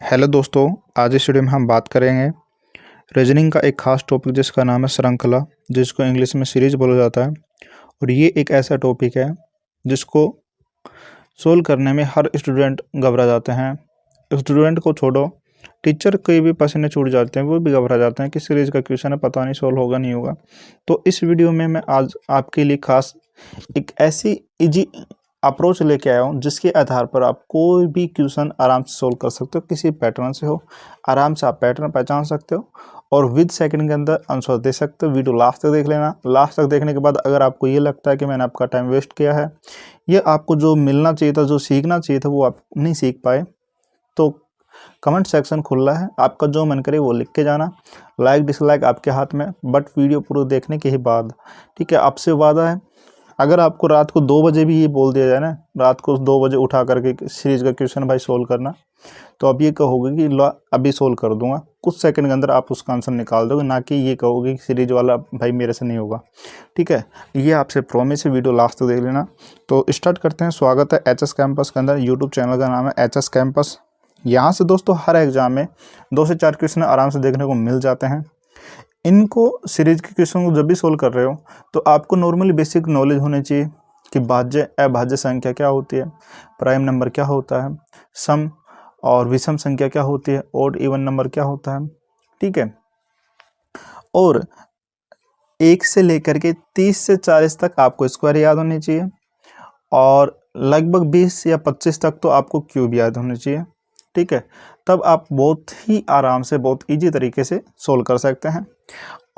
Hello दोस्तों। आज इस वीडियो में हम बात करेंगे रीजनिंग का एक खास टॉपिक जिसका नाम है श्रृंखला, जिसको इंग्लिश में सीरीज बोला जाता है। और ये एक ऐसा टॉपिक है जिसको सोल्व करने में हर स्टूडेंट घबरा जाते हैं। स्टूडेंट को छोड़ो, टीचर के भी पसीने छूट जाते हैं, वो भी घबरा जाते हैं कि सीरीज का क्वेश्चन है, पता नहीं सोल्व होगा नहीं होगा। तो इस वीडियो में मैं आज आपके लिए खास एक ऐसी इजी अप्रोच लेके आया हूँ जिसके आधार पर आप कोई भी क्वेश्चन आराम से सोल्व कर सकते हो, किसी पैटर्न से हो। आराम से आप पैटर्न पहचान सकते हो और विद सेकंड के अंदर आंसर दे सकते हो। वीडियो लास्ट तक देख लेना। लास्ट तक देखने के बाद अगर आपको ये लगता है कि मैंने आपका टाइम वेस्ट किया है, ये आपको जो मिलना चाहिए था, जो सीखना चाहिए था, वो आप नहीं सीख पाए, तो कमेंट सेक्शन खुला है, आपका जो मन करे वो लिख के जाना। लाइक डिसलाइक आपके हाथ में, बट वीडियो पूरा देखने के ही बाद, ठीक है। आपसे वादा है, अगर आपको रात को 2 बजे भी ये बोल दिया जाए ना, रात को 2 बजे उठा करके सीरीज का क्वेश्चन भाई सोल्व करना, तो आप ये कहोगे कि लो अभी सोल्व कर दूंगा, कुछ सेकंड के अंदर आप उसका आंसर निकाल दोगे, ना कि ये कहोगे कि सीरीज वाला भाई मेरे से नहीं होगा, ठीक है। ये आपसे प्रॉमिस है, वीडियो लास्ट तक देख लेना। तो स्टार्ट करते हैं। स्वागत है एच एस कैंपस के अंदर। यूट्यूब चैनल का नाम है एच एस कैंपस। यहाँ से दोस्तों हर एग्जाम में 2 से 4 क्वेश्चन आराम से देखने को मिल जाते हैं। इनको सीरीज के क्वेश्चन को जब भी सोल्व कर रहे हो तो आपको नॉर्मली बेसिक नॉलेज होनी चाहिए कि भाज्य अभाज्य संख्या क्या होती है, प्राइम नंबर क्या होता है, सम और विषम संख्या क्या होती है, ऑड इवन नंबर क्या होता है, ठीक है। और 1 से लेकर के 30 से 40 तक आपको स्क्वायर याद होनी चाहिए और लगभग 20 या 25 तक तो आपको क्यूब याद होनी चाहिए, ठीक है। तब आप बहुत ही आराम से, बहुत इजी तरीके से सोल्व कर सकते हैं।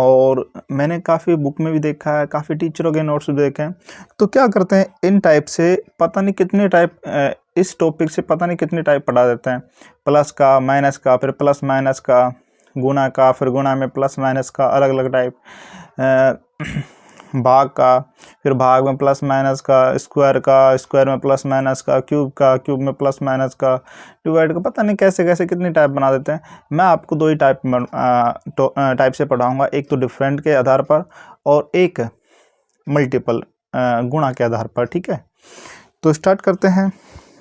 और मैंने काफ़ी बुक में भी देखा है, काफ़ी टीचरों के नोट्स भी देखे हैं। तो क्या करते हैं, इन टाइप से पता नहीं कितने टाइप, इस टॉपिक से पता नहीं कितने टाइप पढ़ा देते हैं। प्लस का, माइनस का, फिर प्लस माइनस का, गुणा का, फिर गुणा में प्लस माइनस का अलग अलग टाइप, भाग का, फिर भाग में प्लस माइनस का, स्क्वायर में प्लस माइनस का, क्यूब में प्लस माइनस का, डिवाइड का, पता नहीं कैसे कैसे कितने टाइप बना देते हैं। मैं आपको 2 ही टाइप से पढ़ाऊंगा, एक तो डिफरेंट के आधार पर और एक मल्टीपल गुणा के आधार पर, ठीक है। तो स्टार्ट करते हैं।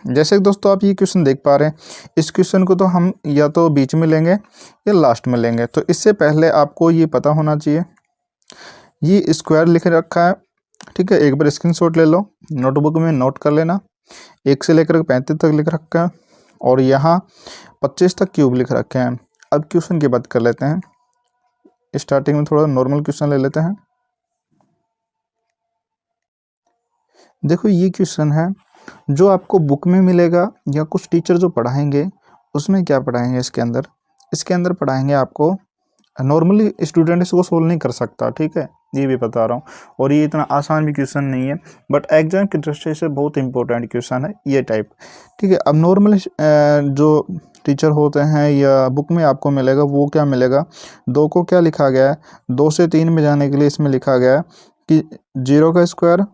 जैसे कि दोस्तों आप ये क्वेश्चन देख पा रहे हैं, इस क्वेश्चन को तो हम या तो बीच में लेंगे या लास्ट में लेंगे। तो इससे पहले आपको ये पता होना चाहिए, ये स्क्वायर लिख रखा है, ठीक है। एक बार स्क्रीनशॉट ले लो, नोटबुक में नोट कर लेना। 1 से लेकर 35 तक लिख रखा है और यहाँ 25 तक क्यूब लिख रखे हैं। अब क्वेश्चन की बात कर लेते हैं। स्टार्टिंग में थोड़ा नॉर्मल क्वेश्चन ले लेते हैं। देखो ये क्वेश्चन है जो आपको बुक में मिलेगा या कुछ टीचर जो पढ़ाएंगे उसमें क्या पढ़ाएंगे, इसके अंदर पढ़ाएंगे आपको। नॉर्मली स्टूडेंट इसको सोल्व नहीं कर सकता, ठीक है, ये भी बता रहा हूँ। और ये इतना आसान भी क्वेश्चन नहीं है, बट एग्जाम की दृष्टि से बहुत इंपॉर्टेंट क्वेश्चन है ये टाइप, ठीक है। अब नॉर्मली जो टीचर होते हैं या बुक में आपको मिलेगा वो क्या मिलेगा, 2 को क्या लिखा गया है, 2 से 3 में जाने के लिए इसमें लिखा गया है कि 0 का स्क्वायर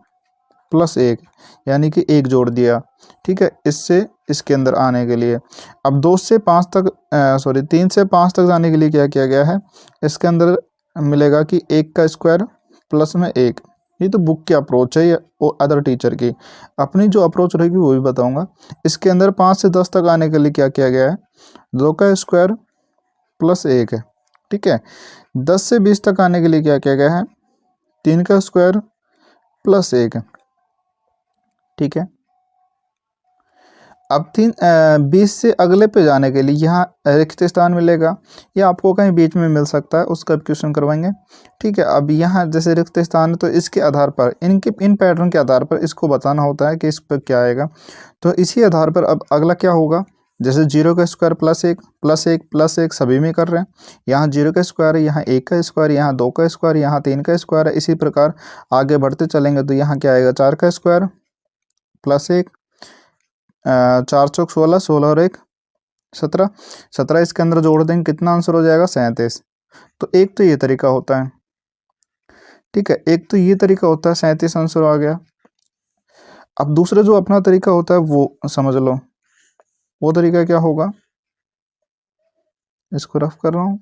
प्लस 1, यानी कि 1 जोड़ दिया, ठीक है, इससे इसके अंदर आने के लिए। अब 2 से 5 तक, 3 से 5 तक जाने के लिए क्या किया गया है, इसके अंदर मिलेगा कि 1 का स्क्वायर प्लस में 1। ये तो बुक की अप्रोच है, या अदर टीचर की अपनी जो अप्रोच रहेगी वो भी बताऊंगा। इसके अंदर 5 से 10 तक आने के लिए क्या किया गया है, 2 का स्क्वायर प्लस 1 है, ठीक है। 10 से 20 तक आने के लिए क्या किया गया है, 3 का स्क्वायर प्लस 1, ठीक है। अब 20 से अगले पे जाने के लिए यहाँ रिक्त स्थान मिलेगा, या आपको कहीं बीच में मिल सकता है, उसका क्वेश्चन करवाएंगे, ठीक है। अब यहाँ जैसे रिक्त स्थान है तो इसके आधार पर, इन पैटर्न के आधार पर इसको बताना होता है कि इस पर क्या आएगा। तो इसी आधार पर अब अगला क्या होगा, जैसे 0 का स्क्वायर प्लस 1 प्लस 1 प्लस 1 सभी में कर रहे हैं। यहाँ 0 का स्क्वायर है, यहाँ 1 का स्क्वायर, यहाँ 2 का स्क्वायर, यहाँ 3 का स्क्वायर है। इसी प्रकार आगे बढ़ते चलेंगे तो यहाँ क्या आएगा, 4 का स्क्वायर प्लस 1, 4 चौक 16, 16 और 1 17, 17 इसके अंदर जोड़ देंगे, कितना आंसर हो जाएगा, 37। तो एक तो ये तरीका होता है, ठीक है, एक तो ये तरीका होता है, 37 आंसर आ गया। अब दूसरा जो अपना तरीका होता है वो समझ लो, वो तरीका क्या होगा, इसको रफ कर रहा हूँ,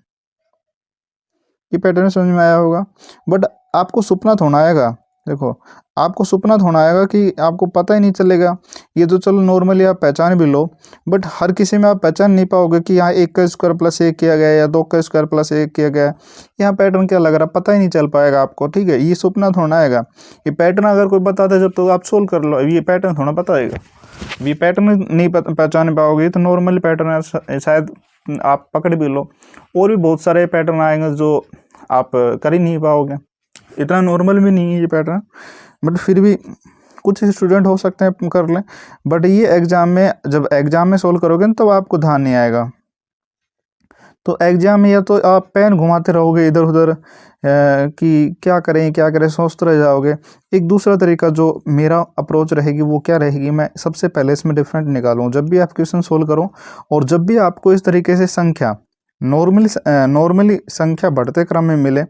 ये पैटर्न समझ में आया होगा। बट आपको सुपना थोड़ा आएगा देखो, आपको सपना थोड़ा आएगा कि आपको पता ही नहीं चलेगा। ये तो चलो नॉर्मली आप पहचान भी लो, बट हर किसी में आप पहचान नहीं पाओगे कि यहाँ 1 का स्क्वायर प्लस 1 किया गया है या 2 का स्क्वायर प्लस 1 किया गया है। यहाँ पैटर्न क्या लग रहा है पता ही नहीं चल पाएगा आपको, ठीक है। ये सपना थोड़ा आएगा। ये पैटर्न अगर कोई बताता है जब तो आप सोल्व कर लो, ये पैटर्न थोड़ा पता आएगा। ये पैटर्न नहीं पहचान पाओगे तो नॉर्मली पैटर्न है, शायद आप पकड़ भी लो। और भी बहुत सारे पैटर्न आएंगे जो आप कर ही नहीं पाओगे। इतना नॉर्मल भी नहीं है ये पैटर्न, बट फिर भी कुछ स्टूडेंट हो सकते हैं कर लें। बट ये एग्ज़ाम में, जब एग्ज़ाम में सोल्व करोगे ना तब आपको ध्यान नहीं आएगा। तो एग्ज़ाम में या तो आप पेन घुमाते रहोगे इधर उधर कि क्या करें सोचते रह जाओगे। एक दूसरा तरीका जो मेरा अप्रोच रहेगी वो क्या रहेगी, मैं सबसे पहले इसमें डिफरेंट निकालूँ जब भी आप क्वेश्चन सोल्व करो। और जब भी आपको इस तरीके से संख्या नॉर्मली संख्या बढ़ते क्रम में मिले,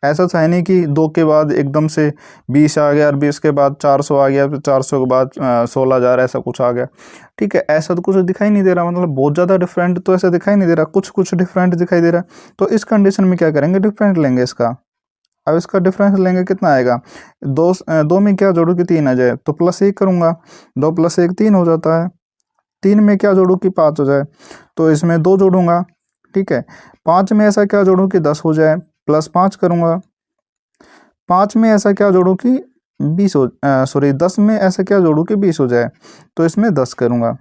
ऐसा तो है नहीं कि 2 के बाद एकदम से 20 आ गया और 20 के बाद 400 आ गया, फिर 400 के बाद 16,000 ऐसा कुछ आ गया, ठीक है। ऐसा तो कुछ दिखाई नहीं दे रहा, मतलब बहुत ज़्यादा डिफरेंट तो ऐसा दिखाई नहीं दे रहा, कुछ डिफरेंट दिखाई दे रहा है। तो इस कंडीशन में क्या करेंगे, डिफरेंट लेंगे इसका। अब इसका डिफरेंस लेंगे, कितना आएगा, 2 में क्या जोड़ूँ कि 3 आ जाए तो +1 करूँगा, 2 + 1 3 हो जाता है। 3 में क्या जोड़ूँ कि 5 हो जाए, तो इसमें 2 जोड़ूंगा, ठीक है। 5 में ऐसा क्या जोड़ूँ कि 10 हो जाए, +5 करूँगा। 5 में ऐसा क्या जोड़ूँ कि 10 में ऐसा क्या जोड़ूँ कि 20 हो जाए, तो इसमें 10 करूँगा।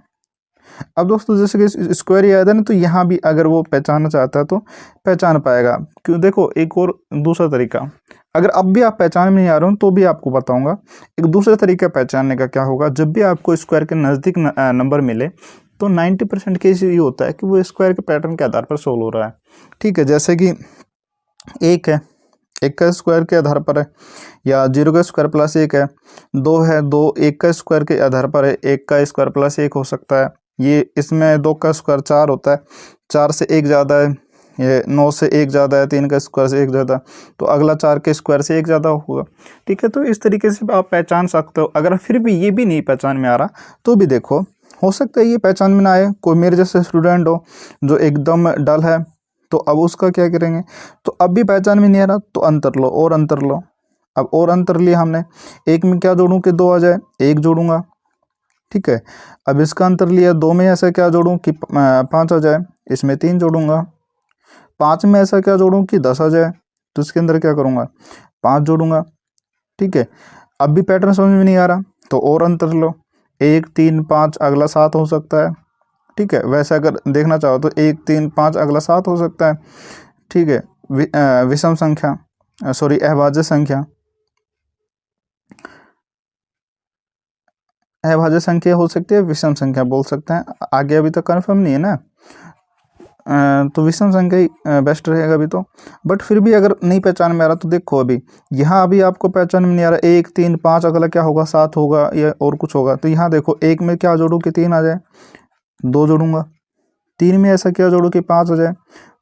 अब दोस्तों जैसे कि स्क्वायर याद है ना, तो यहाँ भी अगर वो पहचानना चाहता है तो पहचान पाएगा। क्यों, देखो एक और दूसरा तरीका, अगर अब भी आप पहचान में नहीं आ रहे हो तो भी आपको बताऊंगा। एक दूसरा तरीका पहचानने का क्या होगा, जब भी आपको स्क्वायर के नज़दीक नंबर मिले तो 90% केस ये होता है कि वो स्क्वायर के पैटर्न के आधार पर सोल्व हो रहा है, ठीक है। जैसे कि 1 है, 1 का स्क्वायर के आधार पर है, या 0 का स्क्वायर प्लस 1 है। 2 है, 2 1 का स्क्वायर के आधार पर है, 1 का स्क्वायर प्लस 1 हो सकता है। ये इसमें 2 का स्क्वायर 4 होता है, 4 से 1 ज़्यादा है, ये 9 से 1 ज़्यादा है, 3 का स्क्वायर से 1 ज़्यादा, तो अगला 4 के स्क्वायर से 1 ज़्यादा होगा, ठीक है। तो इस तरीके से आप पहचान सकते हो। अगर फिर भी ये भी नहीं पहचान में आ रहा तो भी देखो, हो सकता है ये पहचान में ना आए, कोई मेरे जैसे स्टूडेंट हो जो एकदम डल है, तो अब उसका क्या करेंगे। तो अब भी पहचान में नहीं आ रहा तो अंतर लो और अंतर लो। अब और अंतर लिया हमने, 1 में क्या जोड़ूं कि 2 आ जाए, 1 जोड़ूंगा, ठीक है। अब इसका अंतर लिया, 2 में ऐसा क्या जोड़ूं कि 5 आ जाए, इसमें 3 जोड़ूंगा। 5 में ऐसा क्या जोड़ूं कि 10 आ जाए, तो इसके अंदर क्या करूंगा, 5 जोड़ूंगा, ठीक है। अब भी पैटर्न समझ में नहीं आ रहा तो और अंतर लो, 1 3 5 अगला 7 हो सकता है, ठीक है। वैसे अगर देखना चाहो तो 1 3 5 अगला 7 हो सकता है, ठीक है। विषम संख्या, सॉरी अभाज्य संख्या, अभाज्य संख्या हो सकती है, विषम संख्या बोल सकते हैं, आगे अभी तक कंफर्म नहीं है ना। तो विषम संख्या ही बेस्ट रहेगा अभी तो। बट फिर भी अगर नहीं पहचान में आ रहा तो देखो, अभी यहाँ अभी आपको पहचान में नहीं आ रहा, 1 3 5 अगला क्या होगा, 7 होगा या और कुछ होगा। तो यहाँ देखो, 1 में क्या जोड़ूँ कि 3 आ जाए, 2 जोड़ूंगा। 3 में ऐसा क्या जोड़ूँ कि 5 हो जाए,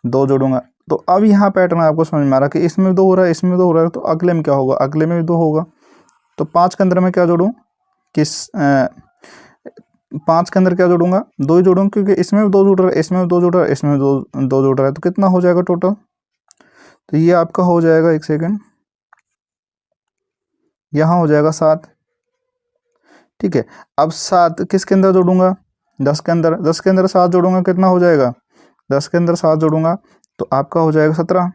2 जोड़ूंगा। तो अब यहाँ पैटर्न आपको समझ में आ रहा कि इसमें 2 हो रहा है, इसमें 2 हो रहा है, तो अगले में क्या होगा, अगले में भी 2 होगा। तो 5 के अंदर मैं क्या जोड़ूँ, किस 5 के अंदर क्या जोड़ूंगा, 2 ही जोड़ूंगा, क्योंकि इसमें भी 2 जुड़ रहा है, इसमें भी 2 जुड़ रहा है, इसमें भी 2 जुड़ रहा है, तो कितना हो जाएगा टोटल। तो ये आपका हो जाएगा, एक सेकेंड, यहाँ हो जाएगा 7, ठीक है। अब 7 किसके अंदर जोड़ूंगा, 10 के अंदर, 10 के अंदर 7 जोड़ूंगा, कितना हो जाएगा, 10 के अंदर 7 जोड़ूंगा तो आपका हो जाएगा 17।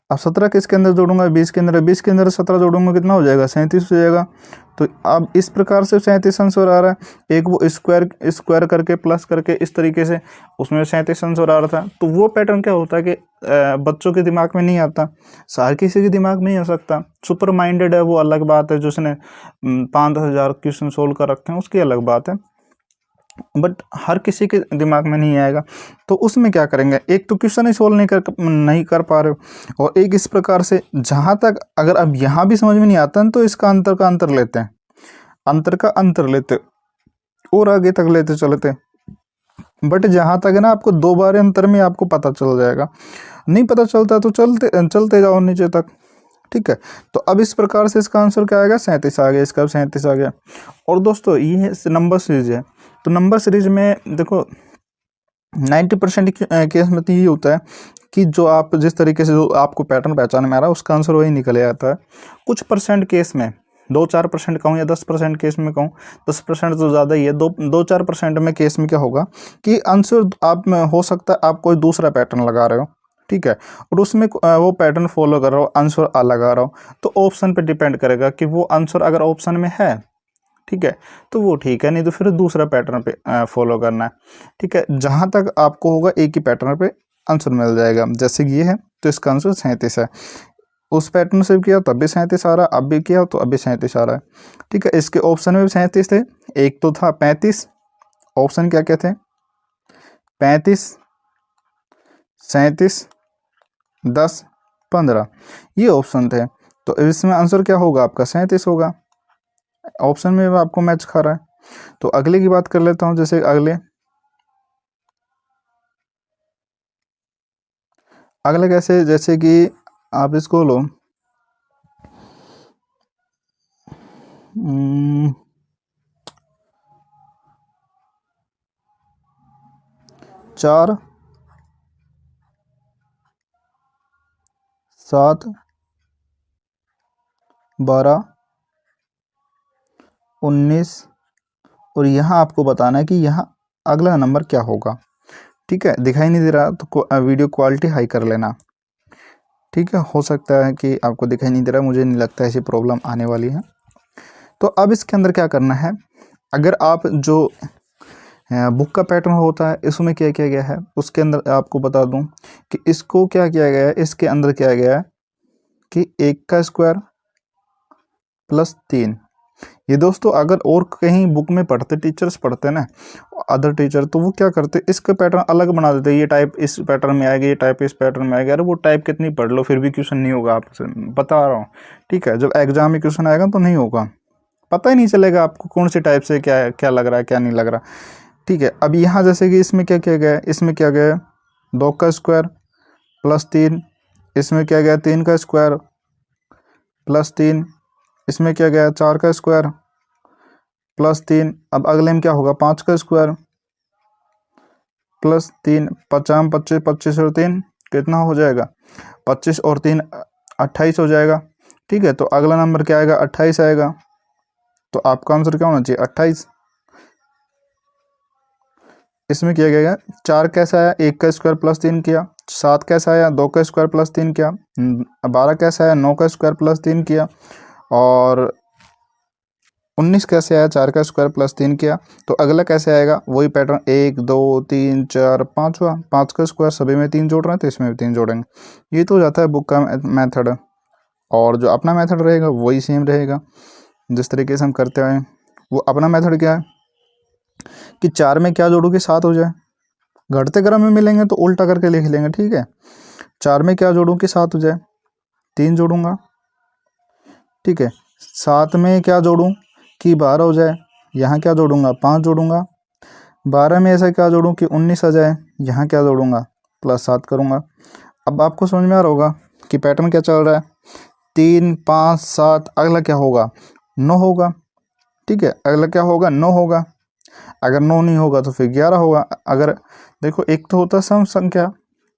अब 17 किसके अंदर जोड़ूंगा, 20 के अंदर, 20 के अंदर 17 जोड़ूंगा, कितना हो जाएगा, 37 हो जाएगा। तो अब इस प्रकार से 37 आंसर आ रहा है। एक वो स्क्वायर करके प्लस करके इस तरीके से उसमें 37 आंसर आ रहा था। तो वो पैटर्न क्या होता है कि बच्चों के दिमाग में नहीं आता, हर किसी के दिमाग में नहीं आ सकता। सुपर माइंडेड है वो अलग बात है, जिसने 5,000 क्वेश्चन सोल्व कर रखे हैं उसकी अलग बात है, बट हर किसी के दिमाग में नहीं आएगा। तो उसमें क्या करेंगे, एक तो क्वेश्चन ही सोल्व नहीं कर पा रहे हो, और एक इस प्रकार से जहाँ तक अगर अब यहाँ भी समझ में नहीं आता है तो इसका अंतर का अंतर लेते हैं, अंतर का अंतर लेते और आगे तक लेते चलते। बट जहाँ तक है ना, आपको 2 बार अंतर में आपको पता चल जाएगा, नहीं पता चलता तो चलते चलते जाओ नीचे तक, ठीक है। तो अब इस प्रकार से इसका आंसर क्या आएगा, 37 आ गया, इसका 37 आ गया। और दोस्तों ये नंबर सीरीज है, तो नंबर सीरीज में देखो 90% केस में तो ये होता है कि जो आप जिस तरीके से जो आपको पैटर्न पहचान में आ रहा है उसका आंसर वही निकल आता है। कुछ परसेंट केस में 2-4% कहूँ या 10% केस में कहूँ, 10% तो ज़्यादा ही है, 2-4% में केस में क्या होगा कि आंसर आप में हो सकता है आप कोई दूसरा पैटर्न लगा रहे हो, ठीक है, और उसमें वो पैटर्न फॉलो कर रहा हो, आंसर अलग आ रहा हो, तो ऑप्शन पे डिपेंड करेगा कि वो आंसर अगर ऑप्शन में है, ठीक है, तो वो ठीक है, नहीं तो फिर दूसरा पैटर्न पे फॉलो करना है, ठीक है। जहाँ तक आपको होगा एक ही पैटर्न पे आंसर मिल जाएगा। जैसे कि ये है तो इसका आंसर 37 है, उस पैटर्न से भी किया तब भी 37 आ रहा है, अब भी किया तो अभी 37 आ रहा है, ठीक है। इसके ऑप्शन में भी 37 थे, एक तो था 35, ऑप्शन क्या क्या थे, 35, 37, 10, 15, ये ऑप्शन थे। तो इसमें आंसर क्या होगा आपका 37 होगा, ऑप्शन में भी आपको मैच खा रहा है। तो अगले की बात कर लेता हूँ। जैसे अगले कैसे, जैसे कि आप इसको लो 4, 7, 12, 19 और यहाँ आपको बताना है कि यहाँ अगला नंबर क्या होगा, ठीक है। दिखाई नहीं दे रहा तो वीडियो क्वालिटी हाई कर लेना, ठीक है। हो सकता है कि आपको दिखाई नहीं दे रहा, मुझे नहीं लगता ऐसी प्रॉब्लम आने वाली है। तो अब इसके अंदर क्या करना है, अगर आप जो बुक का पैटर्न होता है इसमें क्या किया गया है, उसके अंदर आपको बता दूं कि इसको क्या किया गया है, इसके अंदर किया गया है कि 1 का स्क्वायर प्लस 3। ये दोस्तों अगर और कहीं बुक में पढ़ते, टीचर्स पढ़ते ना, अदर टीचर, तो वो क्या करते, इसका पैटर्न अलग बना देते, ये टाइप इस पैटर्न में आएगा, ये टाइप इस पैटर्न में आएगा। अरे वो टाइप कितनी पढ़ लो फिर भी क्वेश्चन नहीं होगा, आपसे बता रहा हूँ, ठीक है। जब एग्जाम में क्वेश्चन आएगा तो नहीं होगा, पता ही नहीं चलेगा आपको कौन सी टाइप से क्या क्या लग रहा है क्या नहीं लग रहा, ठीक है। अब यहाँ जैसे कि इसमें क्या किया गया है, इसमें क्या गया है 2 का स्क्वायर प्लस 3, इसमें क्या गया 3 का स्क्वायर प्लस 3, इसमें क्या गया 4 का स्क्वायर प्लस 3। अब अगले में क्या होगा 5 का स्क्वायर प्लस 3, 50, 25, 25 और 3 कितना हो जाएगा 25 और 3 28 हो जाएगा, ठीक है। तो अगला नंबर क्या आएगा 28 आएगा, तो आपका आंसर क्या होना चाहिए 28। इसमें किया गया 4 कैसा आया 1 का स्क्वायर प्लस 3 किया, 7 कैसा आया 2 का स्क्वायर प्लस 3 किया, 12 कैसा आया 9 का स्क्वायर प्लस 3 किया, और 19 कैसे आया 4 का स्क्वायर प्लस 3 किया। तो अगला कैसे आएगा वही पैटर्न 1 2 3 4 5 हुआ, 5 का स्क्वायर सभी में 3 जोड़ रहे हैं तो इसमें भी 3 जोड़ेंगे। ये तो हो जाता है बुक का मेथड, और जो अपना मेथड रहेगा वही सेम रहेगा जिस तरीके से हम करते आए। वो अपना मेथड क्या है कि 4 में क्या जोड़ू कि 7 हो जाए, घटते क्रम में मिलेंगे तो उल्टा करके लिख लेंगे, ठीक है। 4 में क्या जोड़ूं कि 7 हो जाए, 3 जोड़ूंगा, ठीक है। 7 में क्या जोड़ूं कि 12 हो जाए, यहाँ क्या जोड़ूंगा 5 जोड़ूंगा। 12 में ऐसा क्या जोड़ूं कि 19 आ जाए, यहाँ क्या जोड़ूंगा प्लस 7 करूंगा। अब आपको समझ में आ रहा होगा कि पैटर्न क्या चल रहा है, 3 5 7, अगला क्या होगा 9 होगा, ठीक है। अगला क्या होगा 9 होगा, अगर 9 नहीं होगा तो फिर 11 होगा। अगर देखो एक तो होता है सम संख्या,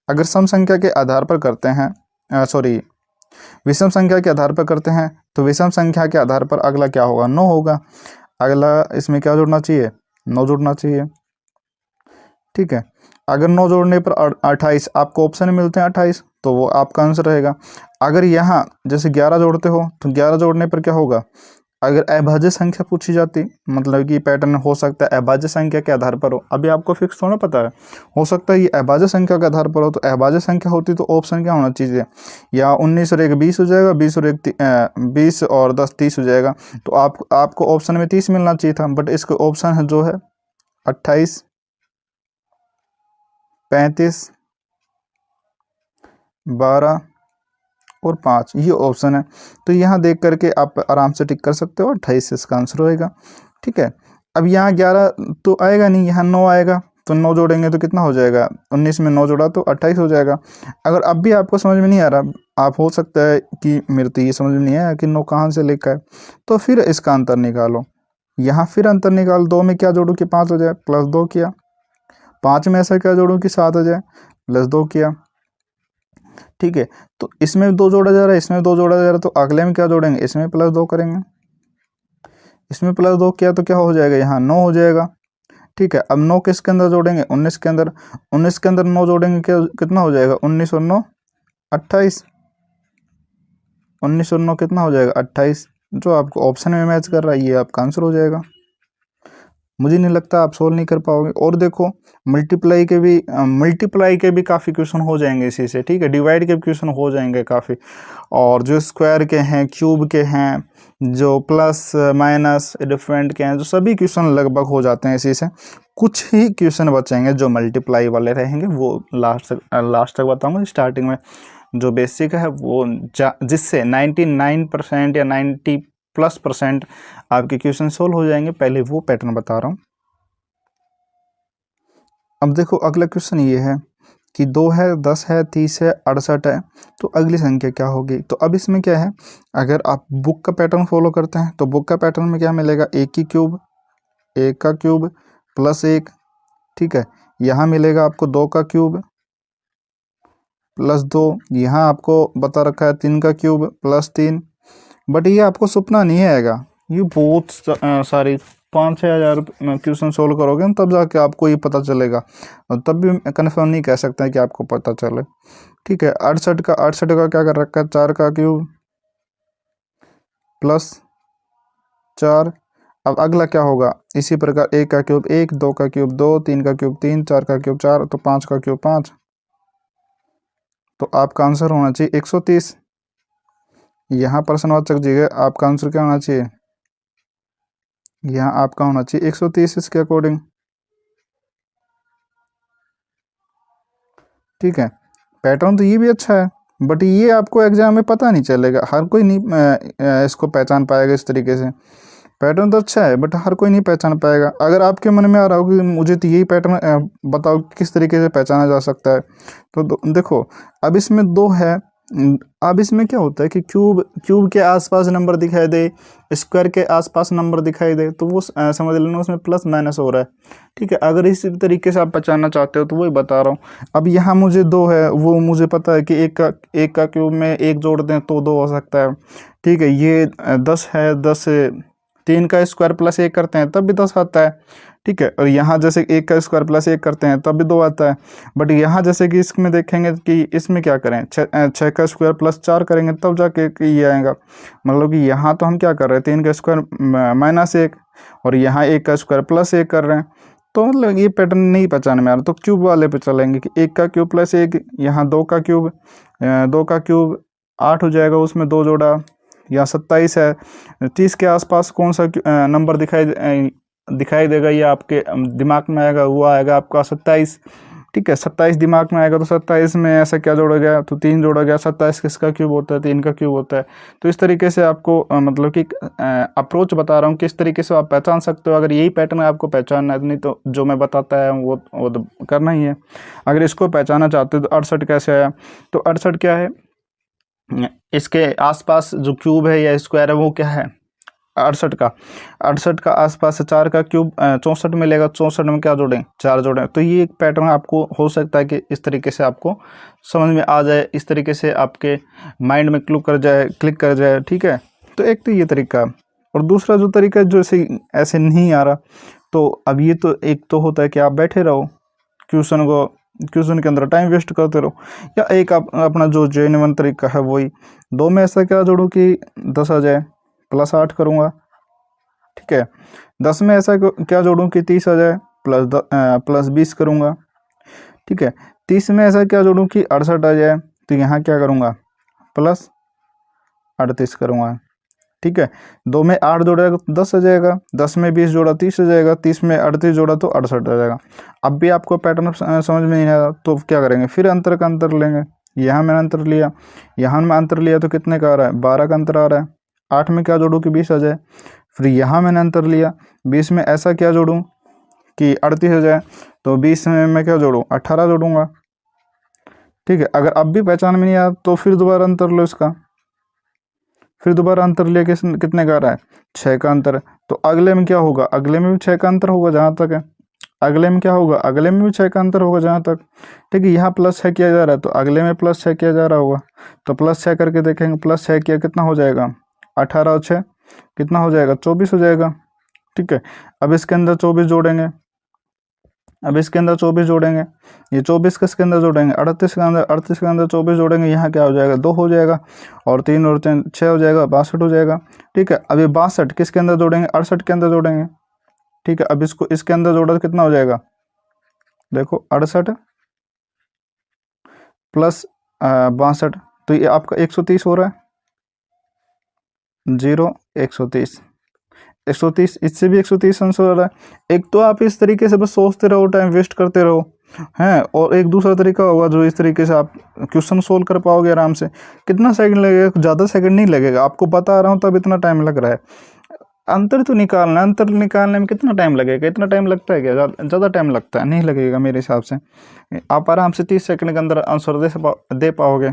अगर सम संख्या के आधार पर करते हैं, सॉरी विषम संख्या के आधार पर करते हैं, तो विषम संख्या के आधार पर अगला क्या होगा 9 होगा। अगला इसमें क्या जोड़ना चाहिए 9 जोड़ना चाहिए, ठीक है। अगर 9 जोड़ने पर 28 आपको ऑप्शन में मिलते हैं 28, तो वो आपका आंसर रहेगा। अगर यहाँ जैसे 11 जोड़ते हो तो 11 जोड़ने पर क्या होगा, अगर अभाज्य संख्या पूछी जाती, मतलब कि पैटर्न हो सकता है अभाज्य संख्या के आधार पर हो, अभी आपको फिक्स थोड़ा पता है, हो सकता है ये अभाज्य संख्या के आधार पर हो। तो अभाज्य संख्या होती तो ऑप्शन क्या होना चाहिए, या 19 और 1 20 हो जाएगा, 20 और 1 20 और 10 30 हो जाएगा। तो आपको ऑप्शन में 30 मिलना चाहिए था, बट इसका ऑप्शन है जो है 28, 35, 12 और 5, ये ऑप्शन है। तो यहाँ देख करके आप आराम से टिक कर सकते हो, 28 इसका आंसर होएगा, ठीक है। अब यहाँ 11 तो आएगा नहीं, यहाँ 9 आएगा, तो 9 जोड़ेंगे तो कितना हो जाएगा, 19 में 9 जोड़ा तो 28 हो जाएगा। अगर अब भी आपको समझ में नहीं आ रहा, आप हो सकता है कि मेरे तो ये समझ में नहीं आया कि 9 कहाँ से लेकर आए, तो फिर इसका अंतर निकालो। यहाँ फिर अंतर निकाल, 2 में क्या जोड़ूँ कि 5 हो जाए, प्लस 2 किया। 5 में ऐसा क्या जोड़ूँ कि 7 हो जाए, प्लस 2 किया। ठीक है, तो इसमें 2 जोड़ा जा रहा है, इसमें 2 जोड़ा जा रहा है, तो अगले में क्या जोड़ेंगे, इसमें प्लस 2 करेंगे, इसमें प्लस 2 किया तो क्या हो जाएगा, यहाँ 9 हो जाएगा। ठीक है, अब 9 किसके अंदर जोड़ेंगे, 19 के अंदर, 19 के अंदर 9 जोड़ेंगे, क्या कितना हो जाएगा, 19 और 9 28, 19 और 9 कितना हो जाएगा, 28। जो आपको ऑप्शन में मैच कर रहा है ये आपका आंसर हो जाएगा। मुझे नहीं लगता आप सोल्व नहीं कर पाओगे। और देखो मल्टीप्लाई के भी काफ़ी क्वेश्चन हो जाएंगे इसी से। ठीक है, डिवाइड के भी क्वेश्चन हो जाएंगे काफ़ी, और जो स्क्वायर के हैं, क्यूब के हैं, जो प्लस माइनस डिफरेंट के हैं, जो सभी क्वेश्चन लगभग हो जाते हैं इसी से। कुछ ही क्वेश्चन बचेंगे जो मल्टीप्लाई वाले रहेंगे, वो लास्ट तक बताऊंगा। स्टार्टिंग में जो बेसिक है वो जिससे 99% या 90+% आपके क्वेश्चन सोल्व हो जाएंगे, पहले वो पैटर्न बता रहा हूँ। अब देखो अगला क्वेश्चन ये है कि 2 है, 10 है, 30 है, 68 है, तो अगली संख्या क्या होगी। तो अब इसमें क्या है, अगर आप बुक का पैटर्न फॉलो करते हैं तो बुक का पैटर्न में क्या मिलेगा, एक की क्यूब, एक का क्यूब प्लस एक। ठीक है, यहाँ मिलेगा आपको 2 का क्यूब प्लस 2, यहाँ आपको बता रखा है 3 का क्यूब प्लस 3। बट ये आपको सपना नहीं आएगा, ये बहुत सारी 5-6 हज़ार क्वेश्चन सोल्व करोगे ना, तब जाके आपको ये पता चलेगा, और तब भी कन्फर्म नहीं कह सकते हैं कि आपको पता चले। ठीक है, 68 का क्या कर रखा है, 4 का क्यूब प्लस 4। अब अगला क्या होगा, इसी प्रकार 1 का क्यूब 1, 2 का क्यूब 2, 3 का क्यूब 3, 4 का क्यूब 4, तो 5 का क्यूब 5। तो आपका आंसर होना चाहिए 130। यहाँ प्रश्नवाचक जगह आपका आंसर क्या होना चाहिए, यहाँ आपका होना चाहिए 130 इसके अकॉर्डिंग। ठीक है, पैटर्न तो ये भी अच्छा है, बट ये आपको एग्जाम में पता नहीं चलेगा, हर कोई नहीं इसको पहचान पाएगा इस तरीके से। पैटर्न तो अच्छा है बट हर कोई नहीं पहचान पाएगा। अगर आपके मन में आ रहा हो कि मुझे तो यही पैटर्न बताओ किस तरीके से पहचाना जा सकता है, तो देखो अब इसमें 2 है। अब इसमें क्या होता है कि क्यूब के आसपास नंबर दिखाई दे, स्क्वायर के आसपास नंबर दिखाई दे, तो वो समझ लेना उसमें प्लस माइनस हो रहा है। ठीक है, अगर इसी तरीके से आप पहचानना चाहते हो तो वही बता रहा हूँ। अब यहाँ मुझे 2 है, वो मुझे पता है कि एक का क्यूब में 1 जोड़ दें तो 2 हो सकता है। ठीक है, ये 10 है, 10 3 का स्क्वायर प्लस 1 करते हैं तब भी 10 आता है। ठीक है, और यहाँ जैसे 1 का स्क्वायर प्लस 1 करते हैं तब भी 2 आता है। बट यहाँ जैसे कि इसमें देखेंगे कि इसमें क्या करें, 6 का स्क्वायर प्लस 4 करेंगे तब जाके ये आएगा। मतलब कि यहाँ तो हम क्या कर रहे हैं, 3 का स्क्वायर माइनस 1, और यहाँ 1 का स्क्वायर प्लस 1 कर रहे हैं, तो मतलब ये पैटर्न नहीं पहचान में आ रहा। तो क्यूब वाले पे चलेंगे कि 1 का क्यूब प्लस 1, यहाँ 2 का क्यूब, 2 का क्यूब 8 हो जाएगा, उसमें 2 जोड़ा, या 27 है। 30 के आसपास कौन सा नंबर दिखाई देगा, ये आपके दिमाग में आएगा, वो आएगा आपका 27। ठीक है, 27 दिमाग में आएगा, तो 27 में ऐसा क्या जोड़ा गया, तो 3 जोड़ा गया। 27 किसका क्यूब होता है, 3 का क्यूब होता है। तो इस तरीके से आपको मतलब कि अप्रोच बता रहा हूँ किस तरीके से आप पहचान सकते हो। अगर यही पैटर्न आपको पहचानना है, नहीं तो जो मैं बताता है वो तो करना ही है। अगर इसको पहचानना चाहते हो तो 68 कैसे आया, तो 68 क्या है, इसके आसपास जो क्यूब है या स्क्वायर है वो क्या है, 68 का आसपास से 4 का क्यूब 64 मिलेगा। 64 में क्या जोड़ें, 4 जोड़ें। तो ये एक पैटर्न आपको हो सकता है कि इस तरीके से आपको समझ में आ जाए, इस तरीके से आपके माइंड में क्लिक कर जाए। ठीक है, तो एक तो ये तरीका, और दूसरा जो तरीका है जो ऐसे नहीं आ रहा, तो अब ये तो एक तो होता है कि आप बैठे रहो क्वेश्चन के अंदर टाइम वेस्ट करते रहो, या एक आप अपना जो जेन्युइन तरीका है वही 2 में ऐसा क्या जोड़ूँ कि 10 आ जाए, प्लस 8 करूँगा। ठीक है, 10 में ऐसा क्या जोड़ूँ कि 30 आ जाए, प्लस 20 करूँगा। ठीक है, 30 में ऐसा क्या जोड़ूँ कि 68 आ जाए, तो यहाँ क्या करूँगा, प्लस 38 करूँगा। ठीक है, 2 में 8 जोड़ेगा तो 10 आ जाएगा, 10 में 20 जोड़ा 30 आ जाएगा, 30 में 38 जोड़ा तो 68 आ जाएगा। अब भी आपको पैटर्न समझ में नहीं आया तो क्या करेंगे, फिर अंतर का अंतर लेंगे। यहाँ मैंने अंतर लिया, यहाँ में अंतर लिया, तो कितने का आ रहा है, 12 का अंतर आ रहा है। 8 में क्या जोड़ूँ कि 20 आ जाए, फिर यहाँ मैंने अंतर लिया, 20 में ऐसा क्या जोड़ूँ कि 38 हो जाए, तो 20 में मैं क्या जोड़ूँ, 18 जोड़ूंगा। ठीक है, अगर अब भी पहचान में नहीं आया तो फिर दोबारा अंतर लो इसका, फिर दोबारा अंतर लिया, कितने का आ रहा है, 6 का अंतर है। तो अगले में क्या होगा, अगले में भी 6 का अंतर होगा जहाँ तक है। अगले में क्या होगा, अगले में भी 6 का अंतर होगा जहाँ तक। ठीक है, यहाँ +6 किया जा रहा है तो अगले में +6 किया जा रहा होगा, तो +6 करके देखेंगे, +6 किया कितना हो जाएगा, 18 और 6 कितना हो जाएगा, 24 हो जाएगा। ठीक है, अब इसके अंदर 24 जोड़ेंगे, अब इसके अंदर 24 जोड़ेंगे, ये 24 किसके अंदर जोड़ेंगे, 38 के अंदर, 38 के अंदर 24 जोड़ेंगे, यहाँ क्या हो जाएगा, 2 हो जाएगा, और 3 और 3 6 हो जाएगा, 62 हो जाएगा। ठीक है, अब ये 62 किसके अंदर जोड़ेंगे, 68 के अंदर जोड़ेंगे। ठीक है, अब इसको इसके अंदर जोड़ा तो कितना हो जाएगा, देखो 68 प्लस 62, तो ये आपका 130 हो रहा है, 0 130, 130, इससे भी 130 आंसर आ रहा है। एक तो आप इस तरीके से बस सोचते रहो, टाइम वेस्ट करते रहो हैं, और एक दूसरा तरीका होगा जो इस तरीके से आप क्वेश्चन सोल्व कर पाओगे आराम से। कितना सेकंड लगेगा, ज़्यादा सेकंड नहीं लगेगा, आपको बता रहा हूँ तब इतना टाइम लग रहा है। अंतर तो निकालना है, अंतर निकालने में कितना टाइम लगेगा, इतना टाइम लगता है क्या, ज़्यादा टाइम लगता है, नहीं लगेगा मेरे हिसाब से। आप आराम से 30 सेकंड के अंदर आंसर दे पाओगे।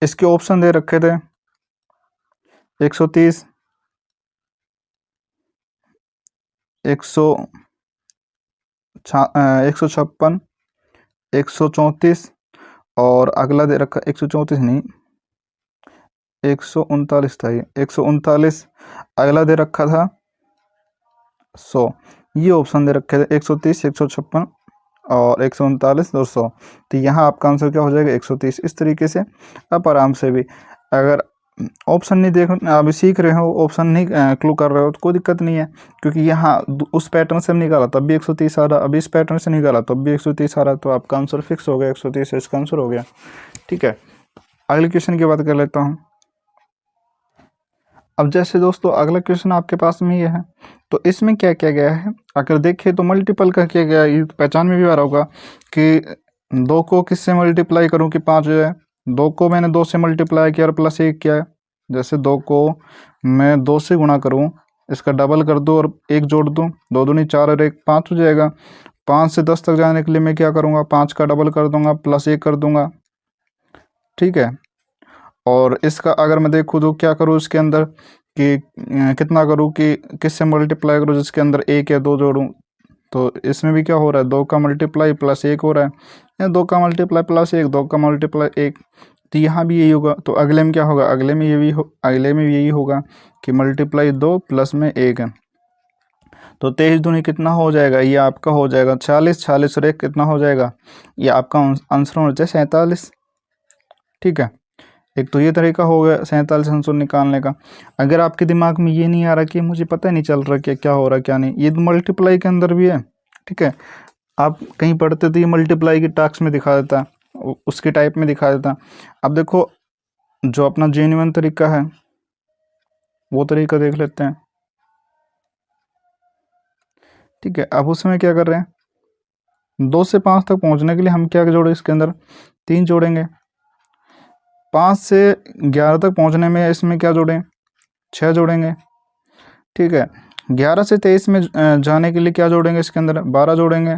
इसके ऑप्शन दे रखे थे 130, 156, 134, और अगला दे रखा 134 नहीं, 139 था, ये 139, अगला दे रखा था 100। ये ऑप्शन दे रखे थे 130, 156 और 139 और 100। तो यहाँ आपका आंसर क्या हो जाएगा, 130। इस तरीके से आप आराम से भी, अगर ऑप्शन नहीं देख अभी सीख रहे हो, ऑप्शन नहीं क्लू कर रहे हो तो कोई दिक्कत नहीं है, क्योंकि यहाँ उस पैटर्न से निकाला तब भी 130 आ रहा, अभी इस पैटर्न से निकाला तब भी 130 आ रहा, तो आपका आंसर फिक्स हो गया, 130 इसका आंसर हो गया। ठीक है, अगले क्वेश्चन की बात कर लेता हूँ। अब जैसे दोस्तों अगला क्वेश्चन आपके पास में ये है, तो इसमें क्या किया गया है, अगर देखें तो मल्टीपल का किया गया है। ये पहचान में भी आ रहा होगा कि 2 को किससे मल्टीप्लाई करूँ कि 5 हो जाए, 2 को मैंने 2 से मल्टीप्लाई किया और +1 किया है। जैसे 2 को मैं 2 से गुणा करूँ, इसका डबल कर दूँ और 1 जोड़ दूँ, 2 दूनी 4 और 1 5 हो जाएगा। 5 से 10 तक जाने के लिए मैं क्या करूँगा, 5 का डबल कर दूँगा, +1 कर दूँगा। ठीक है, और इसका अगर मैं देखूँ तो क्या करूँ इसके अंदर कि कितना करूँ कि किससे मल्टीप्लाई करूँ, जिसके अंदर 1 या 2 जोड़ूँ। तो इसमें भी क्या हो रहा है, 2 का मल्टीप्लाई +1 हो रहा है, या 2 का मल्टीप्लाई +1, 2 का मल्टीप्लाई 1। तो यहाँ भी यही होगा, तो अगले में क्या होगा, अगले में अगले में यही होगा कि मल्टीप्लाई 2 प्लस में 1 है, तो 23 दूनी कितना हो जाएगा, ये आपका हो जाएगा 40, 40 और 1 कितना हो जाएगा, ये आपका आंसर होना चाहिए 47। ठीक है, एक तो ये तरीका हो गया 47 आंसर निकालने का। अगर आपके दिमाग में ये नहीं आ रहा कि मुझे पता नहीं चल रहा कि क्या हो रहा है क्या नहीं, ये तो मल्टीप्लाई के अंदर भी है। ठीक है, आप कहीं पढ़ते तो ये मल्टीप्लाई की टास्क में दिखा देता, उसके टाइप में दिखा देता। अब देखो जो अपना जेन्युइन तरीका है वो तरीका देख लेते हैं। ठीक है, अब उसमें क्या कर रहे हैं, 2 से 5 तक पहुंचने के लिए हम क्या जोड़े, इसके अंदर 3 जोड़ेंगे। 5 से 11 तक पहुंचने में इसमें क्या जोड़ें, 6 जोड़ेंगे। ठीक है, 11 से 23 में जाने के लिए क्या जोड़ेंगे, इसके अंदर 12 जोड़ेंगे।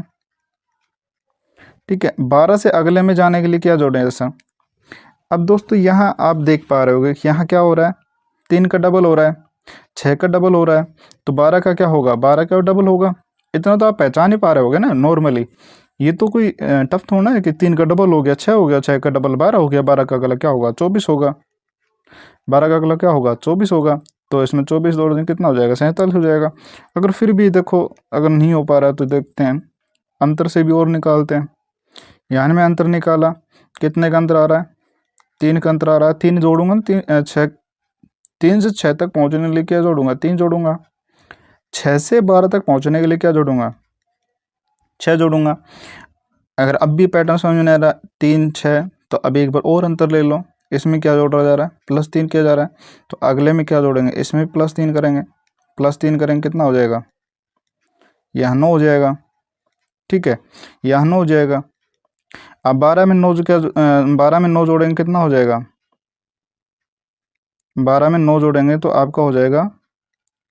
ठीक है, 12 से अगले में जाने के लिए क्या जोड़ें जैसा। अब दोस्तों यहाँ आप देख पा रहे होगे कि यहाँ क्या हो रहा है, 3 का डबल हो रहा है, 6 का डबल हो रहा है, तो 12 का क्या होगा, 12 का डबल होगा। इतना तो आप पहचान ही पा रहे होगे ना नॉर्मली, ये तो कोई टफ थोड़ा है कि 3 का डबल हो गया 6 हो गया, 6 का डबल 12 हो गया, 12 का अगला क्या होगा 24 होगा, 12 का अगला क्या होगा 24 होगा। तो इसमें 24 जोड़ दें कितना हो जाएगा, 47 हो जाएगा। अगर फिर भी देखो अगर नहीं हो पा रहा है तो देखते हैं अंतर से भी और निकालते हैं। यहाँ में अंतर निकाला, कितने का अंतर आ रहा है, 3 का अंतर आ रहा है। 3 जोड़ूंगा, 3 से 6 तक पहुँचने के लिए क्या जोड़ूंगा, 3 जोड़ूंगा। 6 से 12 तक पहुँचने के लिए क्या जोड़ूंगा, 6 जोड़ूंगा। अगर अब भी पैटर्न समझ में नहीं आ रहा, 3 6, तो अभी एक बार और अंतर ले लो, इसमें क्या जोड़ा जा रहा है, +3 किया जा रहा है, तो अगले में क्या जोड़ेंगे, इसमें +3 करेंगे, +3 करेंगे कितना हो जाएगा, यहाँ 9 हो जाएगा। ठीक है, यहाँ 9 हो जाएगा। अब 12 में 9 जो क्या 12 में 9 जोड़ेंगे कितना हो जाएगा, 12 में 9 जोड़ेंगे तो आपका हो जाएगा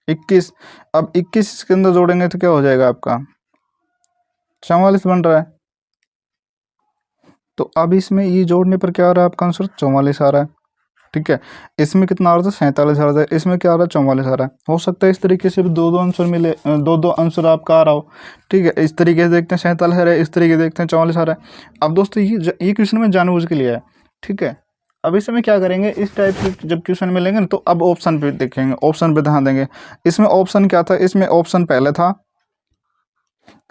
21। अब 21 इसके अंदर जोड़ेंगे तो क्या हो जाएगा आपका 44 बन रहा है। तो अब इसमें ये जोड़ने पर क्या आ रहा है, आपका आंसर 44 आ रहा है। ठीक है, इसमें कितना आ रहा था 47 आ रहा था, इसमें क्या आ रहा है 44 आ रहा है। हो सकता है इस तरीके से भी दो दो आंसर मिले, दो दो आंसर आपका आ रहा हो। ठीक है, इस तरीके से देखते हैं 47 आ रहा है, इस तरीके से देखते हैं 44 आ रहा है। अब दोस्तों ये क्वेश्चन में जानबूझ के लिया है। ठीक है, अब इसमें क्या करेंगे, इस टाइप के जब क्वेश्चन मिलेंगे ना तो अब ऑप्शन पे देखेंगे, ऑप्शन पे ध्यान देंगे। इसमें ऑप्शन क्या था, इसमें ऑप्शन पहले था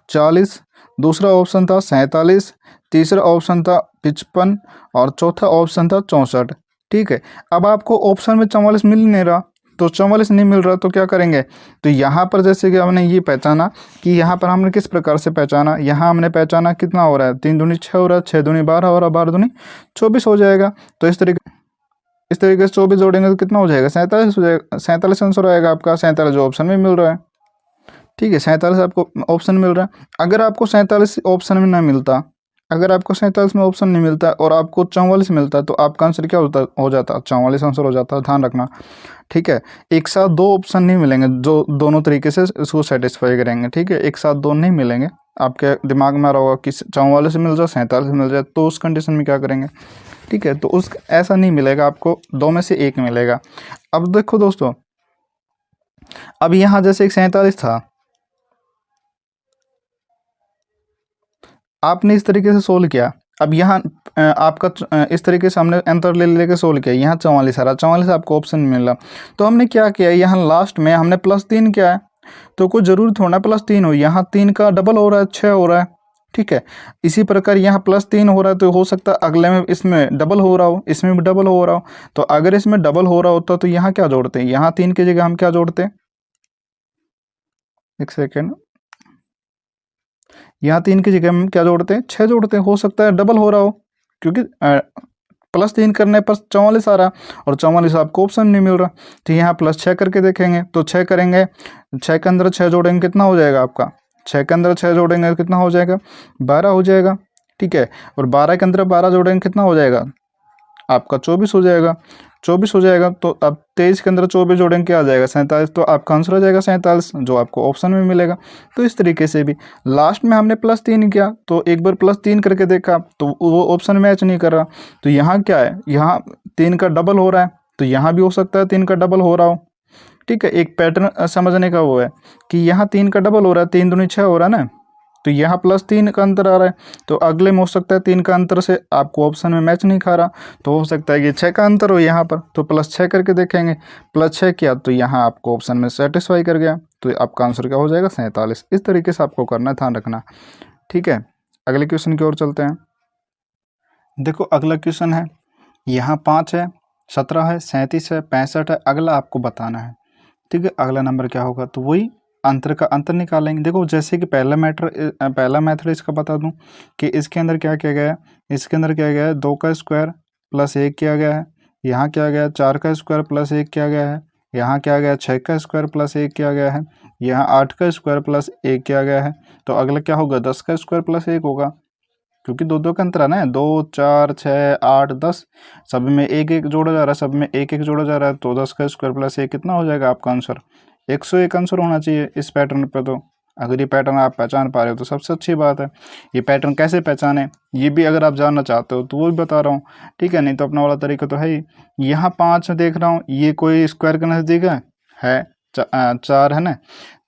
40, दूसरा ऑप्शन था 47, तीसरा ऑप्शन था 55 और चौथा ऑप्शन था 64। ठीक है, अब आपको ऑप्शन में 44 मिल नहीं रहा, तो 44 नहीं मिल रहा तो क्या करेंगे, तो यहाँ पर जैसे कि हमने ये पहचाना कि यहाँ पर हमने किस प्रकार से पहचाना, यहाँ हमने पहचाना कितना हो रहा है, 3 दूनी 6 हो रहा है, 6 दूनी 12 हो रहा है, 12 दूनी 24 हो जाएगा। तो इस तरीके से 24 जोड़ेंगे तो कितना हो जाएगा, 47 हो जाएगा। 47 आंसर आएगा आपका, 47 जो ऑप्शन में मिल रहा है। ठीक है, 47 आपको ऑप्शन मिल रहा है। अगर आपको 47 ऑप्शन में ना मिलता, अगर आपको 47 में ऑप्शन नहीं मिलता और आपको 44 मिलता तो आपका आंसर क्या होता, हो जाता 44 आंसर हो जाता, ध्यान रखना। ठीक है, एक साथ दो ऑप्शन नहीं मिलेंगे जो दोनों तरीके से इसको सेटिस्फाई करेंगे। ठीक है, एक साथ दो नहीं मिलेंगे। आपके दिमाग में आ रहा होगा कि 44 मिल जाए 47 मिल जाए, तो उस कंडीशन में क्या करेंगे। ठीक है, तो उस ऐसा नहीं मिलेगा, आपको दो में से एक मिलेगा। अब देखो दोस्तों, अब यहाँ जैसे एक 47 था, आपने इस तरीके से सोल्व किया। अब यहाँ आपका इस तरीके से हमने अंतर ले लेके सोल्व किया, यहाँ 44 आ रहा, 44 आपको ऑप्शन मिला। तो हमने क्या किया, यहाँ लास्ट में हमने +3 किया है, तो कोई ज़रूरी थोड़ा +3 हो, यहाँ 3 का डबल हो रहा है, 6 हो रहा है। ठीक है, इसी प्रकार यहाँ +3 हो रहा है, तो हो सकता है अगले में इसमें डबल हो रहा हो, इसमें भी डबल हो रहा हो। तो अगर इसमें डबल हो रहा होता तो यहाँ क्या जोड़ते हैं, यहाँ 3 की जगह हम क्या जोड़ते हैं, एक सेकेंड, यहाँ 3 की जगह हम क्या जोड़ते हैं, 6 जोड़ते हैं। हो सकता है डबल हो रहा हो, क्योंकि +3 करने पर 44 आ रहा, और 44 आपको ऑप्शन नहीं मिल रहा। तो यहाँ +6 करके देखेंगे, तो 6 करेंगे, 6 के अंदर 6 जोड़ेंगे कितना हो जाएगा आपका, 6 के अंदर 6 जोड़ेंगे तो कितना हो जाएगा, 12 हो जाएगा। ठीक है, और 12 के अंदर 12 जोड़ेंगे कितना हो जाएगा आपका, 24 हो जाएगा। 24 हो जाएगा, तो अब 23 के अंदर 24 जोड़ेंगे क्या आ जाएगा, 47। तो आपका आंसर हो जाएगा 47, जो आपको ऑप्शन में मिलेगा। तो इस तरीके से भी लास्ट में हमने +3 किया, तो एक बार +3 करके देखा तो वो ऑप्शन मैच नहीं कर रहा। तो यहाँ क्या है, यहाँ 3 का डबल हो रहा है, तो यहाँ भी हो सकता है 3 का डबल हो रहा हो। ठीक है, एक पैटर्न समझने का वो है कि यहाँ 3 का डबल हो रहा है, 3 दूनी 6 हो रहा है ना, तो यहाँ +3 का अंतर आ रहा है, तो अगले में हो सकता है 3 का अंतर से आपको ऑप्शन में मैच नहीं खा रहा, तो हो सकता है कि 6 का अंतर हो यहाँ पर, तो +6 करके देखेंगे, +6 किया तो यहाँ आपको ऑप्शन में सेटिस्फाई कर गया, तो आपका आंसर क्या हो जाएगा 47। इस तरीके से आपको करना है, ध्यान रखना। ठीक है, अगले क्वेश्चन की ओर चलते हैं। देखो अगला क्वेश्चन है, यहाँ 5 है, 17 है, 37 है, 65 है, अगला आपको बताना है। ठीक है, अगला नंबर क्या होगा, तो वही अंतर का अंतर निकालेंगे। देखो जैसे कि पहला मेथड इसका बता दूं कि इसके अंदर क्या किया गया है, इसके अंदर क्या गया है, 2 का स्क्वायर प्लस 1 किया गया है, यहाँ क्या गया, 4 का स्क्वायर प्लस 1 किया गया है, यहाँ क्या गया, 6 का स्क्वायर प्लस 1 किया गया है, यहाँ 8 का स्क्वायर प्लस 1 किया गया है। तो अगला क्या होगा, 10 का स्क्वायर प्लस 1 होगा, क्योंकि दो दो का अंतर है ना, 2 4 6 8 10, सब में एक एक जोड़ा जा रहा है, सब में एक एक जोड़ा जा रहा है, तो 10 का स्क्वायर प्लस 1 कितना हो जाएगा आपका आंसर, 101 आंसर होना चाहिए इस पैटर्न पे। तो अगर ये पैटर्न आप पहचान पा रहे हो तो सबसे अच्छी बात है। ये पैटर्न कैसे पहचाने, ये भी अगर आप जानना चाहते हो तो वो भी बता रहा हूँ। ठीक है, नहीं तो अपना वाला तरीका तो है ही। यहाँ 5 देख रहा हूँ, ये कोई स्क्वायर के नज़दीक है 4 है ना,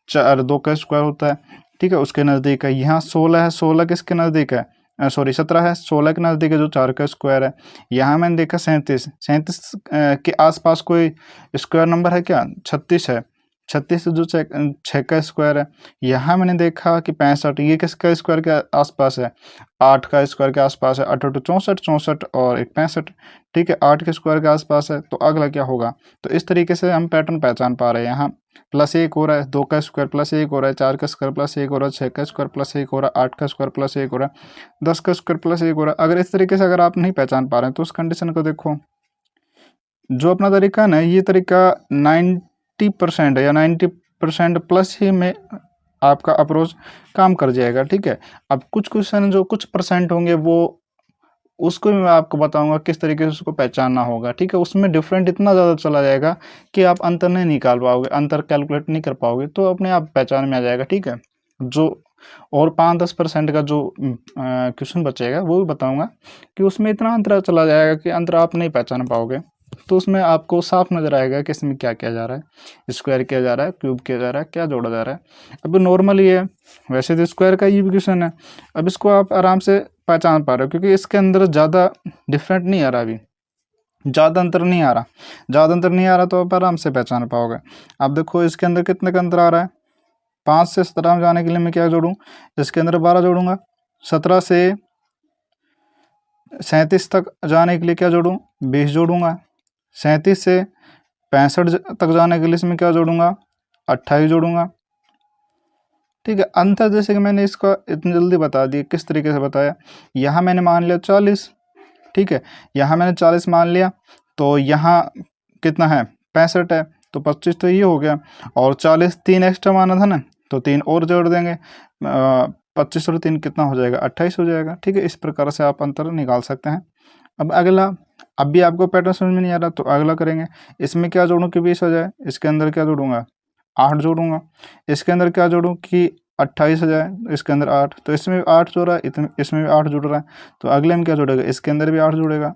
4 2 का स्क्वायर होता है। ठीक है, उसके नज़दीक है। यहाँ 16 है, 16 किसके नज़दीक है, सॉरी 17 है, 16 के नज़दीक है जो 4 का स्क्वायर है। यहाँ मैंने देखा 37, 37 के आसपास कोई स्क्वायर नंबर है क्या, 36 है, 36 जो 6 का स्क्वायर है। यहाँ मैंने देखा कि 65, ये किसका स्क्वायर के आसपास है, 8 का स्क्वायर के आसपास है, 8 8 64, 64 और एक 65। ठीक है, 8 के स्क्वायर के आसपास है, तो अगला क्या होगा। तो इस तरीके से हम पैटर्न पहचान पा रहे हैं। यहाँ +1 हो रहा है, 2 का स्क्वायर +1 हो रहा है, 4 का स्क्वायर +1 हो रहा है, 6 का स्क्वायर +1 हो रहा है, 8 का स्क्वायर +1 हो रहा है, 10 का स्क्वायर +1 हो रहा है। अगर इस तरीके से अगर आप नहीं पहचान पा रहे हैं तो उस कंडीशन को देखो। जो अपना तरीका है ना, ये तरीका 90% है या 90% प्लस ही में आपका अप्रोच काम कर जाएगा। ठीक है, अब कुछ क्वेश्चन जो कुछ परसेंट होंगे वो उसको भी मैं आपको बताऊंगा किस तरीके से उसको पहचानना होगा। ठीक है, उसमें डिफरेंट इतना ज़्यादा चला जाएगा कि आप अंतर नहीं निकाल पाओगे, अंतर कैलकुलेट नहीं कर पाओगे, तो अपने आप पहचान में आ जाएगा। ठीक है, जो और 5-10% का जो क्वेश्चन बचेगा वो भी बताऊंगा कि उसमें इतना अंतर चला जाएगा कि अंतर आप नहीं पहचान पाओगे। तो उसमें आपको साफ नज़र आएगा कि इसमें क्या किया जा रहा है, स्क्वायर किया जा रहा है, क्यूब किया जा रहा है, क्या जोड़ा जा रहा है। अब नॉर्मल ये है, वैसे तो स्क्वायर का ये भी क्वेश्चन है। अब इसको आप आराम से पहचान पा रहे हो क्योंकि इसके अंदर ज़्यादा डिफरेंट नहीं आ रहा, अभी ज़्यादा अंतर नहीं आ रहा। ज़्यादा अंतर नहीं आ रहा तो आप आराम से पहचान पाओगे। अब देखो इसके अंदर कितने का अंतर आ रहा है। 5 से 17 में जाने के लिए मैं क्या जोड़ूँ, इसके अंदर 12 जोड़ूंगा। 17 से 37 तक जाने के लिए क्या जोड़ूँ, 20 जोड़ूंगा। 37 से 65 तक जाने के लिए इसमें क्या जोड़ूंगा, 28 जोड़ूंगा। ठीक है, अंतर जैसे कि मैंने इसका इतनी जल्दी बता दिया, किस तरीके से बताया। यहाँ मैंने मान लिया 40, ठीक है, यहाँ मैंने 40 मान लिया, तो यहाँ कितना है, 65 है, तो 25 तो ये हो गया, और 40 3 एक्स्ट्रा माना था ना, तो 3 और जोड़ देंगे। 25 और 3 कितना हो जाएगा, 28 हो जाएगा। ठीक है, इस प्रकार से आप अंतर निकाल सकते हैं। अब अगला, अब भी आपको पैटर्न समझ में नहीं आ रहा तो अगला करेंगे। इसमें क्या जोड़ूँ कि 20 हो जाए, इसके अंदर क्या जोड़ूंगा, 8 जोड़ूंगा। इसके अंदर क्या जोड़ूँ कि 28 हो जाए, इसके अंदर 8, तो इसमें भी 8 जोड़ रहा है, इसमें भी 8 जुड़ रहा है, तो अगले में क्या जुड़ेगा, इसके अंदर भी 8 जुड़ेगा।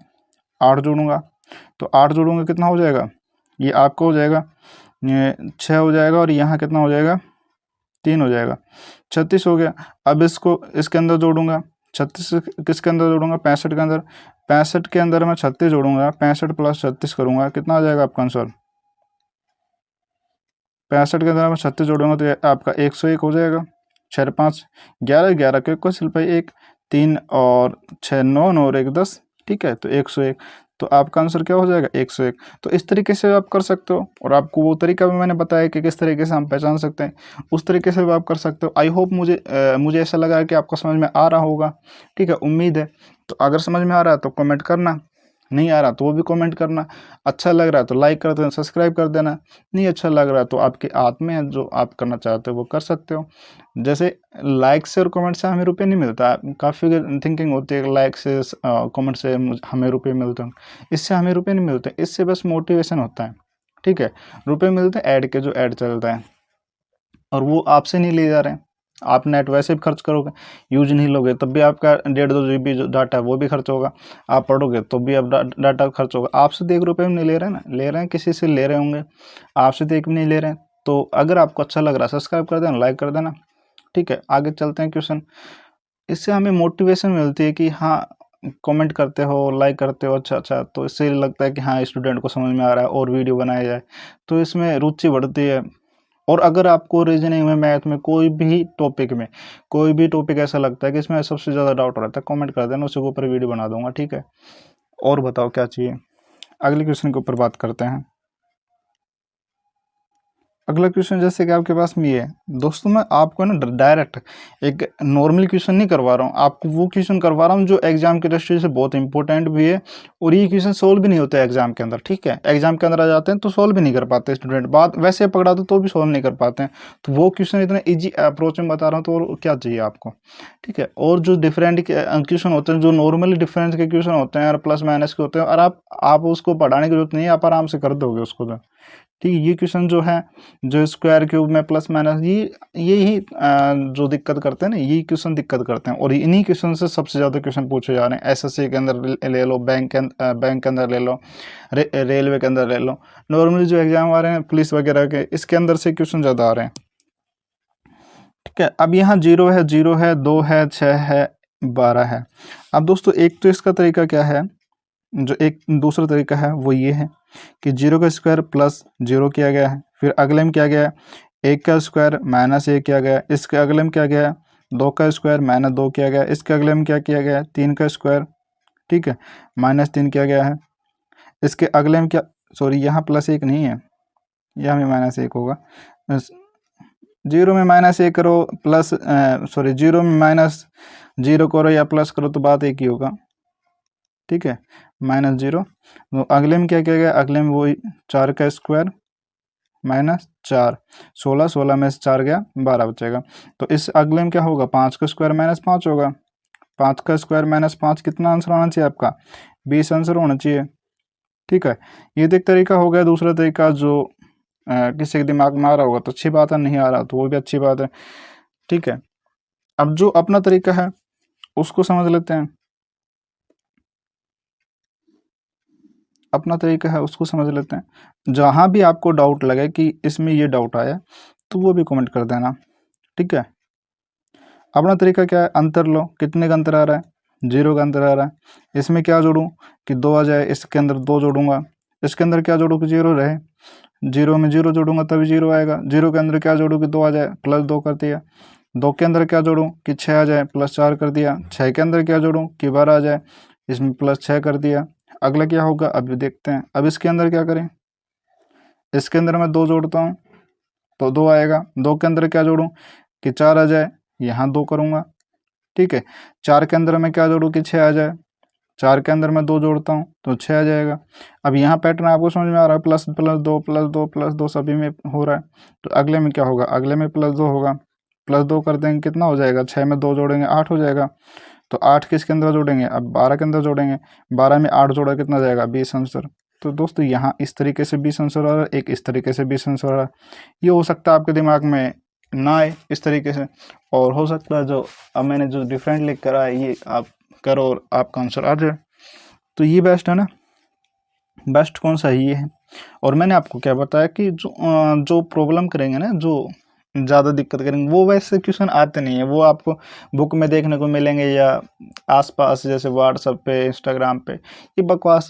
8 जोड़ूंगा, तो 8 जोड़ूंगा कितना हो जाएगा, ये आपको हो जाएगा 6 हो जाएगा, और यहाँ कितना हो जाएगा, 3 हो जाएगा, 36 हो गया। अब इसको इसके अंदर जोड़ूंगा, 36 किसके अंदर जोड़ूंगा, 65 के अंदर। 65 के अंदर मैं 36 जोड़ूंगा, 65 प्लस 36 करूंगा, कितना आ जाएगा आपका आंसर। 65 के अंदर मैं 36 जोड़ूंगा तो ये आपका 101 हो जाएगा। 6 5 11, 11 के को सिर्फ 1, 3 और 6 9 9 और 1 10, ठीक है, तो 101, तो आपका आंसर क्या हो जाएगा, 101। तो इस तरीके से आप कर सकते हो, और आपको वो तरीका भी मैंने बताया कि किस तरीके से हम पहचान सकते हैं, उस तरीके से भी आप कर सकते हो। आई होप मुझे ऐसा लगा कि आपको समझ में आ रहा होगा। ठीक है, उम्मीद है। तो अगर समझ में आ रहा है तो कमेंट करना, नहीं आ रहा तो वो भी कमेंट करना। अच्छा लग रहा है तो लाइक कर देना, सब्सक्राइब कर देना। नहीं अच्छा लग रहा है तो आपके हाथ में है, जो आप करना चाहते हो वो कर सकते हो। जैसे लाइक से और कमेंट से हमें रुपये नहीं मिलता, काफ़ी थिंकिंग होती है लाइक से कमेंट से हमें रुपये मिलते हैं। इससे हमें रुपये नहीं मिलते, इससे बस मोटिवेशन होता है। ठीक है, रुपये मिलते हैं ऐड के, जो ऐड चलता है, और वो आपसे नहीं ले जा रहे हैं। आप नेट वैसे भी खर्च करोगे, यूज नहीं लोगे तब भी आपका 1.5-2 GB जो डाटा है वो भी खर्च होगा। आप पढ़ोगे तो भी अब डाटा खर्च होगा। आपसे तो 1 रुपये में नहीं ले रहे हैं ना, ले रहे हैं किसी से ले रहे होंगे, आपसे तो 1 भी नहीं ले रहे हैं। तो अगर आपको अच्छा लग रहा है सब्सक्राइब कर देना, लाइक कर देना। ठीक है, आगे चलते हैं क्वेश्चन। इससे हमें मोटिवेशन मिलती है कि हाँ, कमेंट करते हो, लाइक करते हो, अच्छा अच्छा, तो इससे लगता है कि हाँ स्टूडेंट को समझ में आ रहा है और वीडियो बनाया जाए, तो इसमें रुचि बढ़ती है। और अगर आपको रीजनिंग में, मैथ में, कोई भी टॉपिक ऐसा लगता है कि इसमें सबसे ज़्यादा डाउट रहता है, कमेंट कर देना, उसी के ऊपर वीडियो बना दूंगा। ठीक है, और बताओ क्या चाहिए। अगले क्वेश्चन के ऊपर बात करते हैं। अगला क्वेश्चन जैसे कि आपके पास में ये है दोस्तों, मैं आपको ना डायरेक्ट एक नॉर्मल क्वेश्चन नहीं करवा रहा हूँ, आपको वो क्वेश्चन करवा रहा हूँ जो एग्जाम के दृष्टि से बहुत इंपॉर्टेंट भी है, और ये क्वेश्चन सोल्व भी नहीं होते एग्जाम के अंदर। ठीक है, एग्जाम के अंदर आ जाते हैं तो सोल्व भी नहीं कर पाते स्टूडेंट, बात वैसे पकड़ा दो तो भी सोल्व नहीं कर पाते हैं। तो वो क्वेश्चन इतना ईजी अप्रोच में बता रहा हूँ, तो और क्या चाहिए आपको। ठीक है, और जो डिफरेंट क्वेश्चन होते हैं, जो नॉर्मली डिफरेंस के क्वेश्चन होते हैं और प्लस माइनस के होते हैं, और आप उसको पढ़ाने की जरूरत नहीं है, आप आराम से कर दोगे उसको तो। ठीक है, ये क्वेश्चन जो है, जो स्क्वायर क्यूब में प्लस माइनस, यही जो दिक्कत करते हैं ना, यही क्वेश्चन दिक्कत करते हैं, और इन्हीं क्वेश्चन से सबसे ज़्यादा क्वेश्चन पूछे जा रहे हैं। एसएससी के अंदर ले लो, बैंक के अंदर ले लो, रेलवे के अंदर ले लो, नॉर्मली जो एग्जाम आ रहे हैं पुलिस वगैरह के, इसके अंदर से क्वेश्चन ज़्यादा आ रहे हैं। ठीक है, अब यहाँ 0 है, 0 है, 2 है, 6 है, 12 है। अब दोस्तों एक तो इसका तरीका क्या है, जो एक दूसरा तरीका है वो ये है कि 0 का स्क्वायर प्लस 0 किया गया है, फिर अगले में क्या गया है, 1 का स्क्वायर माइनस 1 किया गया है, इसके अगले में क्या गया है, 2 का स्क्वायर माइनस 2 किया गया है, इसके अगले में क्या किया गया है, 3 का स्क्वायर, ठीक है, माइनस 3 किया गया है, इसके अगले में क्या, सॉरी यहाँ प्लस 1 नहीं है, यहाँ में माइनस 1 होगा। 0 में माइनस 1 करो, प्लस सॉरी 0 में माइनस 0 करो या प्लस करो तो बात एक ही होगा। ठीक है, -0, तो अगले में क्या किया गया, अगले में वही 4 का स्क्वायर -4, 16, 16 में से 4 गया 12 बचेगा। तो इस अगले में क्या होगा, 5 का स्क्वायर -5 होगा, 5 का स्क्वायर -5, कितना आंसर आना चाहिए आपका, 20 आंसर होना चाहिए। ठीक है, ये तो एक तरीका हो गया। दूसरा तरीका जो किसी के दिमाग में आ रहा होगा तो अच्छी बात है, नहीं आ रहा तो वो भी अच्छी बात है। ठीक है, अब जो अपना तरीका है उसको समझ लेते हैं। अपना तरीका है उसको समझ लेते हैं। जहाँ भी आपको डाउट लगे कि इसमें ये डाउट आया तो वो भी कमेंट कर देना, ठीक है। अपना तरीका क्या है, अंतर लो, कितने का अंतर आ रहा है, 0 का अंतर आ रहा है। इसमें क्या जोड़ूं कि 2 आ जाए, इसके अंदर 2 जोड़ूंगा, इसके अंदर क्या जोड़ूं कि 0 रहे, 0 में 0 जोड़ूंगा तभी 0 आएगा। 0 के अंदर क्या जोड़ूं कि 2 आ जाए, +2 कर दिया। 2 के अंदर क्या जोड़ूं कि 6 आ जाए, +4 कर दिया। 6 के अंदर क्या जोड़ूं कि 12 आ जाए, इसमें +6 कर दिया। अगला क्या होगा अभी देखते हैं। अब इसके अंदर क्या करें, इसके अंदर मैं 2 जोड़ता हूँ तो 2 आएगा। 2 के अंदर क्या जोड़ूं कि 4 आ जाए, यहाँ 2 करूँगा, ठीक है। 4 के अंदर मैं क्या जोड़ूं कि 6 आ जाए, 4 के अंदर मैं 2 जोड़ता हूँ तो 6 आ जाएगा। अब यहाँ पैटर्न आपको समझ में आ रहा है, प्लस प्लस 2 प्लस 2 प्लस 2 सभी में हो रहा है। तो अगले में क्या होगा, अगले में +2 होगा, +2 कर देंगे कितना हो जाएगा, 6 में 2 जोड़ेंगे 8 हो जाएगा। तो 8 किसके अंदर जोड़ेंगे, अब 12 के अंदर जोड़ेंगे, 12 में 8 जोड़ा कितना जाएगा, 20 आंसर। तो दोस्तों यहाँ इस तरीके से 20 आंसर आ रहा है, एक इस तरीके से 20 आंसर आ रहा है। ये हो सकता है आपके दिमाग में ना आए इस तरीके से, और हो सकता है जो अब मैंने जो डिफरेंट लिख करा है ये आप करो और आपका आंसर आ जाए। तो ये बेस्ट है ना, बेस्ट कौन सा है ये है। और मैंने आपको क्या बताया कि जो प्रॉब्लम करेंगे ना, जो ज़्यादा दिक्कत करेंगे वो वैसे क्वेश्चन आते नहीं है, वो आपको बुक में देखने को मिलेंगे या आसपास जैसे व्हाट्सएप पे इंस्टाग्राम पे ये बकवास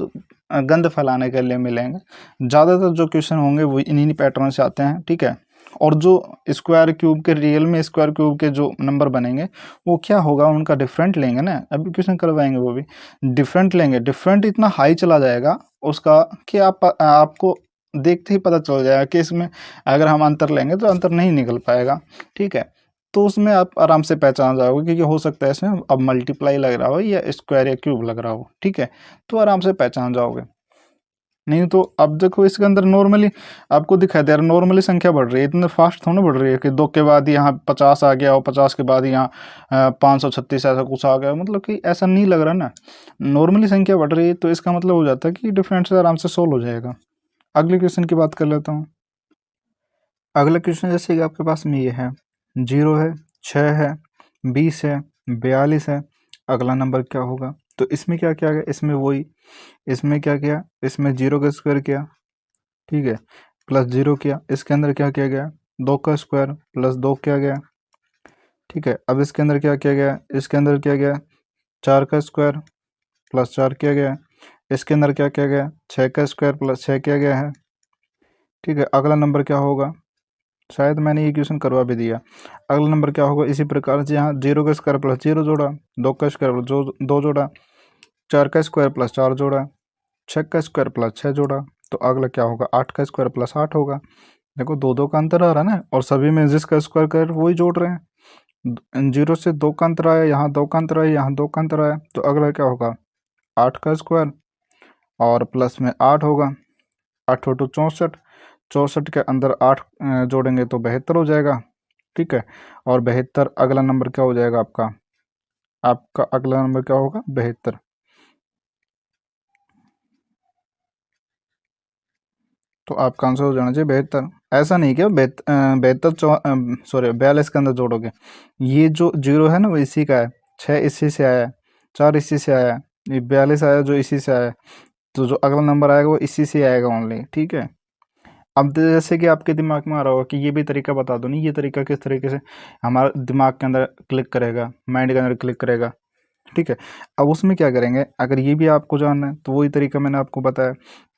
गंद फैलाने के लिए मिलेंगे। ज़्यादातर जो क्वेश्चन होंगे वो इन्हीं पैटर्न से आते हैं, ठीक है। और जो स्क्वायर क्यूब के रियल में स्क्वायर क्यूब के जो नंबर बनेंगे वो क्या होगा, उनका डिफरेंट लेंगे ना, अभी क्वेश्चन करवाएंगे वो भी डिफरेंट लेंगे। डिफरेंट इतना हाई चला जाएगा उसका कि आपको देखते ही पता चल जाएगा कि इसमें अगर हम अंतर लेंगे तो अंतर नहीं निकल पाएगा, ठीक है। तो उसमें आप आराम से पहचान जाओगे क्योंकि हो सकता है इसमें अब मल्टीप्लाई लग रहा हो या स्क्वायर या क्यूब लग रहा हो, ठीक है। तो आराम से पहचान जाओगे। नहीं तो अब देखो इसके अंदर नॉर्मली आपको दिखाई दे रहा है, नॉर्मली संख्या बढ़ रही है, इतने फास्ट थोड़ा बढ़ रही है कि 2 के बाद यहाँ 50 आ गया और 50 के बाद यहाँ 536 ऐसा कुछ आ गया, मतलब कि ऐसा नहीं लग रहा ना। नॉर्मली संख्या बढ़ रही है तो इसका मतलब हो जाता है कि डिफरेंट से आराम से सोल्व हो जाएगा। अगले क्वेश्चन की बात कर लेता हूँ। अगला क्वेश्चन जैसे कि आपके पास में ये है, 0 है, 6 है, 20 है, 42 है। अगला नंबर क्या होगा, तो इसमें क्या क्या गया, इसमें वही, इसमें क्या किया, इसमें 0 का स्क्वायर किया, ठीक है, +0 किया। इसके अंदर क्या किया गया, 2 का स्क्वायर +2 किया गया, ठीक है। अब इसके अंदर क्या किया गया, इसके अंदर किया गया 4 का स्क्वायर +4 किया गया। इसके अंदर क्या किया गया, 6 का स्क्वायर +6 किया गया है, ठीक है। अगला नंबर क्या होगा, शायद मैंने ये क्वेश्चन करवा भी दिया। अगला नंबर क्या होगा, इसी प्रकार से यहाँ 0 का स्क्वायर +0 जोड़ा, 2 का स्क्वायर +2 जोड़ा, 4 का स्क्वायर +4 जोड़ा, 6 का स्क्वायर +6 जोड़ा। तो अगला क्या होगा, 8 का स्क्वायर +8 होगा। देखो 2 का अंतर आ रहा है ना, और सभी में जिसका स्क्वायर कर वही जोड़ रहे हैं। 0 से 2 का अंतर आया, यहाँ 2 का अंतर आया, यहाँ 2 का अंतर आया, तो अगला क्या होगा, 8 का स्क्वायर और प्लस में 8 होगा, 8 × 64, 64 के अंदर 8 जोड़ेंगे तो 72 हो जाएगा, ठीक है। और 72 अगला नंबर क्या हो जाएगा आपका, आपका अगला नंबर क्या होगा, 72। तो आपका आंसर हो जाना चाहिए 72। ऐसा नहीं क्या 72 सॉरी 42 के अंदर जोड़ोगे, ये जो 0 है ना वो इसी का है, 6 इसी से आया है, 4 इसी से आया है, ये 42 आया जो इसी से आया है। तो जो अगला नंबर आएगा वो इसी से आएगा ओनली, ठीक है। अब जैसे कि आपके दिमाग में आ रहा होगा कि ये भी तरीका बता दो, नहीं ये तरीका किस तरीके से हमारा दिमाग के अंदर क्लिक करेगा, माइंड के अंदर क्लिक करेगा, ठीक है। अब उसमें क्या करेंगे, अगर ये भी आपको जानना है तो वही तरीका मैंने आपको बताया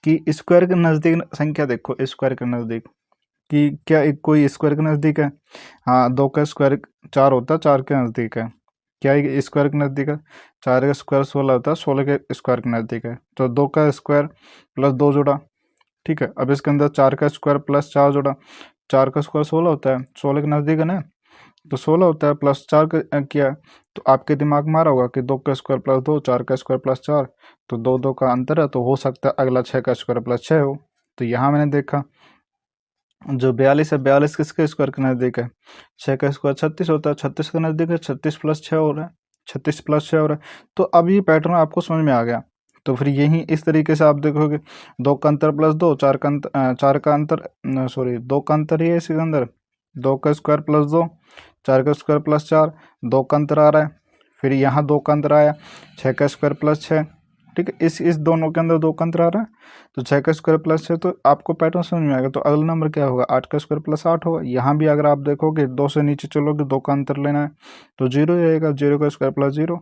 कि स्क्वायर के नज़दीक संख्या देखो, स्क्वायर के नज़दीक कि क्या एक कोई स्क्वायर के नज़दीक है, हाँ 2 का स्क्वायर 4 होता है, 4 के नज़दीक है। क्या एक स्क्वायर के नज़दीक है, 4 का स्क्वायर 16 होता है, 16 के स्क्वायर के नज़दीक है। तो 2 का स्क्वायर +2 जोड़ा, ठीक है। अब इसके अंदर 4 का स्क्वायर +4 जोड़ा, 4 का स्क्वायर 16 होता है, 16 के नज़दीक है ना, तो 16 होता है, +4 किया। तो आपके दिमाग में आ रहा होगा कि 2 का स्क्वायर +2, 4 का स्क्वायर +4, तो 2 का अंतर है, तो हो सकता है अगला 6 का स्क्वायर +6 हो। तो यहाँ मैंने देखा जो 42 है, 42 किसके स्क्वायर के नज़दीक है, 6 का स्क्वायर 36 होता है, 36 के नज़दीक है, 36 + 6 हो रहा है, 36 + 6 हो रहा है। तो अब ये पैटर्न आपको समझ में आ गया। तो फिर यही इस तरीके से आप देखोगे, 2 का अंतर +2, 4 का अंतर 4 का अंतर सॉरी 2 का अंतर ही है इसके अंदर, 2 का स्क्वायर +2, 4 का स्क्वायर +4, 2 का अंतर आ रहा है। फिर यहाँ 2 का अंतर आया, 6 का स्क्वायर +6, ठीक है, इस दोनों के अंदर 2 का अंतर आ रहा है, तो 6 का स्क्वायर प्लस 6, तो आपको पैटर्न समझ में आएगा। तो अगला नंबर क्या होगा, 8 का स्क्वायर प्लस 8 होगा। यहाँ भी अगर आप देखोगे 2 से नीचे चलोगे, 2 का अंतर लेना है, तो 0 रहेगा, 0 का स्क्वायर प्लस 0।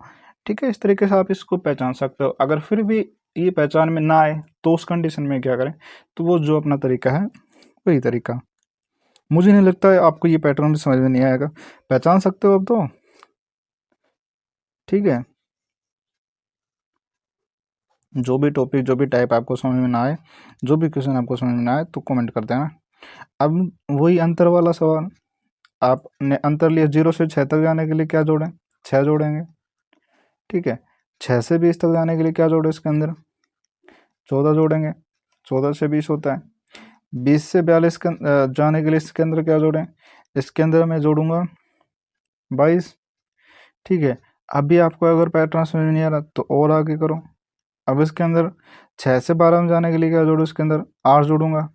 ठीक है, इस तरीके से आप इसको पहचान सकते हो। अगर फिर भी ये पहचान में ना आए तो उस कंडीशन में क्या करें, तो वो जो अपना तरीका है वही तरीका। मुझे नहीं लगता है आपको ये पैटर्न भी समझ में नहीं आएगा, पहचान सकते हो अब तो। ठीक है, जो भी टॉपिक, जो भी टाइप आपको समझ में ना आए, जो भी क्वेश्चन आपको समझ में ना आए, तो कमेंट कर देना। अब वही अंतर वाला सवाल, आपने अंतर लिया 0 से 6 तक जाने के लिए क्या जोड़ें, 6 जोड़ेंगे। ठीक है, 6 से 20 तक जाने के लिए क्या जोड़े, इसके अंदर 14 जोड़ेंगे, 14 से 20 होता है। 20 से 42 के जाने के लिए इसके अंदर क्या जोड़ें, इसके अंदर मैं जोड़ूंगा 22। ठीक है, अभी आपको अगर पैटर्न समझ में नहीं आ रहा तो और आगे करो। अब इसके अंदर 6 से 12 में जाने के लिए क्या जोड़ूँ, इसके अंदर 8 जोड़ूंगा।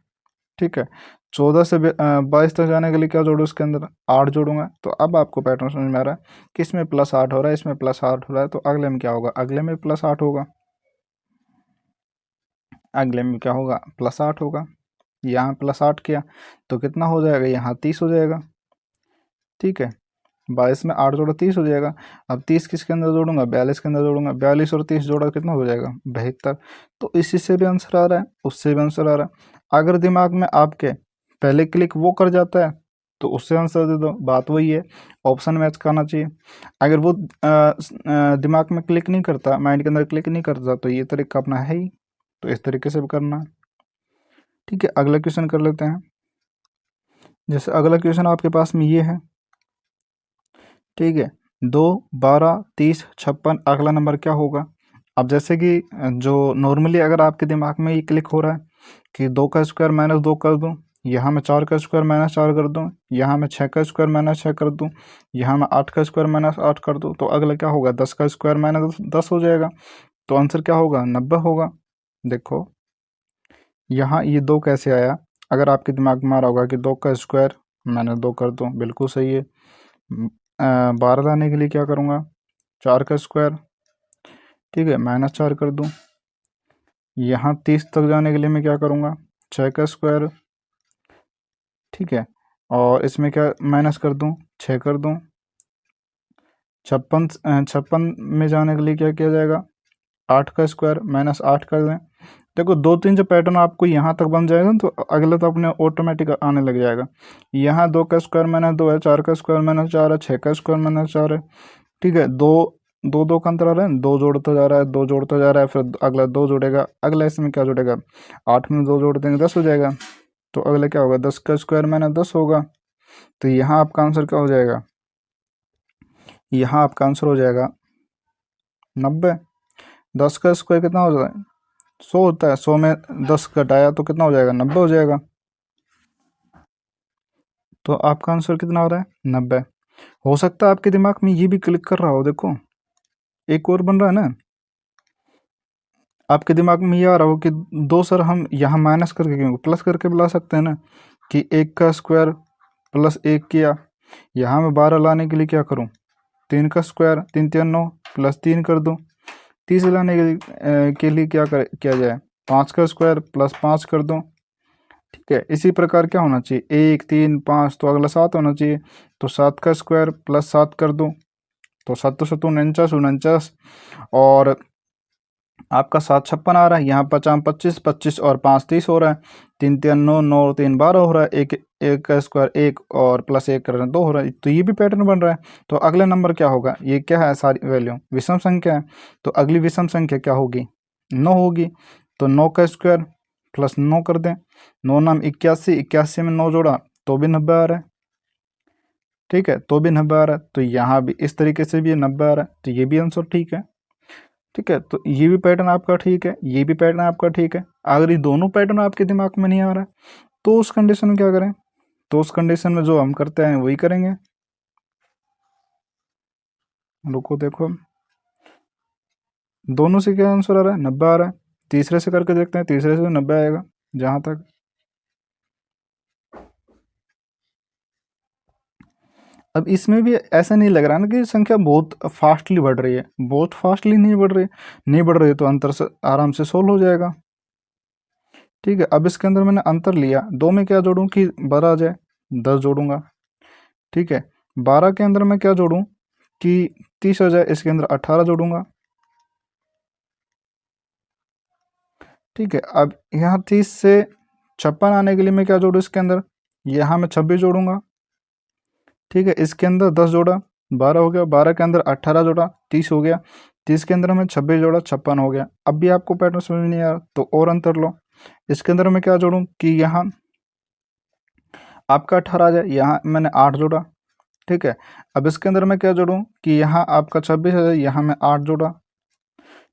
ठीक है, 14 से 22 तक जाने के लिए क्या जोड़ूँ, इसके अंदर 8 जोड़ूंगा। तो अब आपको पैटर्न समझ में आ रहा है कि इसमें +8 हो रहा है, इसमें +8 हो रहा है, तो अगले में क्या होगा, अगले में +8 होगा, अगले में क्या होगा, +8 होगा। यहाँ +8 किया तो कितना हो जाएगा, यहाँ 30 हो जाएगा। ठीक है, 22 में 8 जोड़ा 30 हो जाएगा। अब 30 किसके अंदर जोड़ूंगा, 42 के अंदर जोड़ूंगा, 42 और 30 जोड़ा कितना हो जाएगा, 72। तो इसी से भी आंसर आ रहा है, उससे भी आंसर आ रहा है। अगर दिमाग में आपके पहले क्लिक वो कर जाता है तो उससे आंसर दे दो, बात वही है, ऑप्शन मैच करना चाहिए। अगर वो दिमाग में क्लिक नहीं करता, माइंड के अंदर क्लिक नहीं करता, तो ये तरीका अपना है ही, तो इस तरीके से भी करना है। ठीक है, अगला क्वेश्चन कर लेते हैं। जैसे अगला क्वेश्चन आपके पास में ये है। ठीक है, 2, 12, 30, 56, अगला नंबर क्या होगा। अब जैसे कि जो नॉर्मली अगर आपके दिमाग में ये क्लिक हो रहा है कि 2 का स्क्वायर -2 कर दूं, यहाँ मैं 4 का स्क्वायर -4 कर दूं, यहाँ मैं 6 का स्क्वायर -6 कर दूं, यहाँ मैं 8 का स्क्वायर -8 कर दूं, तो अगला क्या होगा, 10 का स्क्वायर -10 हो जाएगा। तो आंसर क्या होगा, 90 होगा। देखो यहाँ ये 2 कैसे आया, अगर आपके दिमाग में आ रहा होगा कि 2 का स्क्वायर -2 कर दूं, बिल्कुल सही है। 12 लाने के लिए क्या करूँगा, 4 का स्क्वायर, ठीक है, -4 कर दूं। यहाँ 30 तक जाने के लिए मैं क्या करूँगा, 6 का स्क्वायर, ठीक है, और इसमें क्या माइनस कर दूं, 6 कर दूं। 56 में जाने के लिए क्या किया जाएगा, 8 का स्क्वायर -8 कर दें। देखो 2-3 जो पैटर्न आपको यहाँ तक बन जाएगा तो अगले तो अपने ऑटोमेटिक आने लग जाएगा। यहाँ 2 का स्क्वायर -2 है, 4 का स्क्वायर -4 है, 6 का स्क्वायर -4 है। ठीक है, दो दो दो का अंतर आ रहा है, 2 जोड़ता जा रहा है, 2 जोड़ता जा रहा है, फिर अगला 2 जोड़ेगा, अगला इसमें क्या जोड़ेगा, 8 में 2 जोड़ देंगे 10 हो जाएगा। तो अगला क्या होगा, 10 का स्क्वायर -10 होगा। तो यहाँ आपका आंसर क्या हो जाएगा, यहाँ आपका आंसर हो जाएगा 90। 10 का स्क्वायर कितना हो जाएगा, 100 होता है, 100 में 10 घटाया तो कितना हो जाएगा, 90 हो जाएगा। तो आपका आंसर कितना हो रहा है, 90। हो सकता है आपके दिमाग में ये भी क्लिक कर रहा हो, देखो एक और बन रहा है ना, आपके दिमाग में ये आ रहा हो कि 2 सर हम यहाँ माइनस करके क्यों, प्लस करके बुला सकते हैं ना, कि 1 का स्क्वायर +1 किया। यहाँ मैं 12 लाने के लिए क्या करूँ, 3 का स्क्वायर, 3 3 9 +3 कर दूँ। 30 लाने के लिए किया जाए, 5 का स्क्वायर +5 कर दूँ। ठीक है, इसी प्रकार क्या होना चाहिए, 1 3 5, तो अगला 7 होना चाहिए, तो 7 का स्क्वायर +7 कर दूँ, तो 7 7 49 49, और आपका 7 56 आ रहा है, यहाँ 50 25 25 और 5 30 हो रहा है, 3 3 9 9 और 3 12 हो रहा है, एक एक का स्क्वायर 1 और +1 कर रहे हैं 2 हो रहा है, तो ये भी पैटर्न बन रहा है। तो अगला नंबर क्या होगा, ये क्या है, सारी वैल्यू विषम संख्या है, तो अगली विषम संख्या क्या होगी, 9 होगी। तो 9 का स्क्वायर +9 कर दें, 9 नाम 81, 81 में 9 जोड़ा तो भी 90 आ रहा है। ठीक है, तो भी 90 आ रहा है, तो यहाँ भी इस तरीके से भी 90 आ रहा है, तो ये भी आंसर ठीक है। ठीक है, तो ये भी पैटर्न आपका ठीक है, ये भी पैटर्न आपका ठीक है। अगर ये दोनों पैटर्न आपके दिमाग में नहीं आ रहा है तो उस कंडीशन में क्या करें, तो उस कंडीशन में जो हम करते हैं वही करेंगे। रुको देखो, दोनों से क्या आंसर आ रहा है, 90 आ रहा है। तीसरे से करके देखते हैं, तीसरे से 90 आएगा जहाँ तक। अब इसमें भी ऐसा नहीं लग रहा ना कि संख्या बहुत फास्टली बढ़ रही है, बहुत फास्टली नहीं बढ़ रही, नहीं बढ़ रही है तो अंतर से आराम से सोल्व हो जाएगा। ठीक है, अब इसके अंदर मैंने अंतर लिया, दो में क्या जोड़ूं कि 12 आ जाए, 10 जोड़ूंगा। ठीक है, 12 के अंदर मैं क्या जोड़ूं कि 30 आ जाए, इसके अंदर 18 जोड़ूंगा। ठीक है, अब यहाँ 30 से 56 आने के लिए मैं क्या जोड़ूं इसके अंदर, यहाँ मैं 26 जोड़ूंगा। ठीक है, इसके अंदर 10 जोड़ा, 12 हो गया, 12 के अंदर 18 जोड़ा, 30 हो गया, 30 के अंदर मैं 26 जोड़ा, 56 हो गया। अब भी आपको पैटर्न समझ नहीं आ रहा तो और अंतर लो, इसके अंदर मैं क्या जोड़ूं कि यहाँ आपका 18 आ जाए, यहाँ मैंने 8 जोड़ा। ठीक है, अब इसके अंदर मैं क्या जोड़ूं कि यहाँ आपका 26 आ जाए, यहाँ मैं 8 जोड़ा।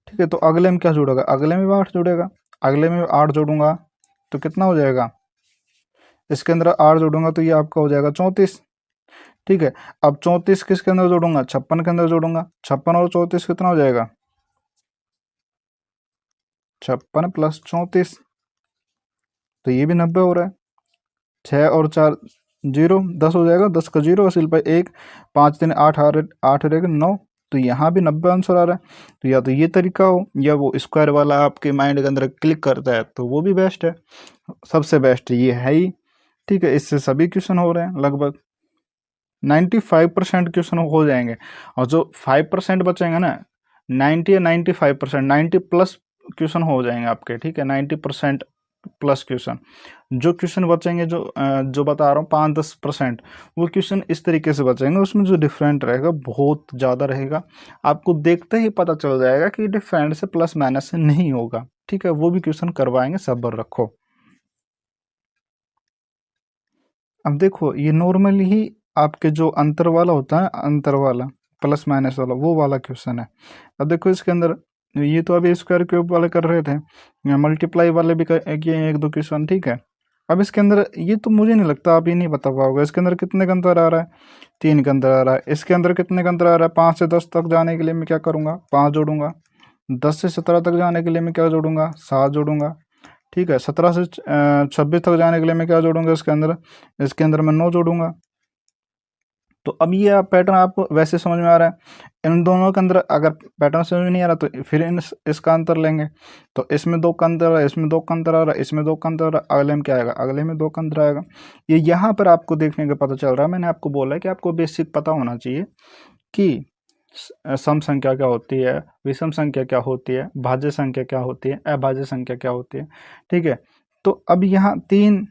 ठीक है, तो अगले में क्या जोड़ेगा, अगले में भी 8 जोड़ेगा, अगले में 8 जोड़ूंगा तो कितना हो जाएगा, इसके अंदर 8 जोड़ूंगा तो ये आपका हो जाएगा 34। ठीक है, अब 34 किसके अंदर जोड़ूंगा, 56 के अंदर जोड़ूंगा, 56 और 34 कितना हो जाएगा, 56 प्लस 34, तो ये भी 90 हो रहा है। 6 और 4 जीरो, 10 हो जाएगा, 10 का जीरो असील पर 1, 5 3 8, 8 रहेगा 9, तो यहाँ भी 90 आंसर आ रहा है। तो या तो ये तरीका हो या वो स्क्वायर वाला आपके माइंड के अंदर क्लिक करता है तो वो भी बेस्ट है, सबसे बेस्ट ये है ही। ठीक है, इससे सभी क्वेश्चन हो रहे हैं लगभग 95% क्वेश्चन हो जाएंगे, और जो 5% बचेंगे ना, 90 या 95%, 90 प्लस क्वेश्चन हो जाएंगे आपके। ठीक है, 90% प्लस क्वेश्चन, जो क्वेश्चन बचेंगे जो बता रहा हूँ 5-10% वो क्वेश्चन इस तरीके से बचेंगे, उसमें जो डिफरेंट रहेगा बहुत ज़्यादा रहेगा, आपको देखते ही पता चल जाएगा कि डिफरेंट से प्लस माइनस से नहीं होगा। ठीक है, वो भी क्वेश्चन करवाएंगे, सब्र रखो। अब देखो ये नॉर्मली ही आपके जो अंतर वाला होता है, अंतर वाला प्लस माइनस वाला वो वाला क्वेश्चन है। अब देखो इसके अंदर ये तो अभी स्क्वायर क्यूब वाले कर रहे थे, मल्टीप्लाई वाले भी किए हैं एक दो क्वेश्चन। ठीक है, अब इसके अंदर ये तो मुझे नहीं लगता आप ये नहीं बता पाओगे, इसके अंदर कितने का अंतर आ रहा है, 3 का अंतर आ रहा है। इसके अंदर कितने का अंतर आ रहा है, 5 से 10 तक जाने के लिए मैं क्या करूँगा, 5 जोड़ूंगा। 10 से 17 तक जाने के लिए मैं क्या जोड़ूंगा, 7 जोड़ूंगा। ठीक है, 17 से 26 तक जाने के लिए मैं क्या जोड़ूंगा इसके अंदर मैं 9 जोड़ूंगा। तो अब ये पैटर्न आपको वैसे समझ में आ रहा है, इन दोनों के अंदर अगर पैटर्न समझ में नहीं आ रहा तो फिर इसका अंतर लेंगे, तो इसमें 2 का अंतर आ रहा है, इसमें 2 का अंतर आ रहा है, इसमें 2 का अंतर आ रहा है, अगले में क्या आएगा, अगले में 2 का अंतर आएगा। ये यहाँ पर आपको देखने का पता चल रहा है, मैंने आपको बोला है कि आपको बेसिक पता होना चाहिए कि सम संख्या क्या होती है, विषम संख्या क्या होती है, भाज्य संख्या क्या होती है, अभाज्य संख्या क्या होती है। ठीक है, तो अब यहाँ 3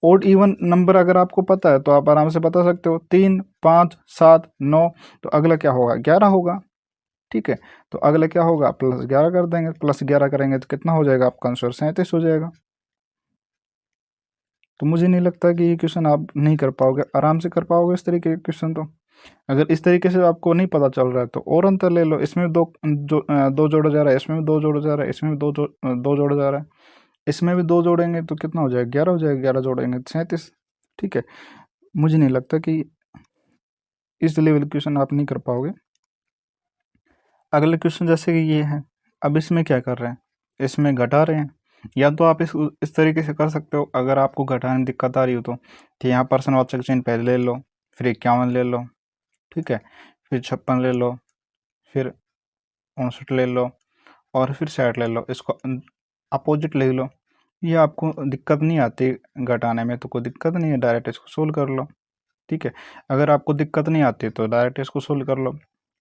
ओड इवन नंबर अगर आपको पता है तो आप आराम से बता सकते हो, 3 5 7 9, तो अगला क्या होगा, 11 होगा। ठीक है, तो अगला क्या होगा, +11 कर देंगे, +11 करेंगे तो कितना हो जाएगा आपका आंसर, 37 हो जाएगा। तो मुझे नहीं लगता कि ये क्वेश्चन आप नहीं कर पाओगे, आराम से कर पाओगे इस तरीके के क्वेश्चन। तो अगर इस तरीके से आपको नहीं पता चल रहा है तो और अंतर ले लो, इसमें दो जोड़ा जा रहा है, इसमें भी 2 जोड़ा जा रहा है, इसमें भी दो जोड़ा जा रहा है, इसमें भी 2 जोड़ेंगे तो कितना हो जाएगा, 11 हो जाएगा, 11 जोड़ेंगे तो 37। ठीक है, मुझे नहीं लगता कि इस लेवल क्वेश्चन आप नहीं कर पाओगे। अगले क्वेश्चन जैसे कि ये है, अब इसमें क्या कर रहे हैं, इसमें घटा रहे हैं, या तो आप इस तरीके से कर सकते हो, अगर आपको घटाने में दिक्कत आ रही हो तो यहाँ पर्सन चिन्ह पहले ले लो, फिर 51 ले लो। ठीक है, फिर 56 ले लो, फिर 59 ले लो, और फिर 60 ले लो, इसको अपोजिट ले लो। ये आपको दिक्कत नहीं आती घटाने में तो कोई दिक्कत नहीं है, डायरेक्ट इसको सोल्व कर लो। ठीक है, अगर आपको दिक्कत नहीं आती तो डायरेक्ट इसको सोल्व कर लो,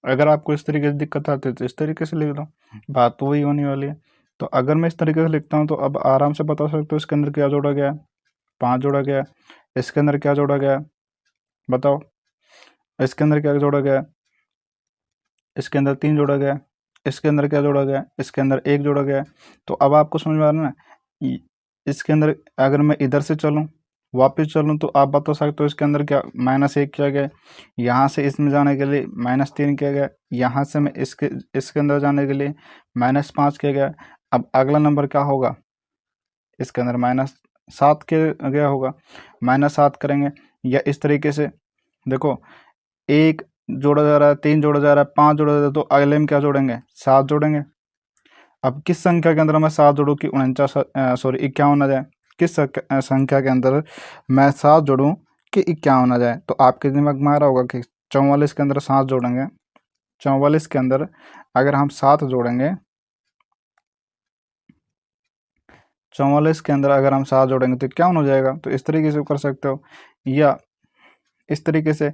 अगर आपको इस तरीके से दिक्कत आती है तो इस तरीके से लिख लो, बात तो वही होने वाली है। तो अगर मैं इस तरीके से लिखता हूँ तो अब आराम से बता सकते हो इसके अंदर क्या जोड़ा गया है, 5 जोड़ा गया है, इसके अंदर क्या जोड़ा गया है बताओ, इसके अंदर क्या जोड़ा गया है, इसके अंदर 3 जोड़ा गया है, इसके अंदर क्या जोड़ा गया है, इसके अंदर 1 जोड़ा गया है। तो अब आपको समझ में आ रहा है ना, इसके अंदर अगर मैं इधर से चलूँ, वापस चलूँ, तो आप बता सकते हो इसके अंदर क्या -1 किया गया, यहाँ से इसमें जाने के लिए -3 किया गया, यहाँ से मैं इसके अंदर जाने के लिए -5 किया गया। अब अगला नंबर क्या होगा, इसके अंदर -7 के गया होगा, -7 करेंगे, या इस तरीके से देखो, 1 जोड़ा जा रहा है, 3 जोड़ा जा रहा है, 5 जोड़ा जा रहा है, तो अगले में क्या जोड़ेंगे, 7 जोड़ेंगे। अब किस संख्या के अंदर मैं 7 जोड़ूँ कि 51 आ जाए, किस संख्या के अंदर मैं 7 जोड़ूँ कि 51 आ जाए। तो आपके दिमाग में आ रहा होगा कि 44 के अंदर 7 जोड़ेंगे, 44 के अंदर अगर हम 7 जोड़ेंगे, 44 के अंदर अगर हम 7 जोड़ेंगे तो 51 हो जाएगा। तो इस तरीके से कर सकते हो, या इस तरीके से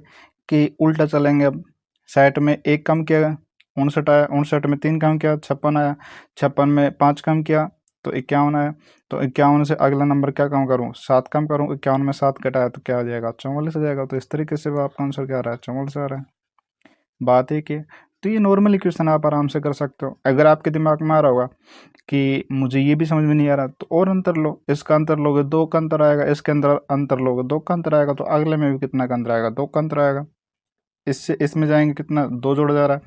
कि उल्टा चलेंगे। अब 60 में 1 कम किया 59 आया, 59 में 3 कम किया 56 आया, 56 में 5 कम किया तो 51 आया। तो 51 से अगला नंबर क्या कम करूँ, 7 कम करूँ, 51 में 7 घटाया तो क्या आ जाएगा, 44 आ जाएगा। तो इस तरीके से वो आपका आंसर क्या आ रहा है, 44 आ रहा है। बात एक है। तो ये नॉर्मल इक्वेशन आप आराम से कर सकते हो। अगर आपके दिमाग में आ रहा होगा कि मुझे ये भी समझ में नहीं आ रहा, तो और अंतर लो, इसका अंतर लोगे 2 का अंतर आएगा, इसके अंदर अंतर लोगे 2 का अंतर आएगा, तो अगले में भी कितना का अंतर आएगा, 2 का अंतर आएगा। इससे इसमें जाएंगे कितना, 2 जोड़ा जा रहा है,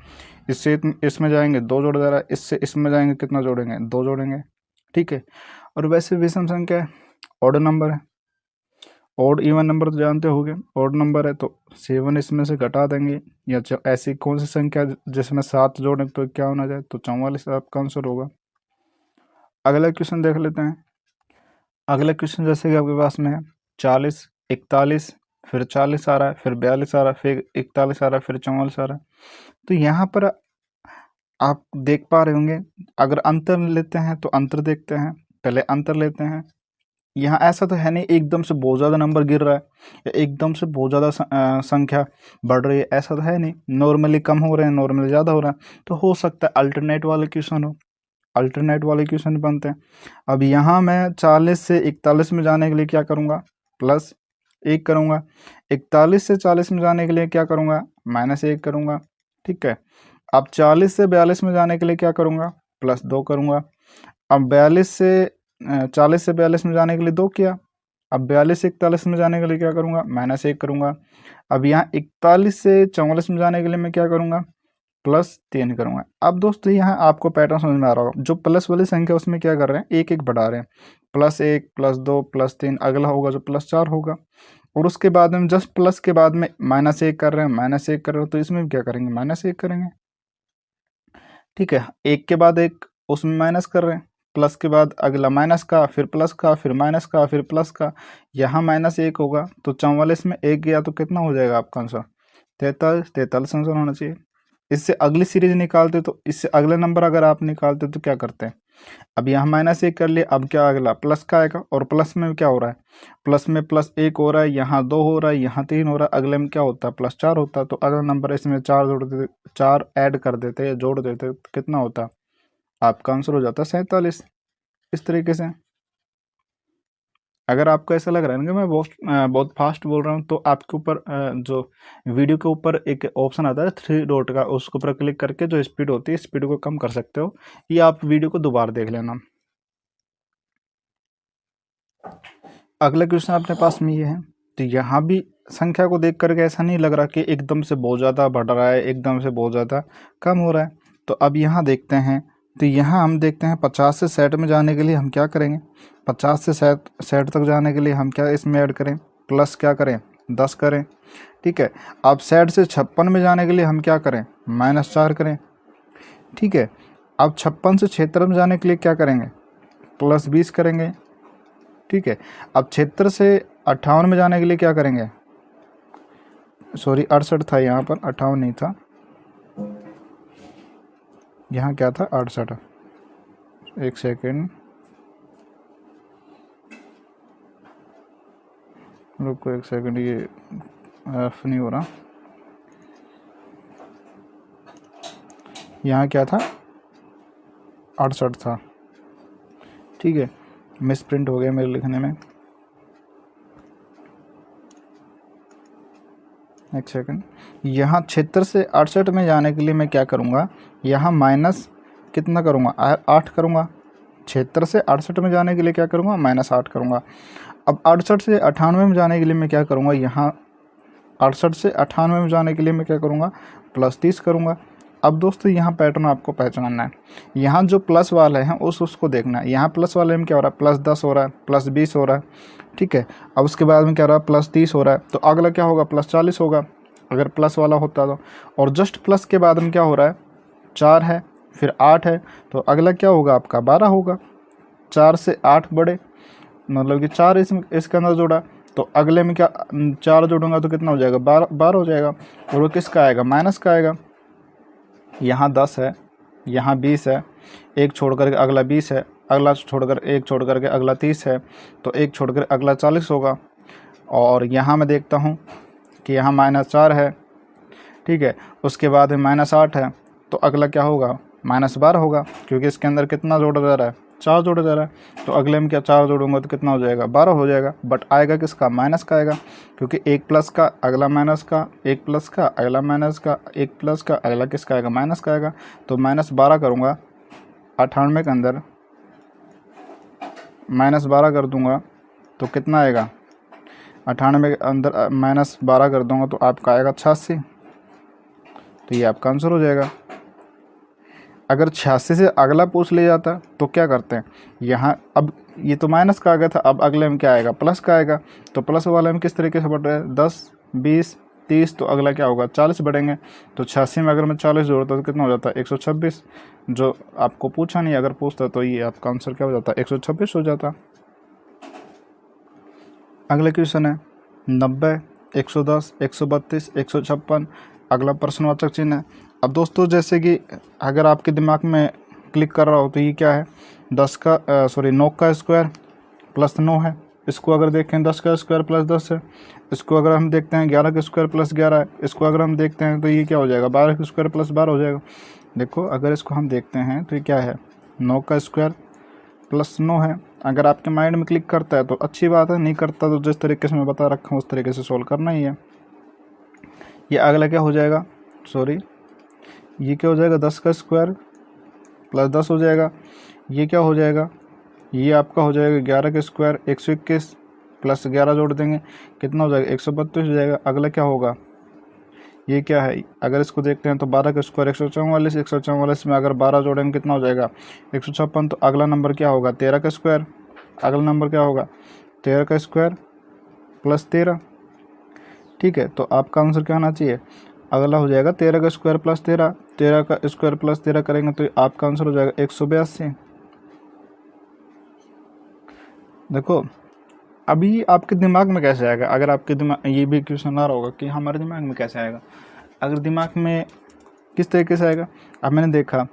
इससे इसमें जाएंगे 2 जोड़ा जा रहा है, इससे इसमें जाएंगे कितना जोड़ेंगे, 2 जोड़ेंगे। ठीक है। और वैसे विषम संख्या है, ऑड नंबर है, ऑड इवन नंबर तो जानते होगे, ऑड नंबर है तो 7 इसमें से घटा देंगे, या ऐसी कौन सी संख्या जिसमें 7 जोड़ें तो क्या होना जाए, तो 44 आपका आंसर होगा। अगला क्वेश्चन देख लेते हैं। अगला क्वेश्चन जैसे कि आपके पास में है 40, 41, फिर 40 आ रहा है, फिर 42 आ रहा है, फिर 41 आ रहा है, फिर 44 आ रहा है। तो यहाँ पर आप देख पा रहे होंगे, अगर अंतर लेते हैं तो अंतर देखते हैं, पहले अंतर लेते हैं। यहाँ ऐसा तो है नहीं एकदम से बहुत ज़्यादा नंबर गिर रहा है या एकदम से बहुत ज़्यादा संख्या बढ़ रही है, ऐसा तो है नहीं। नॉर्मली कम हो रहे हैं, नॉर्मली ज़्यादा हो रहा है। तो हो सकता है अल्टरनेट वाले क्वेश्चन हो, अल्टरनेट वाले क्वेश्चन बनते हैं। अब यहाँ मैं 40 से 41 में जाने के लिए क्या करूँगा, +1 करूँगा। 41 से 40 में जाने के लिए क्या करूँगा, -1 करूँगा। ठीक है। अब 40 से 42 में जाने के लिए क्या करूँगा, +2 करूँगा। अब 40 से 42 में जाने के लिए 2 किया। अब 42 से 41 में जाने के लिए क्या करूँगा, -1 करूँगा। अब यहाँ 41 से 44 में जाने के लिए मैं क्या करूँगा, +3 करूँगा। अब दोस्तों यहाँ आपको पैटर्न समझ में आ रहा होगा, जो प्लस वाली संख्या उसमें क्या कर रहे हैं, एक एक बढ़ा रहे हैं, +1, +2, +3, अगला होगा जो +4 होगा। और उसके बाद में जस्ट प्लस के बाद में -1 कर रहे हैं, -1 कर रहे हो, तो इसमें भी क्या करेंगे, -1 करेंगे। ठीक है। एक के बाद एक उसमें माइनस कर रहे हैं, प्लस के बाद अगला माइनस का, फिर प्लस का, फिर माइनस का, फिर प्लस का, यहाँ -1 होगा। तो 44 में 1 गया तो कितना हो जाएगा आपका आंसर, 43, 43 आंसर होना चाहिए। इससे अगली सीरीज निकालते तो इससे अगले नंबर अगर आप निकालते तो क्या करते हैं, अब यहाँ -1 कर लिए, अब क्या अगला प्लस का आएगा, और प्लस में क्या हो रहा है, प्लस में +1 हो रहा है, यहाँ 2 हो रहा है, यहाँ 3 हो रहा है, अगले में क्या होता है, +4 होता है। तो अगला नंबर इसमें 4 जोड़ देते, 4 ऐड कर देते या जोड़ देते तो कितना होता, आपका आंसर हो जाता है 47। इस तरीके से अगर आपको ऐसा लग रहा है ना कि मैं बहुत फास्ट बोल रहा हूँ, तो आपके ऊपर जो वीडियो के ऊपर एक ऑप्शन आता है 3 डॉट का, उसके ऊपर क्लिक करके जो स्पीड होती है स्पीड को कम कर सकते हो, या आप वीडियो को दोबारा देख लेना। अगला क्वेश्चन अपने पास में ये है। तो यहाँ भी संख्या को देख करके ऐसा नहीं लग रहा कि एकदम से बहुत ज़्यादा बढ़ रहा है, एकदम से बहुत ज़्यादा कम हो रहा है। तो अब यहाँ देखते हैं, तो यहाँ हम देखते हैं 50 से 60 में जाने के लिए हम क्या करेंगे, 50 से 60 तक जाने के लिए हम क्या इसमें ऐड करें, प्लस क्या करें, 10 करें। ठीक है। अब 60 से 56 में जाने के लिए हम क्या करें, -4 करें। ठीक है। अब 56 से 76 में जाने के लिए क्या करेंगे, +20 करेंगे। ठीक है। अब 76 से 58 में जाने के लिए क्या करेंगे, सॉरी 68 था यहाँ पर, 58 नहीं था, यहाँ क्या था 68, एक सेकेंड रुको, एक सेकेंड, ये एफ नहीं हो रहा, यहाँ क्या था 68 था। ठीक है। मिस प्रिंट हो गया मेरे लिखने में, एक सेकंड। यहाँ 76 से 68 में जाने के लिए मैं क्या करूँगा, यहाँ माइनस कितना करूँगा, 8 करूँगा। 76 से 68 में जाने के लिए क्या करूँगा, -8 करूँगा। अब 68 से 98 में जाने के लिए मैं क्या करूँगा, यहाँ 68 से 98 में जाने के लिए मैं क्या करूँगा, +30 करूँगा। अब दोस्तों यहाँ पैटर्न आपको पहचानना है, यहाँ जो प्लस वाले हैं उसको देखना है। यहाँ प्लस वाले में क्या हो रहा है, +10 हो रहा है, +20 हो रहा है। ठीक है। अब उसके बाद में क्या हो रहा है, +30 हो रहा है, तो अगला क्या होगा, +40 होगा अगर प्लस वाला होता तो। और जस्ट प्लस के बाद में क्या हो रहा है, 4 है, फिर 8 है, तो अगला क्या होगा आपका 12 होगा। 4 से 8 बढ़े, मतलब कि 4 इसके अंदर जोड़ा, तो अगले में क्या 4 जोड़ूंगा तो कितना हो जाएगा, 12 हो जाएगा। और वो किसका आएगा, माइनस का आएगा। यहाँ 10 है, यहाँ 20 है, एक छोड़ करके अगला 20 है, अगला छोड़कर एक छोड़ करके अगला 30 है, तो एक छोड़ कर अगला 40 होगा। और यहाँ मैं देखता हूँ कि यहाँ -4 है, ठीक है। उसके बाद में -8 है, तो अगला क्या होगा, -12 होगा, क्योंकि इसके अंदर कितना जोड़ा जा रहा है, 4 जोड़ा जा रहा है। तो अगले में क्या 4 जोड़ूंगा तो कितना हो जाएगा, 12 हो जाएगा। बट आएगा किसका, माइनस का आएगा, क्योंकि एक प्लस का अगला माइनस का, एक प्लस का अगला माइनस का, एक प्लस का अगला किसका आएगा, माइनस का आएगा। तो -12 करूँगा, 98 के अंदर -12 कर दूंगा तो कितना आएगा, 98 के अंदर -12 कर दूंगा तो आपका आएगा 86। तो ये आपका आंसर हो जाएगा। अगर 86 से अगला पूछ लिया जाता तो क्या करते हैं, यहाँ अब ये तो माइनस का आ गया था, अब अगले में क्या आएगा, प्लस का आएगा। तो प्लस वाले में किस तरीके से बढ़ रहा है, 10 20 30, तो अगला क्या होगा, 40 बढ़ेंगे। तो 86 में अगर मैं 40 जोड़ता तो कितना हो जाता है, 126। जो आपको पूछा नहीं, अगर पूछता तो ये आपका आंसर क्या हो जाता, 126 हो जाता। अगला क्वेश्चन है 90, 110, 132, 156। अगला प्रश्नवाचक चिन्ह है। अब दोस्तों जैसे कि अगर आपके दिमाग में क्लिक कर रहा हो तो ये क्या है, 9 का स्क्वायर प्लस 9 है। इसको अगर देखें 10 का स्क्वायर प्लस 10 है। इसको अगर हम देखते हैं 11 का स्क्वायर प्लस 11 है। इसको अगर हम देखते हैं तो ये क्या हो जाएगा, 12 का स्क्वायर प्लस 12 हो जाएगा। देखो अगर इसको हम देखते हैं तो ये क्या है, 9 का स्क्वायर प्लस 9 है। अगर आपके माइंड में क्लिक करता है तो अच्छी बात है, नहीं करता तो जिस तरीके से मैं बता रखा हूँ उस तरीके से सोल्व करना ही है। ये अगला क्या हो जाएगा, ये क्या हो जाएगा, 10 का स्क्वायर प्लस 10 हो जाएगा। ये क्या हो जाएगा, ये आपका हो जाएगा 11 का स्क्वायर 121 प्लस 11 जोड़ देंगे कितना हो जाएगा, 132 हो जाएगा। अगला क्या होगा, ये क्या है, अगर इसको देखते हैं तो 12 का स्क्वायर 144, 144 में अगर 12 जोड़ेंगे कितना हो जाएगा, 156। तो अगला नंबर क्या होगा, 13 का स्क्वायर। अगला नंबर क्या होगा, 13 का स्क्वायर प्लस 13, ठीक है। तो आपका आंसर क्या आना चाहिए, अगला हो जाएगा 13 का स्क्वायर प्लस 13। 13 का स्क्वायर प्लस 13 करेंगे तो आपका आंसर हो जाएगा 182। देखो अभी आपके दिमाग में कैसे आएगा, अगर आपके दिमाग ये भी क्वेश्चन आ रहा होगा कि हमारे दिमाग में कैसे आएगा, अगर दिमाग में किस तरीके से आएगा। अब मैंने देखा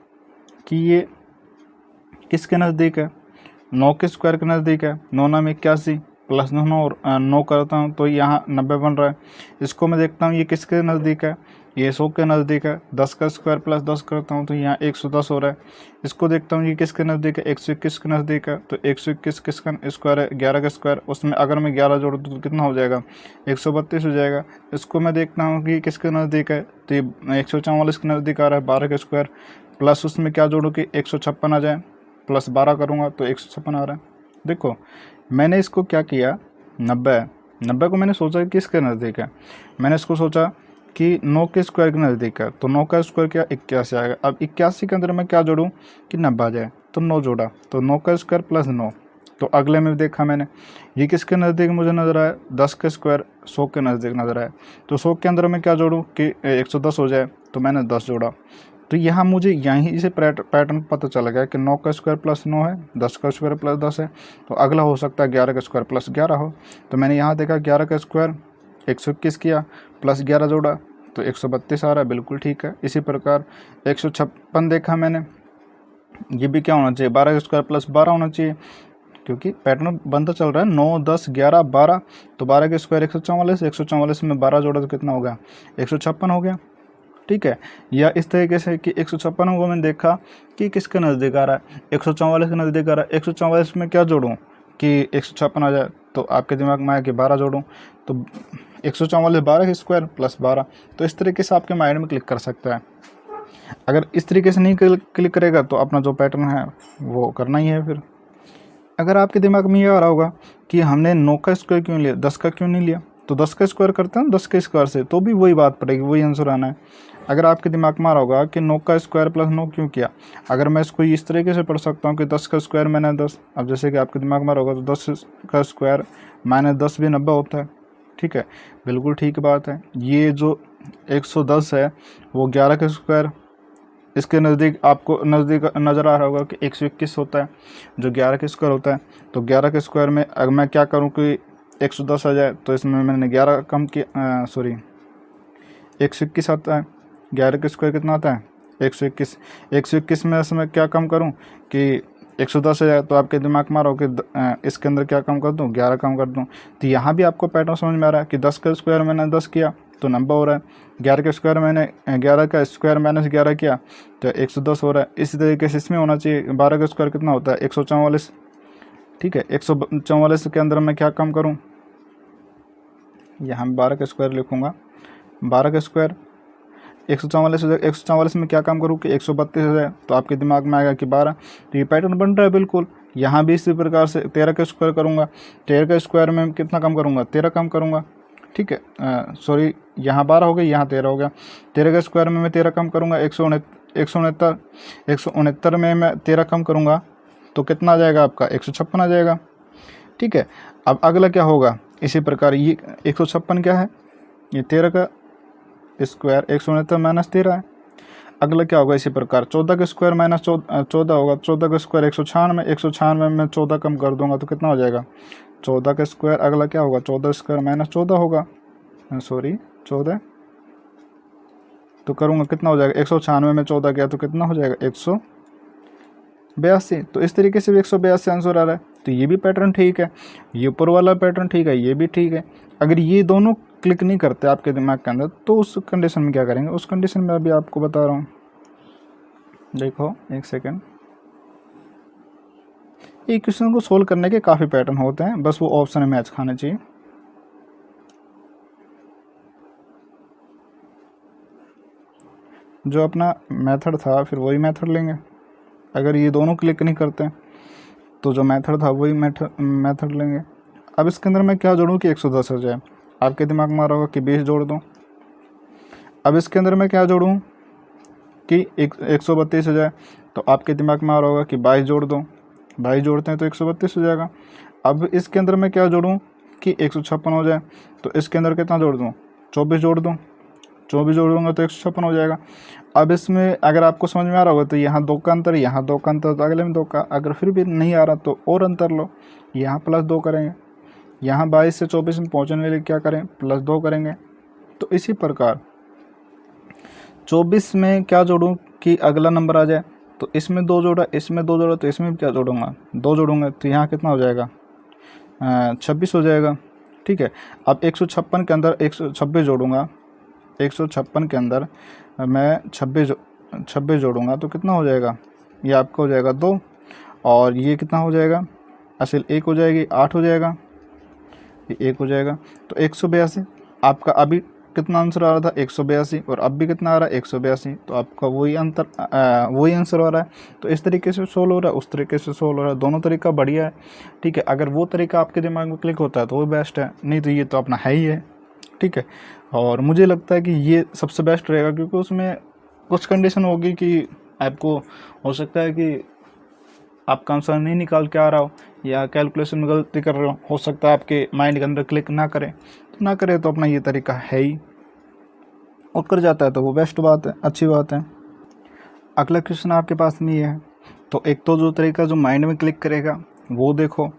कि ये किसके नज़दीक है, 9 के स्क्वायर के नज़दीक है। 9 9 में 81 प्लस 9 और 9 करता हूँ तो यहाँ 90 बन रहा है। इसको मैं देखता हूँ ये किसके नज़दीक है, ये 100 के नज़दीक है। 10 का स्क्वायर प्लस 10 करता हूँ तो यहाँ 110 हो रहा है। इसको देखता हूँ ये किसके नज़दीक है, 121 के नज़दीक है। तो 121 किसका स्क्वायर है, 11 का स्क्वायर। उसमें अगर मैं 11 जोड़ दूँ तो कितना हो जाएगा, 132 हो जाएगा। इसको मैं देखता हूँ कि किसके नज़दीक है, तो ये 144 के नज़दीक आ रहा है, 12 का स्क्वायर प्लस उसमें क्या जोड़ूँ कि 156 आ जाए, प्लस 12 करूँगा तो 156 आ रहा है। देखो मैंने इसको क्या किया, 90 को मैंने सोचा कि किसके नज़दीक है, मैंने इसको सोचा कि 9 के स्क्वायर के नज़दीक है। तो 9 का स्क्वायर क्या 81 आएगा। अब 81 के अंदर मैं क्या जोड़ूं कि 90 आ जाए, तो 9 जोड़ा तो 9 का स्क्वायर प्लस 9। तो अगले में देखा मैंने ये किसके नज़दीक मुझे नज़र आया, 10 का स्क्वायर 100 के नज़दीक नज़र आया। तो 100 के अंदर मैं क्या जोड़ूँ कि 110 हो जाए, तो मैंने 10 जोड़ा। तो यहाँ मुझे यहीं से पैटर्न पता चल गया कि 9 का स्क्वायर प्लस 9 है, 10 का स्क्वायर प्लस 10 है। तो अगला हो सकता है 11 का स्क्वायर प्लस 11 हो। तो मैंने यहाँ देखा 11 का स्क्वायर 121 किया प्लस 11 जोड़ा तो 132 आ रहा है, बिल्कुल ठीक है। इसी प्रकार 156 देखा मैंने, ये भी क्या होना चाहिए, 12 का स्क्वायर प्लस 12 होना चाहिए, क्योंकि पैटर्न बनता चल रहा है 9 10 11 12। तो 12 के स्क्वायर 144, 144 में 12 जोड़ा तो कितना हो गया, 156 हो गया, ठीक है। या इस तरीके से कि 156 को मैंने देखा कि किसके नज़दीक आ रहा है, 144 के नज़दीक आ रहा है। 144 में क्या जोड़ूं कि 156 आ जाए, तो आपके दिमाग में आया कि 12 जोड़ूं, तो 144 12 के स्क्वायर प्लस 12। तो इस तरीके से आपके माइंड में क्लिक कर सकता है। अगर इस तरीके से नहीं क्लिक करेगा तो अपना जो पैटर्न है वो करना ही है। फिर अगर आपके दिमाग में ये आ रहा होगा कि हमने 9 का स्क्वायर क्यों लिया, 10 का क्यों नहीं लिया, तो 10 का स्क्वायर करते हैं 10 के स्क्वायर से, तो भी वही बात पड़ेगी, वही आंसर आना है। अगर आपके दिमाग में आ रहा होगा कि 9 का स्क्वायर प्लस 9 क्यों किया, अगर मैं इसको इस तरीके से पढ़ सकता हूँ कि 10 का स्क्वायर माइनस 10। अब जैसे कि आपके दिमाग में आ रहा होगा तो 10 का स्क्वायर माइनस 10 भी 90 होता है, ठीक है, बिल्कुल ठीक बात है। ये जो 110 है वो 11 का स्क्वायर, इसके नज़दीक आपको नज़दीक नज़र आ रहा होगा कि 121 होता है जो 11 का स्क्वायर होता है। तो 11 के स्क्वायर में अगर मैं क्या करूँ कि 110 आ जाए तो इसमें मैंने 11 कम किया, सॉरी 121 आता है। 11 का स्क्वायर कितना आता है 121। 121 में इसमें क्या कम करूं कि 110 आ जाए, तो आपके दिमाग में आ रहा हो कि इसके अंदर क्या कम कर दूं, 11 कम कर दूं। तो यहाँ भी आपको पैटर्न समझ में आ रहा है कि 10 का स्क्वायर मैंने 10 किया तो 90 हो रहा है, 11 का स्क्वायर मैंने 11 का स्क्वायर माइनस 11 किया तो 110 हो रहा है। इसी तरीके से इसमें होना चाहिए 12 का स्क्वायर कितना होता है 144। ठीक है, 144 के अंदर मैं क्या कम करूँ, यहाँ 12 का स्क्वायर लिखूँगा। 12 का स्क्वायर 144 हो जाए, 144 में क्या काम करूँ कि 132 हो जाए, तो आपके दिमाग में आएगा कि 12। तो ये पैटर्न बन रहा है बिल्कुल। यहाँ भी इसी प्रकार से 13 का स्क्वायर करूँगा, 13 का स्क्वायर में कितना कम करूँगा 13 कम करूँगा। ठीक है, सॉरी यहाँ 12 हो गया, यहाँ 13 हो गया। 13 का स्क्वायर में मैं 13 कम करूँगा, 169 में मैं 13 कम करूँगा तो कितना आ जाएगा आपका 156 आ जाएगा। ठीक है, अब अगला क्या होगा इसी प्रकार, ये 156 क्या है, ये 13 का स्क्वायर 169 माइनस 13 है। अगला क्या होगा इसी प्रकार 14 का स्क्वायर माइनस 14 होगा। 14 का स्क्वायर 196, 196 में 14 कम कर दूंगा तो कितना हो जाएगा 14 का स्क्वायर। अगला क्या होगा 14 स्क्वायर माइनस 14 होगा, सॉरी 14 तो करूँगा कितना हो जाएगा 196 में 14 गया तो कितना हो जाएगा 182। तो इस तरीके से भी 182 आंसर आ रहा है। तो ये भी पैटर्न ठीक है, ये ऊपर वाला पैटर्न ठीक है, ये भी ठीक है। अगर ये दोनों क्लिक नहीं करते आपके दिमाग के अंदर तो उस कंडीशन में क्या करेंगे, उस कंडीशन में अभी आपको बता रहा हूँ। देखो एक सेकेंड, ये क्वेश्चन को सोल्व करने के काफ़ी पैटर्न होते हैं, बस वो ऑप्शन में मैच खाने चाहिए। जो अपना मेथड था फिर वही मेथड लेंगे। अगर ये दोनों क्लिक नहीं करते तो जो मेथड था वही मेथड लेंगे। अब इसके अंदर मैं क्या जोड़ूँ कि 110 हो जाए, आपके दिमाग में आ रहा होगा कि 20 जोड़ दूँ। अब इसके अंदर मैं क्या जोड़ूँ कि 132 हो जाए, तो आपके दिमाग में आ रहा होगा कि 22 जोड़ दूँ। 22 जोड़ते हैं तो 132 हो जाएगा। अब इसके अंदर मैं क्या जोड़ूँ कि 156 हो जाए, तो इसके अंदर कितना जोड़ दूँ 24 जोड़ दूँ। 24 जोड़ूंगा तो 156 हो जाएगा। अब इसमें अगर आपको समझ में आ रहा होगा तो यहाँ 2 का अंतर, यहाँ 2 का अंतर, तो अगले में 2 का। अगर फिर भी नहीं आ रहा तो और अंतर लो, यहाँ +2 करेंगे, यहाँ 22 से 24 में पहुँचने के लिए क्या करें +2 करेंगे। तो इसी प्रकार 24 में क्या जोड़ूँ कि अगला नंबर आ जाए, तो इसमें 2 जोड़ा, इसमें 2 जोड़ा, तो इसमें भी क्या जोड़ूंगा 2 जोड़ूंगा, तो यहाँ कितना हो जाएगा 26 हो जाएगा। ठीक है, अब 156 के अंदर 126 जोड़ूंगा, 156 के अंदर मैं 26 जोड़ूंगा तो कितना हो जाएगा, ये आपका हो जाएगा 2, और ये कितना हो जाएगा असल 1 हो जाएगी, 8 हो जाएगा, ये 1 हो जाएगा। तो 182 आपका अभी कितना आंसर आ रहा था 182, और अब भी कितना आ रहा है 182, तो आपका वही आंसर आ रहा है। तो इस तरीके से सोल्व हो रहा है, उस तरीके से सोल्व हो रहा है, दोनों तरीका बढ़िया है। ठीक है, अगर वो तरीका आपके दिमाग में क्लिक होता है तो वो बेस्ट है, नहीं तो ये तो अपना है ही है। ठीक है, और मुझे लगता है कि ये सबसे बेस्ट रहेगा, क्योंकि उसमें कुछ कंडीशन होगी कि आपको हो सकता है कि आपका आंसर नहीं निकाल के आ रहा हो, या कैलकुलेशन में गलती कर रहे हो सकता है आपके माइंड के अंदर क्लिक ना करे, तो ना करे तो अपना ये तरीका है ही, और कर जाता है तो वो बेस्ट बात है, अच्छी बात है। अगला क्वेश्चन आपके पास में ये है, तो एक तो जो तरीका जो माइंड में क्लिक करेगा वो देखो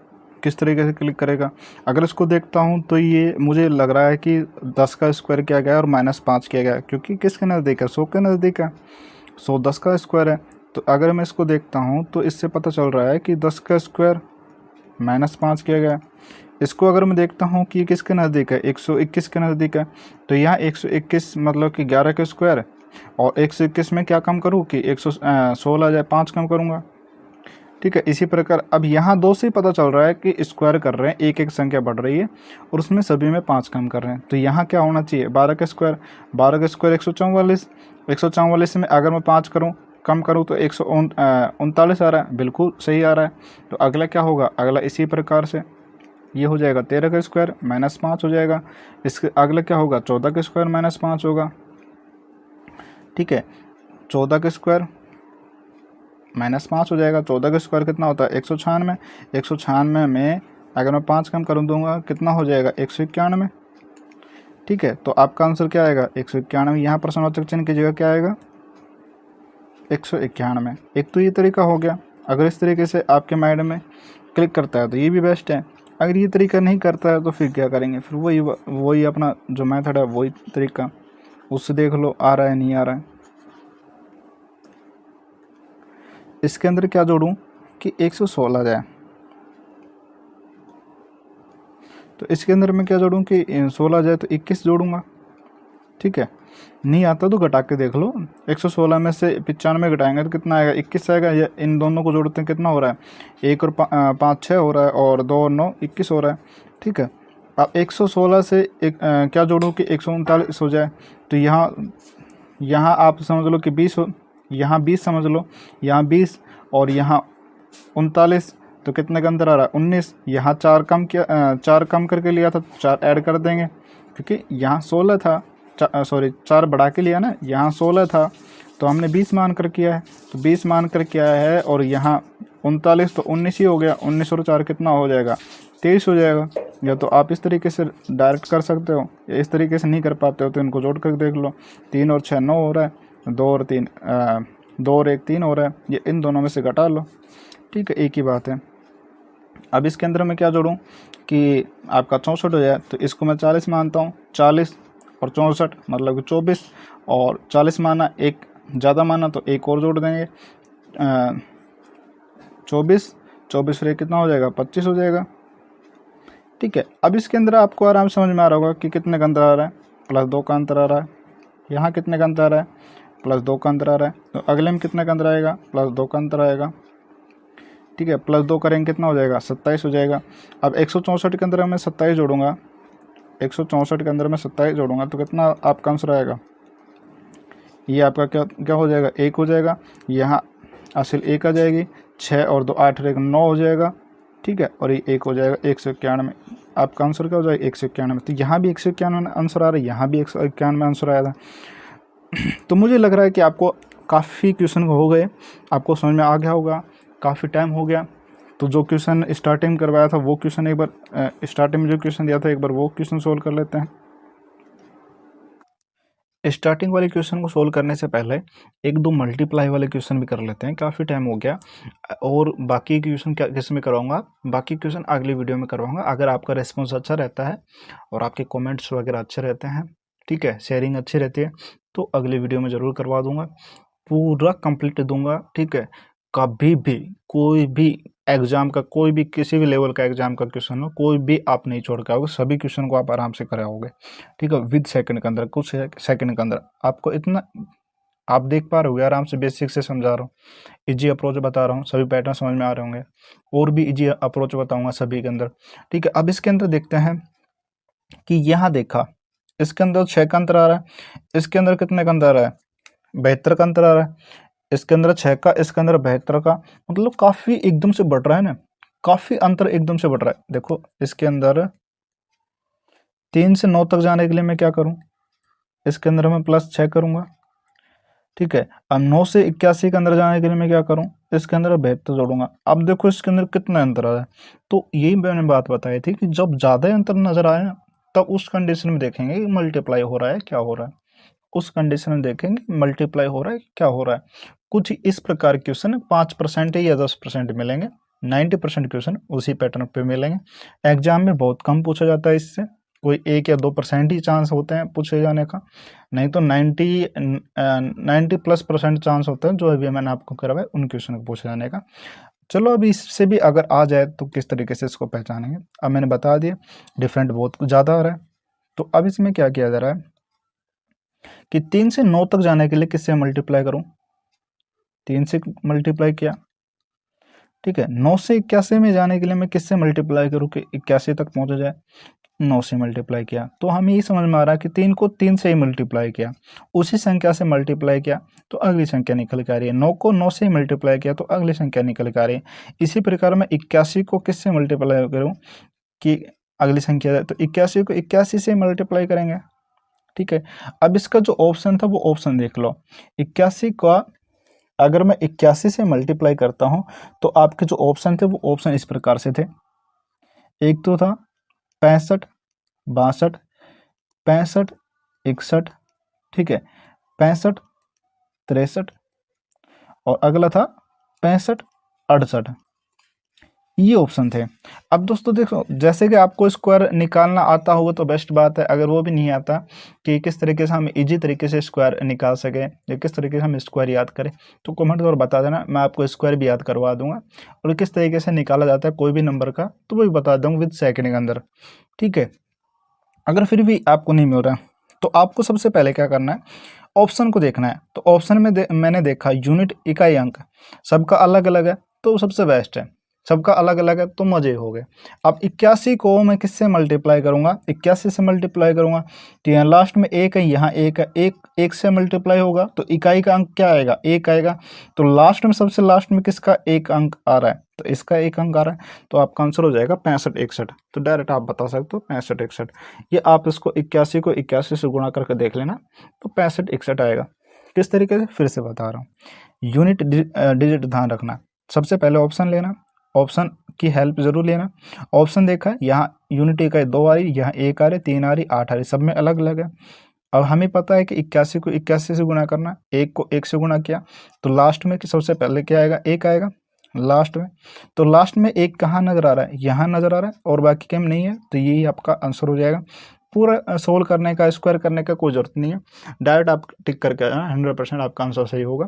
किस तरीके से क्लिक करेगा। अगर इसको देखता हूँ तो ये मुझे लग रहा है कि 10 का स्क्वायर किया गया और -5 किया गया, क्योंकि किसके नज़दीक है 100 के नज़दीक है, 100 10 का स्क्वायर है। तो अगर मैं इसको देखता हूँ तो इससे पता चल रहा है कि 10 का स्क्वायर -5 किया गया। इसको अगर मैं देखता हूँ कि किसके नज़दीक है 121 के नज़दीक है, तो यहाँ 121 मतलब कि 11 का स्क्वायर, और 121 में क्या कम करूँ कि 116 आ जाए, 5 कम करूँगा। ठीक है, इसी प्रकार अब यहाँ 2 से पता चल रहा है कि स्क्वायर कर रहे हैं, एक एक संख्या बढ़ रही है और उसमें सभी में 5 कम कर रहे हैं। तो यहाँ क्या होना चाहिए 12 का स्क्वायर, 12 का स्क्वायर 144, 144 में अगर मैं 5 करूँ कम करूँ तो 139 आ रहा है, बिल्कुल सही आ रहा है। तो अगला क्या होगा, अगला इसी प्रकार से ये हो जाएगा 13 का स्क्वायर -5 हो जाएगा। इसके अगला क्या होगा 14 का स्क्वायर -5 होगा। ठीक है, 14 का स्क्वायर -5 हो जाएगा। 14 का स्क्वायर कितना होता है 196, 196 में अगर मैं 5 कम कर दूंगा कितना हो जाएगा 191। ठीक है, तो आपका आंसर क्या आएगा 191। यहाँ प्रश्नवाचक चिन्ह की जगह क्या आएगा 191। एक तो ये तरीका हो गया, अगर इस तरीके से आपके माइंड में क्लिक करता है तो ये भी बेस्ट है। अगर ये तरीका नहीं करता है तो फिर क्या करेंगे, फिर वही अपना जो मेथड है वही तरीका, उससे देख लो आ रहा है नहीं आ रहा है। इसके अंदर क्या जोड़ूं कि 116 जाए, तो इसके अंदर मैं क्या जोड़ूं कि 16 जाए तो 21 जोड़ूंगा। ठीक है, नहीं आता तो घटा के देख लो, 116 में से 95 घटाएंगे तो कितना आएगा, 21 आएगा। या इन दोनों को जोड़ते हैं कितना हो रहा है, 1 और 5 6 हो रहा है, और 2 और 9 21 हो रहा है। ठीक है, अब 116 से क्या जोड़ो कि 139 हो जाए, तो यहाँ यहाँ आप समझ लो कि 20 हो, यहाँ 20 समझ लो, यहाँ 20 और यहाँ 39, तो कितने का अंतर आ रहा है 19। यहाँ 4 कम किया, 4 कम करके लिया था तो 4 ऐड कर देंगे, क्योंकि यहाँ 16 था, सॉरी 4 बढ़ा के लिया ना, यहाँ 16 था तो हमने 20 मान कर किया है, तो 20 मान कर किया है, और यहाँ 39 तो 19 ही हो गया, 19 और 4 कितना हो जाएगा 23 हो जाएगा। या तो आप इस तरीके से डायरेक्ट कर सकते हो, या इस तरीके से नहीं कर पाते हो तो इनको जोड़ कर देख लो, 3 और 6 9 हो रहा है, 2 और 1 3 हो रहा है, ये इन दोनों में से घटा लो। ठीक है, एक ही बात है। अब इसके अंदर मैं क्या जोड़ूं कि आपका 64 हो जाए, तो इसको मैं 40 मानता हूँ, 40 और 64 मतलब कि 24, और 40 माना, एक ज़्यादा माना तो एक और जोड़ देंगे, 24 फिर कितना हो जाएगा 25 हो जाएगा। ठीक है, अब इसके अंदर आपको आराम समझ में आ रहा होगा कि कितने का अंतर आ रहा है, +2 का अंतर आ रहा है। यहाँ कितने का अंतर आ रहा है, +2 का अंतर आ रहा है, तो अगले में कितने का अंतर आएगा, +2 का अंतर आएगा। ठीक है, +2 करेंगे कितना हो जाएगा 27 हो जाएगा। अब 164 के अंदर मैं 27 जोड़ूंगा, 164 के अंदर मैं 27 जोड़ूंगा तो कितना आपका आंसर आएगा, ये आपका क्या क्या हो जाएगा 1 हो जाएगा। यहाँ असल 1 आ जाएगी, 6 और 2 8 रहेगा 9 हो जाएगा। ठीक है, और ये 1 हो जाएगा 191, आपका आंसर क्या हो जाएगा 191। तो यहाँ भी 191 आंसर आ रहा है, यहाँ भी 191 आंसर आया था। तो मुझे लग रहा है कि आपको काफ़ी क्वेश्चन हो गए, आपको समझ में आ गया होगा, काफ़ी टाइम हो गया। तो जो क्वेश्चन स्टार्टिंग करवाया था वो क्वेश्चन एक बार, स्टार्टिंग में जो क्वेश्चन दिया था एक बार वो क्वेश्चन सोल्व कर लेते हैं। स्टार्टिंग वाले क्वेश्चन को सोल्व करने से पहले एक दो मल्टीप्लाई वाले क्वेश्चन भी कर लेते हैं, काफ़ी टाइम हो गया। और बाकी क्वेश्चन क्या किस में करवाऊंगा, बाकी क्वेश्चन अगली वीडियो में करवाऊंगा। अगर आपका रिस्पॉन्स अच्छा रहता है और आपके कमेंट्स वगैरह अच्छे रहते हैं, ठीक है, शेयरिंग अच्छी रहती है, तो अगली वीडियो में ज़रूर करवा दूंगा, पूरा कंप्लीट दूंगा। ठीक है, कभी भी कोई भी एग्जाम का, कोई भी किसी भी लेवल का एग्जाम का क्वेश्चन हो, कोई भी आप नहीं छोड़ के आओगे, सभी क्वेश्चन को आप आराम से कराओगे। ठीक है, विद सेकंड के अंदर, कुछ सेकंड के अंदर आपको इतना आप देख पा रहे हो, आराम से बेसिक से समझा रहा हूँ, इजी अप्रोच बता रहा हूँ, सभी पैटर्न समझ में आ रहे होंगे, और भी इजी अप्रोच बताऊंगा सभी के अंदर। ठीक है, अब इसके अंदर देखते हैं कि यहाँ देखा इसके अंदर 6 का अंतर आ रहा है, इसके अंदर कितने का अंतर आ रहा है 72 का अंतर आ रहा है, इसके अंदर 6 का, इसके अंदर 72 का, मतलब काफ़ी एकदम से बढ़ रहा है ना, काफ़ी अंतर एकदम से बढ़ रहा है। देखो इसके अंदर 3 से 9 तक जाने के लिए मैं क्या करूं, इसके अंदर मैं +6 करूंगा। ठीक है, अब 9 से 81 के अंदर जाने के लिए मैं क्या करूं, इसके अंदर 72 जोड़ूंगा। अब देखो इसके अंदर कितना अंतर आ रहा है, तो यही मैंने बात बताई थी कि जब ज़्यादा अंतर नजर आए ना, तब उस कंडीशन में देखेंगे कि मल्टीप्लाई हो रहा है क्या हो रहा है, उस कंडीशन में देखेंगे मल्टीप्लाई हो रहा है क्या हो रहा है। कुछ इस प्रकार के क्वेश्चन 5% या 10% मिलेंगे, 90% क्वेश्चन उसी पैटर्न पे मिलेंगे। एग्जाम में बहुत कम पूछा जाता है इससे, कोई 1 या 2% ही चांस होते हैं पूछे जाने का, नहीं तो 90+ % चांस होता है जो अभी मैंने आपको करवाया उन क्वेश्चन को पूछे जाने का। चलो अभी इससे भी अगर आ जाए तो किस तरीके से इसको पहचानेंगे, अब मैंने बता दिया डिफरेंट बहुत ज़्यादा आ रहा है। तो अब इसमें क्या किया जा रहा है कि 3 से 9 तक जाने के लिए किससे मल्टीप्लाई करूं, 3 से मल्टीप्लाई किया। ठीक है, 9 से 81 में जाने के लिए मैं किससे मल्टीप्लाई करूं कि 81 तक पहुंचा जाए, 9 से मल्टीप्लाई किया। तो हमें ये समझ में आ रहा है कि 3 को 3 से ही मल्टीप्लाई किया, उसी संख्या से मल्टीप्लाई किया तो अगली संख्या निकल के आ रही है। 9 को 9 से ही मल्टीप्लाई किया तो अगली संख्या निकल के आ रही है। इसी प्रकार मैं 81 को किससे मल्टीप्लाई करूँ कि अगली संख्या जाए, तो 81 को 81 से मल्टीप्लाई करेंगे। ठीक है, अब इसका जो ऑप्शन था वो ऑप्शन देख लो, 81 का अगर मैं 81 से मल्टीप्लाई करता हूं तो आपके जो ऑप्शन थे वो ऑप्शन इस प्रकार से थे, एक तो था 65 62 65 61, ठीक है 65 63, और अगला था 65 68। ये ऑप्शन थे। अब दोस्तों देखो, जैसे कि आपको स्क्वायर निकालना आता होगा तो बेस्ट बात है, अगर वो भी नहीं आता कि किस तरीके से हम इजी तरीके से स्क्वायर निकाल सकें या किस तरीके से हम स्क्वायर याद करें, तो कमेंट और बता देना, मैं आपको स्क्वायर भी याद करवा दूंगा और किस तरीके से निकाला जाता है कोई भी नंबर का, तो वो भी बता दूंगा विद सेकंड के अंदर। ठीक है, अगर फिर भी आपको नहीं मिल रहा तो आपको सबसे पहले क्या करना है, ऑप्शन को देखना है। तो ऑप्शन में मैंने देखा यूनिट, इकाई, अंक सबका अलग अलग है, तो सबसे बेस्ट है। सबका अलग अलग है तो मजे हो गए। अब 81 को मैं किससे मल्टीप्लाई करूंगा, 81 से मल्टीप्लाई करूंगा तो यहाँ लास्ट में एक है, यहाँ एक है, एक एक से मल्टीप्लाई होगा तो इकाई का अंक क्या आएगा, एक आएगा। तो लास्ट में, सबसे लास्ट में किसका एक अंक आ रहा है, तो इसका एक अंक आ रहा है, तो आपका आंसर हो जाएगा 65 61। तो डायरेक्ट आप बता सकते हो 65 61। ये आप इसको 81 को 81 से गुणा करके देख लेना, तो 65 61 आएगा। किस तरीके से, फिर से बता रहा हूँ, यूनिट डिजिट ध्यान रखना। सबसे पहले ऑप्शन लेना, ऑप्शन की हेल्प जरूर लेना। ऑप्शन देखा, यहाँ यूनिट इकाई 2 आ रही, यहाँ 1 आ रही, 3 आ रही, 8 आ रही, सब में अलग अलग है। अब हमें पता है कि 81 को 81 से गुणा करना, 1 को 1 से गुणा किया तो लास्ट में कि सबसे पहले क्या आएगा, 1 आएगा लास्ट में। तो लास्ट में 1 कहाँ नजर आ रहा है, यहाँ नजर आ रहा है और बाकी केम नहीं है, तो यही आपका आंसर हो जाएगा। पूरा सोल्व करने का, स्क्वायर करने का कोई जरूरत नहीं है, डायरेक्ट आप टिक करके 100% आपका आंसर सही होगा।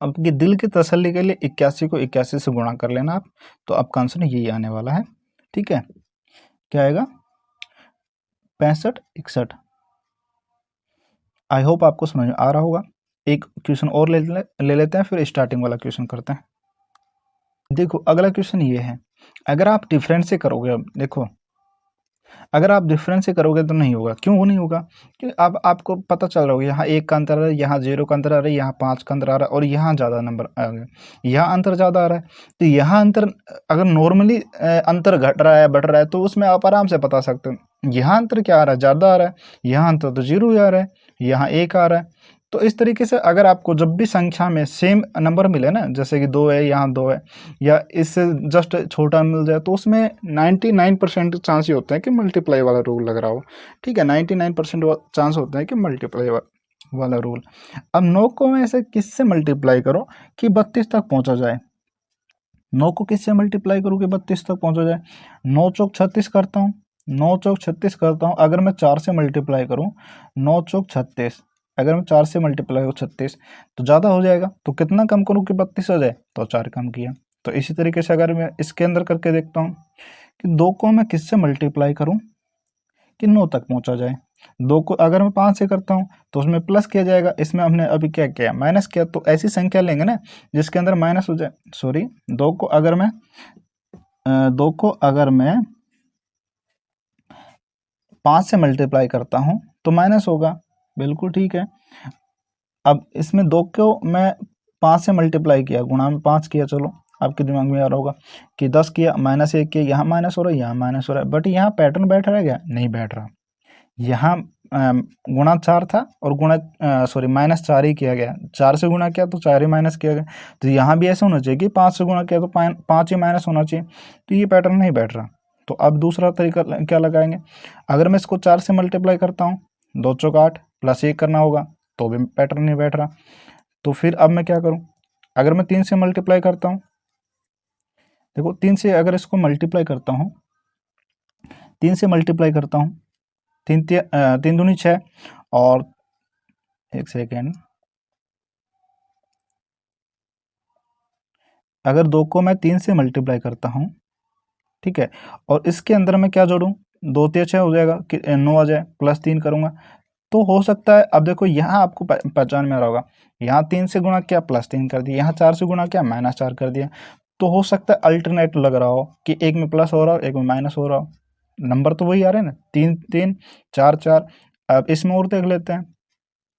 अब ये दिल की तसल्ली के लिए 81 को 81 से गुणा कर लेना आप, तो आपका आंसर यही आने वाला है। ठीक है, क्या आएगा, 65 61। आई होप आपको समझ में आ रहा होगा। एक क्वेश्चन और ले लेते हैं, फिर स्टार्टिंग वाला क्वेश्चन करते हैं। देखो अगला क्वेश्चन ये है, अगर आप डिफरेंस से करोगे, अब देखो अगर आप डिफरेंस से करोगे तो नहीं होगा। क्यों नहीं होगा, क्योंकि अब आपको पता चल रहा होगा यहाँ 1 का अंतर आ रहा है, यहाँ 0 का अंतर आ रहा है, यहाँ 5 का अंतर आ रहा है और यहाँ ज़्यादा नंबर आ गया, यहाँ अंतर ज़्यादा आ रहा है। तो यहाँ अंतर, अगर नॉर्मली अंतर घट रहा है बढ़ रहा है तो उसमें आप आराम से बता सकते हो। यहाँ अंतर क्या आ रहा है, ज़्यादा आ रहा है, यहाँ अंतर तो 0 ही आ रहा है, यहाँ 1 आ रहा है। तो इस तरीके से अगर आपको जब भी संख्या में सेम नंबर मिले ना, जैसे कि 2 है, यहाँ 2 है, या इससे जस्ट छोटा मिल जाए, तो उसमें 99% चांस ही होते हैं कि मल्टीप्लाई वाला रूल लग रहा हो। ठीक है, 99% चांस होते हैं कि मल्टीप्लाई वाला रूल। अब 9 को मैं ऐसे किससे मल्टीप्लाई करो कि 32 तक पहुंचा जाए, 9 को किससे मल्टीप्लाई करूँ कि 32 तक पहुंचा जाए। 9 चौक 36 करता हूँ, 9 चौक 36 करता हूँ, अगर मैं 4 से मल्टीप्लाई करूँ, 9 चौक 36, अगर मैं 4 से मल्टीप्लाई हो 36 तो ज़्यादा हो जाएगा, तो कितना कम करूँ कि 32 हो जाए, तो 4 कम किया। तो इसी तरीके से अगर मैं इसके अंदर करके देखता हूँ कि 2 को मैं किससे मल्टीप्लाई करूँ कि 9 तक पहुंचा जाए। 2 को अगर मैं 5 से करता हूँ तो उसमें प्लस किया जाएगा, इसमें हमने अभी क्या किया, माइनस किया। तो ऐसी संख्या लेंगे ना जिसके अंदर माइनस हो जाए। सॉरी, 2 को अगर मैं 5 से मल्टीप्लाई करता हूँ तो माइनस होगा, बिल्कुल ठीक है। अब इसमें 2 को मैं 5 से मल्टीप्लाई किया, गुणा में 5 किया, चलो आपके दिमाग में आ रहा होगा कि 10 किया, -1 किया, यहाँ माइनस हो रहा है, यहाँ माइनस हो रहा है, बट यहाँ पैटर्न बैठ रहा है क्या, नहीं बैठ रहा। यहाँ गुणा 4 था और -4 ही किया गया, 4 से गुणा किया तो 4 ही माइनस किया गया। तो यहाँ भी ऐसा होना चाहिए कि 5 से गुणा किया तो 5 ही माइनस होना चाहिए, तो ये पैटर्न नहीं बैठ रहा। तो अब दूसरा तरीका क्या लगाएंगे, अगर मैं इसको 4 से मल्टीप्लाई करता हूँ, 2 चौक 8 प्लस 1 करना होगा, तो भी पैटर्न नहीं बैठ रहा। तो फिर अब मैं क्या करूँ, अगर मैं 3 से मल्टीप्लाई करता हूँ, देखो 3 से अगर इसको मल्टीप्लाई करता हूँ, 3 से मल्टीप्लाई करता हूँ, 3 दूनी 6 और एक सेकेंड, अगर 2 को मैं 3 से मल्टीप्लाई करता हूँ, ठीक है, और इसके अंदर मैं क्या जोड़ूँ, 2 तिया 6 हो जाएगा कि 9 आ जाए, प्लस 3 करूँगा तो हो सकता है। अब देखो यहाँ आपको पहचान में आ रहा होगा, यहाँ 3 से गुणा किया प्लस 3 कर दिया, यहाँ 4 से गुणा किया -4 कर दिया। तो हो सकता है अल्टरनेट लग रहा हो कि एक में प्लस हो रहा हो, एक में माइनस हो रहा हो, नंबर तो वही आ रहे हैं ना, 3 3 4 4। अब इसमें और देख लेते हैं,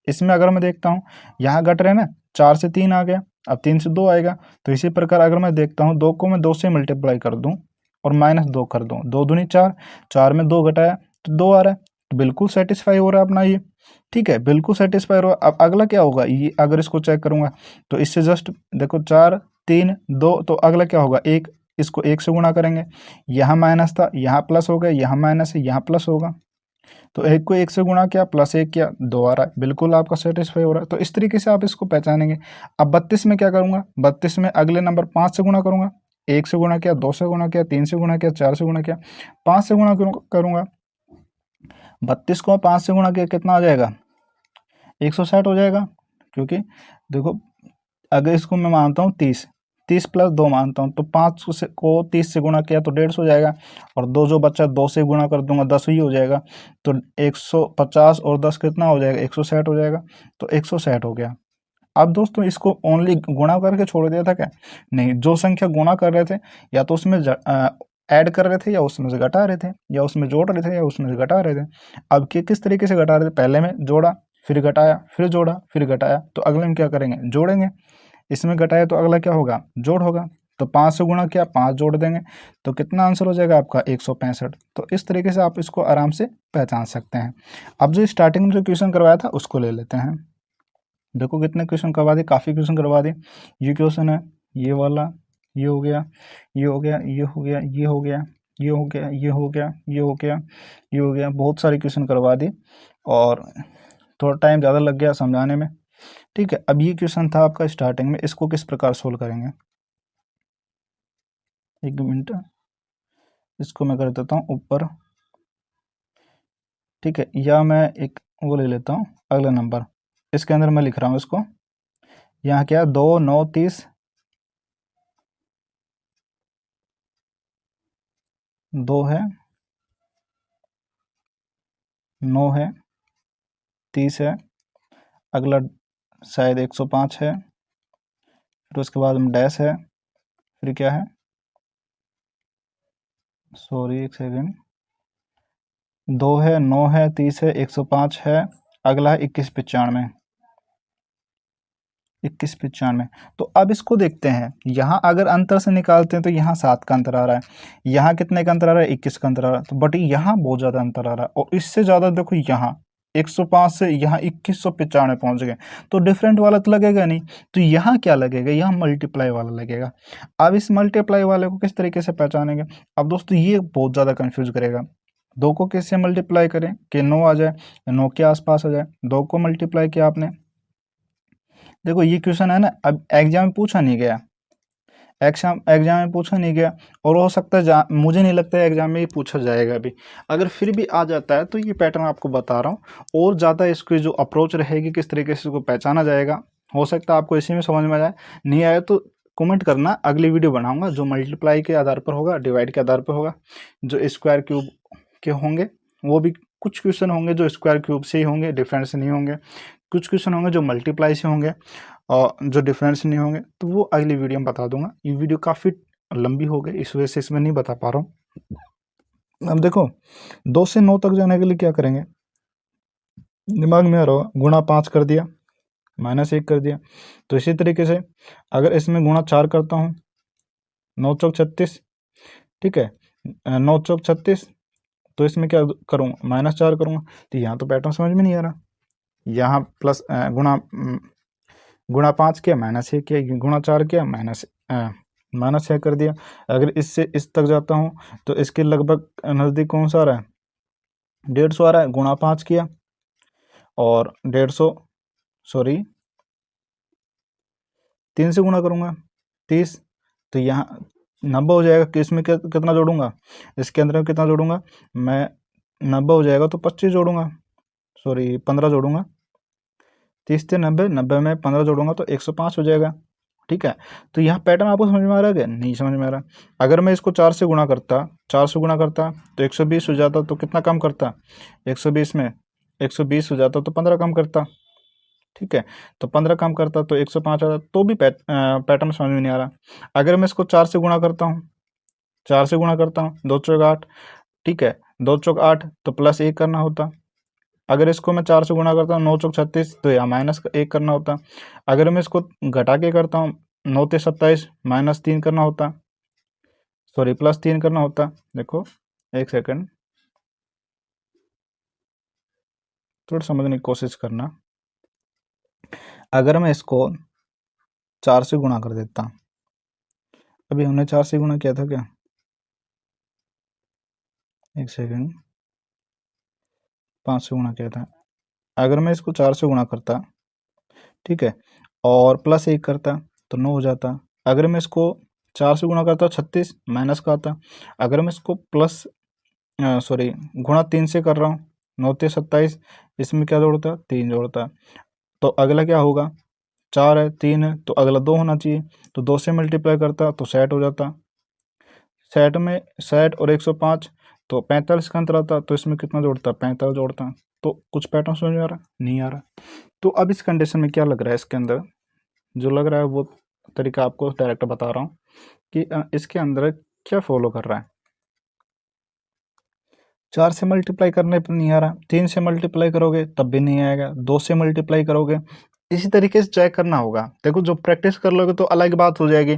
इसमें अगर मैं देखता हूँ यहाँ घट रहे हैं ना, 4 से 3 आ गया, अब 3 से 2 आएगा। तो इसी प्रकार अगर मैं देखता हूँ 2 को मैं 2 से मल्टीप्लाई कर दूँ और -2 कर दूँ, 2 दूनी 4, 4 में 2 घटाया तो 2 आ रहा है, तो बिल्कुल सेटिस्फाई हो रहा है अपना ये। ठीक है, बिल्कुल सेटिस्फाई हो रहा है। अब अगला क्या होगा, ये अगर इसको चेक करूँगा तो इससे जस्ट देखो 4 3 2, तो अगला क्या होगा, 1, इसको 1 से गुणा करेंगे, यहाँ माइनस था, यहाँ प्लस हो गया, यहाँ माइनस है, यहाँ प्लस होगा। तो 1 को 1 से गुणा किया, प्लस 1 किया, 2 आ रहा है, बिल्कुल आपका सेटिस्फाई हो रहा है। तो इस तरीके से आप इसको पहचानेंगे। अब 32 में क्या करूँगा, 32 में अगले नंबर 5 से गुणा करूँगा, 1 से गुणा किया, 2 से गुणा किया, 3 से गुणा किया, 4 से गुणा किया, 5 से गुणा करूँगा। 32 को 5 से गुणा किया कितना हो जाएगा, 160 हो जाएगा। क्योंकि देखो अगर इसको मैं मानता हूँ 30, 30 प्लस 2 मानता हूँ, तो 5 को 30 से गुणा किया तो 150 हो जाएगा, और 2 जो बचा 2 से गुणा कर दूंगा 10 ही हो जाएगा, तो 150 और 10 कितना हो जाएगा, 160 हो जाएगा। तो 160 हो गया। अब दोस्तों इसको ओनली गुणा करके छोड़ दिया था क्या, नहीं, जो संख्या गुणा कर रहे थे या तो उसमें ऐड कर रहे थे, या उसमें से घटा रहे थे, या उसमें जोड़ रहे थे, या उसमें से घटा रहे थे। अब किस तरीके से घटा रहे थे, पहले में जोड़ा, फिर घटाया, फिर जोड़ा, फिर घटाया, तो अगले में क्या करेंगे, जोड़ेंगे। इसमें घटाया तो अगला क्या होगा, जोड़ होगा। तो 5 से गुणा किया, 5 जोड़ देंगे, तो कितना आंसर हो जाएगा आपका, 165। तो इस तरीके से आप इसको आराम से पहचान सकते हैं। अब जो स्टार्टिंग में जो क्वेश्चन करवाया था उसको ले लेते हैं। देखो कितने क्वेश्चन करवा दिए, काफ़ी क्वेश्चन करवा दिए। ये क्वेश्चन है, ये वाला, ये हो गया, ये हो गया, ये हो गया, ये हो गया, ये हो गया, ये हो गया, ये हो गया, ये हो गया, बहुत सारे क्वेश्चन करवा दिए और थोड़ा टाइम ज़्यादा लग गया समझाने में। ठीक है, अब ये क्वेश्चन था आपका स्टार्टिंग में, इसको किस प्रकार सोल्व करेंगे, एक मिनट, इसको मैं कर देता हूँ ऊपर। ठीक है, या मैं एक वो ले लेता हूँ अगला नंबर, इसके अंदर मैं लिख रहा हूँ इसको, यहाँ क्या 2 9 30, 2 है, 9 है, 30 है, अगला शायद 105 है, फिर उसके बाद में डैश है, फिर क्या है, सॉरी एक सेकेंड, 2 है, 9 है, 30 है, 105 है, अगला है 2195, 2195। तो अब इसको देखते हैं, यहाँ अगर अंतर से निकालते हैं तो यहाँ 7 का अंतर आ रहा है, यहाँ कितने का अंतर आ रहा है, 21 का अंतर आ रहा है, तो बट यहाँ बहुत ज़्यादा अंतर आ रहा है, और इससे ज़्यादा देखो यहाँ 105 से यहाँ 2195 पहुँच गए, तो डिफरेंट वाला तो लगेगा नहीं, तो यहाँ क्या लगेगा, यहाँ मल्टीप्लाई वाला लगेगा। अब इस मल्टीप्लाई वाले को किस तरीके से पहचानेंगे, अब दोस्तों ये बहुत ज़्यादा कन्फ्यूज करेगा। 2 को किससे मल्टीप्लाई करें कि 9 आ जाए, 9 के आसपास आ जाए, 2 को मल्टीप्लाई किया आपने, देखो ये क्वेश्चन है ना, अब एग्जाम में पूछा नहीं गया, एग्जाम में पूछा नहीं गया, और हो सकता है मुझे नहीं लगता है एग्जाम में ये पूछा जाएगा भी। अगर फिर भी आ जाता है तो ये पैटर्न आपको बता रहा हूँ, और ज़्यादा इसकी जो अप्रोच रहेगी, किस तरीके से इसको पहचाना जाएगा, हो सकता है आपको इसी में समझ में आ जाए। नहीं आया तो कमेंट करना, अगली वीडियो बनाऊंगा जो मल्टीप्लाई के आधार पर होगा, डिवाइड के आधार पर होगा, जो स्क्वायर क्यूब के होंगे वो भी, कुछ क्वेश्चन होंगे जो स्क्वायर क्यूब से ही होंगे, डिफरेंस से नहीं होंगे, कुछ क्वेश्चन होंगे जो मल्टीप्लाई से होंगे और जो डिफरेंस नहीं होंगे, तो वो अगली वीडियो में बता दूंगा। ये वीडियो काफ़ी लंबी हो गई, इस वजह से इसमें नहीं बता पा रहा हूँ। अब देखो 2 से 9 तक जाने के लिए क्या करेंगे, दिमाग में आ रहा होगा, गुणा 5 कर दिया, -1 कर दिया, तो इसी तरीके से अगर इसमें गुणा 4 करता हूँ, 9 चौक 36, ठीक है, 9 चौक 36, तो इसमें क्या करूँगा, -4 करूँगा, तो यहाँ तो पैटर्न समझ में नहीं आ रहा, यहाँ प्लस गुणा 5 किया, -1 किया, गुणा 4 किया, -1 कर दिया। अगर इससे इस तक जाता हूँ तो इसके लगभग नज़दीक कौन सा आ रहा है, 150 आ रहा है, गुणा 5 किया और 150, सॉरी 3 से गुणा करूँगा 30, तो यहाँ 90 हो जाएगा कि इसमें कितना जोड़ूंगा, इसके अंदर में कितना जोड़ूंगा मैं, 90 हो जाएगा तो 25 जोड़ूंगा, सॉरी 15 जोड़ूंगा, 30 से 90, 90 में 15 जोड़ूंगा तो 105 हो जाएगा। ठीक है, तो यहाँ पैटर्न आपको समझ में आ रहा है क्या, नहीं समझ में आ रहा। अगर मैं इसको 4 से गुणा करता, 4 से गुणा करता तो 120 हो जाता, तो कितना कम करता, 120 में 120 हो जाता तो 15 कम करता। ठीक है, तो 15 कम करता तो 105 आता, तो भी पैटर्न समझ में नहीं आ रहा। अगर मैं इसको 4 से गुणा करता हूँ, 4 से गुणा करता हूँ, 2 चौक 8, ठीक है, 2 चौक 8 तो +1 करना होता। अगर इसको मैं 4 से गुणा करता हूँ, 9 चौक 36, तो यहाँ -1 करना होता। अगर मैं इसको घटा के करता हूँ, 9 ते 27, -3 करना होता, सॉरी +3 करना होता। देखो एक सेकंड, थोड़ा समझने की कोशिश करना। अगर मैं इसको 4 से गुणा कर देता, अभी हमने 4 से गुणा किया था क्या, एक सेकंड, 5 से गुणा किया था। अगर मैं इसको 4 से गुणा करता, ठीक है, और +1 करता तो 9 हो जाता। अगर मैं इसको 4 से गुणा करता हूँ 36 माइनस का आता है। अगर मैं इसको प्लस सॉरी गुणा 3 से कर रहा हूँ 9 × 27, इसमें क्या जोड़ता है 3 जोड़ता है। तो अगला क्या होगा 4 है 3 है तो अगला 2 होना चाहिए, तो 2 से मल्टीप्लाई करता तो 60 हो जाता। 60 में 60 और 105 तो 45 का अंतर आता, तो इसमें कितना जोड़ता 45 जोड़ता। तो कुछ पैटर्न समझ में आ रहा नहीं आ रहा। तो अब इस कंडीशन में क्या लग रहा है, इसके अंदर जो लग रहा है वो तरीका आपको डायरेक्ट बता रहा हूँ कि इसके अंदर क्या फॉलो कर रहा है। 4 से मल्टीप्लाई करने पर नहीं आ रहा, 3 से मल्टीप्लाई करोगे तब भी नहीं आएगा, 2 से मल्टीप्लाई करोगे, इसी तरीके से चेक करना होगा। देखो जो प्रैक्टिस कर लोगे तो अलग बात हो जाएगी,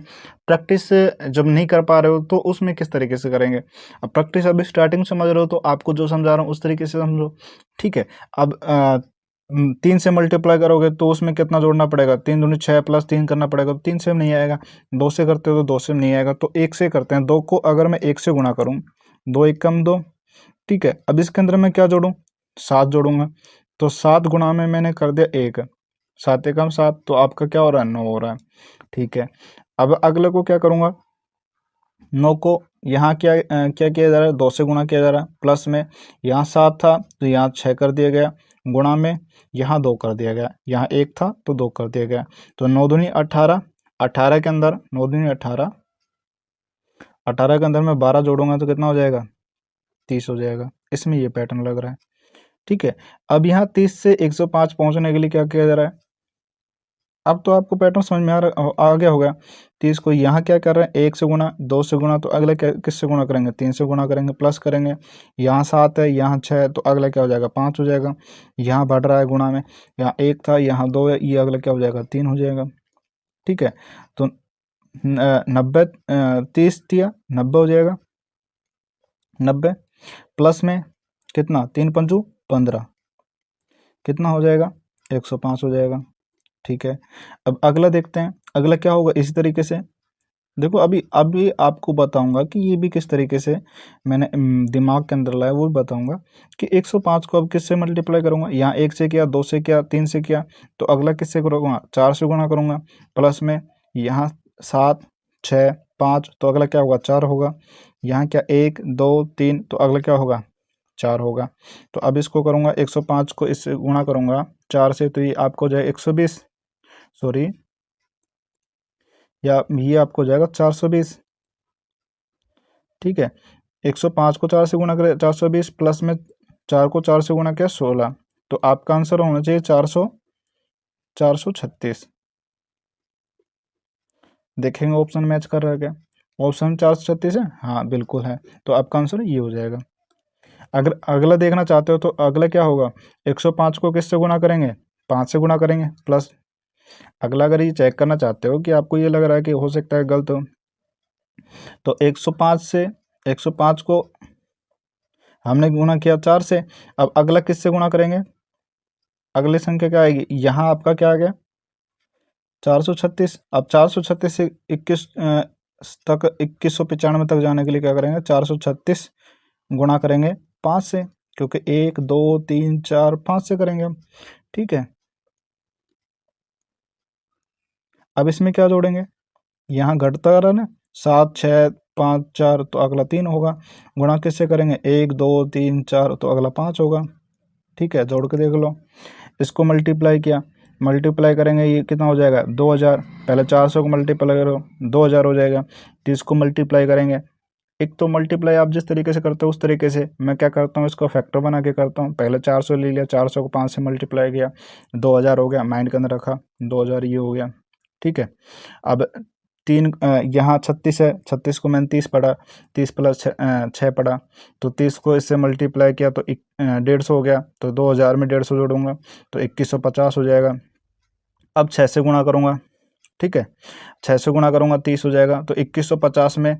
प्रैक्टिस जब नहीं कर पा रहे हो तो उसमें किस तरीके से करेंगे। अब प्रैक्टिस अभी स्टार्टिंग समझ रहे हो तो आपको जो समझा रहा हूँ उस तरीके से समझो, ठीक है। अब 3 से मल्टीप्लाई करोगे तो उसमें कितना जोड़ना पड़ेगा, 3 दूनी 6 प्लस 3 करना पड़ेगा, तो 3 से नहीं आएगा। 2 से करते हो तो 2 से नहीं आएगा, तो 1 से करते हैं। 2 को अगर मैं 1 से गुणा करूँ, 2 1 कम 2, ठीक है। अब इसके अंदर मैं क्या जोड़ूं, 7 जोड़ूंगा, तो 7 गुणा में मैंने कर दिया 1, 7 एकम 7, तो आपका क्या हो रहा है 9 हो रहा है, ठीक है। अब अगले को क्या करूंगा, 9 को यहाँ क्या किया जा रहा है 2 से गुणा किया जा रहा है, प्लस में यहाँ 7 था तो यहाँ 6 कर दिया गया, गुणा में यहाँ 2 कर दिया गया, यहाँ 1 था तो 2 कर दिया गया, तो 9 दूनी 18, 18 के अंदर 9 दूनी 18, 18 के अंदर मैं 12 जोड़ूंगा तो कितना हो जाएगा 30 हो जाएगा। इसमें ये पैटर्न लग रहा है, ठीक है। अब यहाँ 30 से 105 पहुंचने के लिए क्या किया जा रहा है, अब तो आपको पैटर्न समझ में आ गया होगा। 30 को यहाँ क्या कर रहे हैं 1 से गुणा, 2 से गुणा, तो अगले किससे गुणा करेंगे 3 से गुणा करेंगे, प्लस करेंगे, यहाँ 7 है यहाँ 6 है तो अगला क्या हो जाएगा 5 हो जाएगा। यहाँ बढ़ रहा है गुणा में, यहाँ 1 था यहाँ 2 है, ये अगला क्या हो जाएगा 3 हो जाएगा, ठीक है। तो 90 30 दिया 90 हो जाएगा, 90 प्लस में कितना 3 पंचू 15, कितना हो जाएगा 105 हो जाएगा, ठीक है। अब अगला देखते हैं, अगला क्या होगा इसी तरीके से। देखो अभी अभी आपको बताऊंगा कि ये भी किस तरीके से मैंने दिमाग के अंदर लाया, वो भी बताऊंगा कि 105 को अब किससे मल्टीप्लाई करूंगा, यहाँ 1 से किया 2 से किया 3 से किया, तो अगला किससे करूँगा 4 से गुणा करूँगा, प्लस में यहाँ 7 6 5 तो अगला क्या होगा 4 होगा, यहाँ क्या 1 2 3 तो अगला क्या होगा 4 होगा। तो अब इसको करूँगा 105 को इससे गुणा करूँगा 4 से, तो ये आपको हो जाए 120, सॉरी या ये आपको हो जाएगा 420, ठीक है। 105 को 4 से गुणा करें 420, प्लस में 4 को 4 से गुणा किया 16, तो आपका आंसर होना चाहिए 436। देखेंगे ऑप्शन मैच कर रहा है क्या, ऑप्शन 436 है, हाँ बिल्कुल है, तो आपका आंसर ये हो जाएगा। अगर अगला देखना चाहते हो तो अगला क्या होगा, 105 को किससे गुणा करेंगे 5 से गुणा करेंगे, प्लस अगला अगर ये चेक करना चाहते हो कि आपको ये लग रहा है कि हो सकता है गलत हो, तो 105 से 105 को हमने गुणा किया 4 से, अब अगला किससे गुणा करेंगे, अगली संख्या क्या आएगी, यहाँ आपका क्या आ गया 436। अब 436 से 21 तक 2195 तक जाने के लिए क्या करेंगे 436 गुणा करेंगे 5 से, क्योंकि 1 2 3 4 5 से करेंगे हम, ठीक है। अब इसमें क्या जोड़ेंगे, यहाँ घटता रहा ना 7 6 5 4 तो अगला 3 होगा, गुणा किससे करेंगे 1 2 3 4 तो अगला 5 होगा, ठीक है। जोड़ के देख लो, इसको मल्टीप्लाई किया, मल्टीप्लाई करेंगे ये कितना हो जाएगा 2000, पहले 400 को मल्टीप्लाई करो 2000 हो जाएगा, तो इसको मल्टीप्लाई करेंगे। एक तो मल्टीप्लाई आप जिस तरीके से करते हो उस तरीके से, मैं क्या करता हूँ इसको फैक्टर बना के करता हूँ, पहले 400 ले लिया, 400 को 5 से मल्टीप्लाई किया 2000 हो गया, माइंड के अंदर रखा 2000 ये हो गया, ठीक है। अब तीन यहाँ 36 है, 36 को मैंने 30 पढ़ा, 30 प्लस 6 पढ़ा, तो 30 को इससे मल्टीप्लाई किया तो 150 हो गया, तो 2000 में 150 जोड़ूंगा तो 2150 हो जाएगा। अब 6 से गुणा करूँगा, ठीक है, 6 से गुणा करूँगा 30 हो जाएगा, तो 2150 में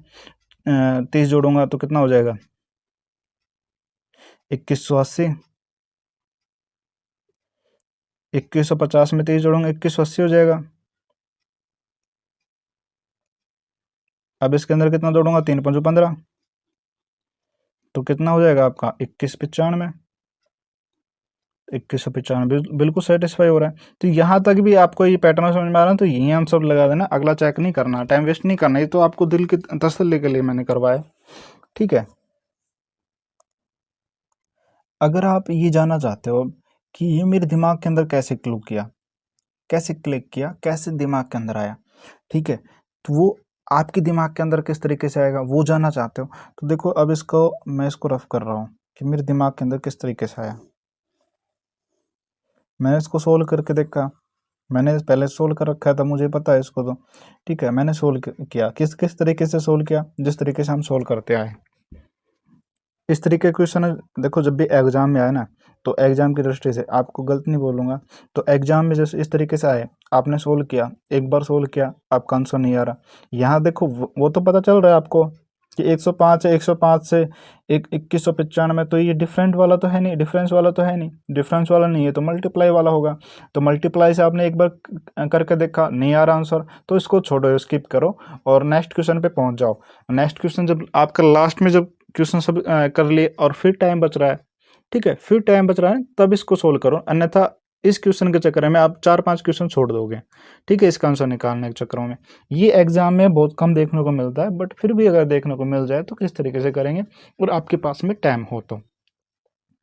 30 जोड़ूंगा तो कितना हो जाएगा 2180, 2150 में 30 जोड़ूंगा 2180 हो जाएगा। अब इसके अंदर कितना जोड़ूंगा 3 5 15, तो कितना हो जाएगा आपका 2195, 2195 बिल्कुल सेटिस्फाई हो रहा है। तो यहाँ तक भी आपको ये पैटर्न समझ में आ रहा है, तो यही आंसर लगा देना, अगला चेक नहीं करना, टाइम वेस्ट नहीं करना। ये तो आपको दिल की तसल्ली के लिए मैंने करवाया, ठीक है। अगर आप ये जानना चाहते हो कि ये मेरे दिमाग के अंदर कैसे क्लिक किया, कैसे क्लिक किया, कैसे दिमाग के अंदर आया, ठीक है, तो वो आपके दिमाग के अंदर किस तरीके से आएगा वो जानना चाहते हो, तो देखो अब इसको मैं इसको रफ कर रहा हूँ कि मेरे दिमाग के अंदर किस तरीके से आया। मैंने इसको सोल्व करके देखा, मैंने पहले सोल्व कर रखा था, मुझे पता है इसको तो, ठीक है। मैंने सोल्व किया, किस किस तरीके से सोल्व किया, जिस तरीके से हम सोल्व करते आए। इस तरीके के क्वेश्चन है, देखो जब भी एग्जाम में आए ना, तो एग्जाम की दृष्टि से आपको गलत नहीं बोलूँगा, तो एग्जाम में जैसे इस तरीके से आए, आपने सोल्व किया, एक बार सोल्व किया, आपका आंसर नहीं आ रहा, यहाँ देखो वो तो पता चल रहा है आपको कि 105 है, 105 से 2195, तो ये डिफरेंट वाला तो है नहीं, डिफरेंस वाला तो है नहीं, डिफरेंस वाला नहीं है तो मल्टीप्लाई वाला होगा। तो मल्टीप्लाई से आपने एक बार करके देखा, नहीं आ रहा आंसर, तो इसको छोड़ो, स्किप करो और नेक्स्ट क्वेश्चन पे पहुंच जाओ। नेक्स्ट क्वेश्चन जब आपका लास्ट में जब क्वेश्चन सब कर लिए और फिर टाइम बच रहा है, ठीक है, फिर टाइम बच रहा है, तब इसको सोल्व करो, अन्यथा इस क्वेश्चन के चक्कर में आप 4-5 क्वेश्चन छोड़ दोगे, ठीक है, इसका आंसर निकालने के चक्करों में। ये एग्जाम में बहुत कम देखने को मिलता है, बट फिर भी अगर देखने को मिल जाए तो किस तरीके से करेंगे और आपके पास में टाइम हो तो,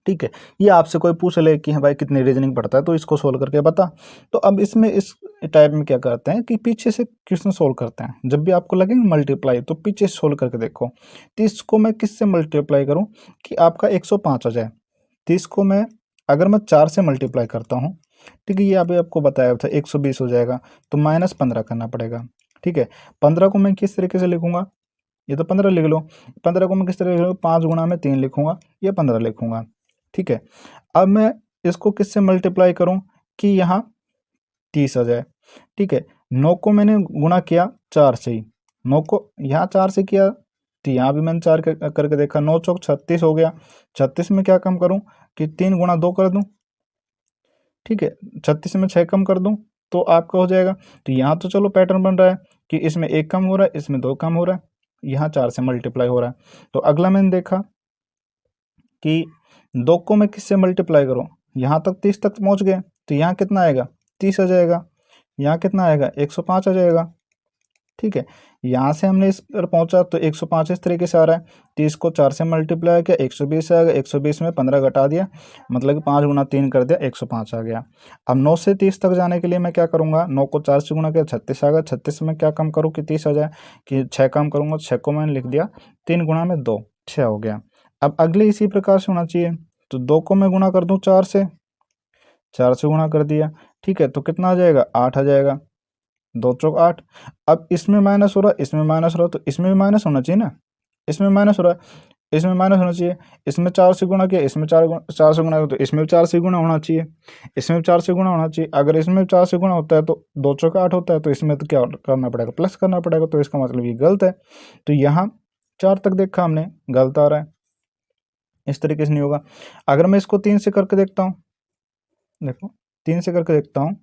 ठीक है। ये आपसे कोई पूछ ले कि हाँ भाई कितनी रीजनिंग पड़ता है, तो इसको सोल्व करके बता। तो अब इसमें इस टाइप में क्या करते हैं कि पीछे से क्वेश्चन सोल्व करते हैं, जब भी आपको लगे मल्टीप्लाई तो पीछे से सोल्व करके देखो। 30 को मैं किससे मल्टीप्लाई करूं कि आपका 105 आ जाए। 30 को मैं अगर मैं 4 से मल्टीप्लाई करता हूँ, ठीक है, ये अभी आपको बताया था 120 हो जाएगा, तो -15 करना पड़ेगा, ठीक है। 15 को मैं किस तरीके से लिखूंगा, ये तो 15 लिख लो, 15 को मैं किस तरह लिख लूँ, 5 गुणा में 3 लिखूंगा, ये 15 लिखूंगा, ठीक है। अब मैं इसको किससे मल्टीप्लाई करूं कि यहाँ 30 आ जाए, ठीक है। 9 को मैंने गुणा किया 4 से ही, 9 को यहाँ 4 से किया, तो यहाँ भी मैंने 4 करके देखा, 9 चौक 36 हो गया। 36 में क्या कम करूं कि 3 गुणा 2 कर दूं, ठीक है, 36 में 6 कम कर दूं तो आपका हो जाएगा। तो यहाँ तो चलो पैटर्न बन रहा है कि इसमें 1 कम हो रहा है, इसमें 2 कम हो रहा है, यहाँ 4 से मल्टीप्लाई हो रहा है। तो अगला मैंने देखा कि 2 को मैं किससे मल्टीप्लाई करूं, यहाँ तक 30 तक पहुंच गए, तो यहाँ कितना आएगा, 30 आ जाएगा, यहाँ कितना आएगा, 105 आ जाएगा, ठीक है। यहाँ से हमने इस पर पहुंचा तो 105 इस तरीके से आ रहा है, 30 को 4 से मल्टीप्लाई किया 120 से आ गया, 120 में 15 घटा दिया, मतलब कि 5 गुना 3 कर दिया, 105 आ गया। अब 9 से 30 तक जाने के लिए मैं क्या करूँगा, 9 को 4 से गुणा किया 36 आ गया, 36 में क्या कम करूँ कि 30 आ जाए, कि 6 कम करूँगा, 6 को मैंने लिख दिया, 3 गुणा में 2, 6 हो गया। अब अगले इसी प्रकार से होना चाहिए, तो 2 को मैं गुणा कर दूँ 4 से, 4 से गुणा कर दिया, ठीक है, तो कितना आ जाएगा, 8 आ जाएगा, 2 चौक 8। अब इसमें माइनस हो रहा है, इसमें माइनस हो रहा है, तो इसमें भी माइनस होना चाहिए ना, इसमें माइनस हो रहा है, इसमें माइनस होना चाहिए, इसमें 4 से गुणा किया, इसमें 4 से गुणा किया, तो इसमें भी 4 से गुणा होना चाहिए, इसमें भी 4 से गुणा होना चाहिए। अगर इसमें भी 4 से गुणा होता है तो 2 चौक 8 होता है, तो इसमें तो क्या करना पड़ेगा, प्लस करना पड़ेगा, तो इसका मतलब ये गलत है। तो यहाँ 4 तक देखा हमने, गलत आ रहा है, इस तरीके से नहीं होगा। अगर मैं इसको 3 से करके देखता हूँ, देखो 3 से करके देखता हूँ,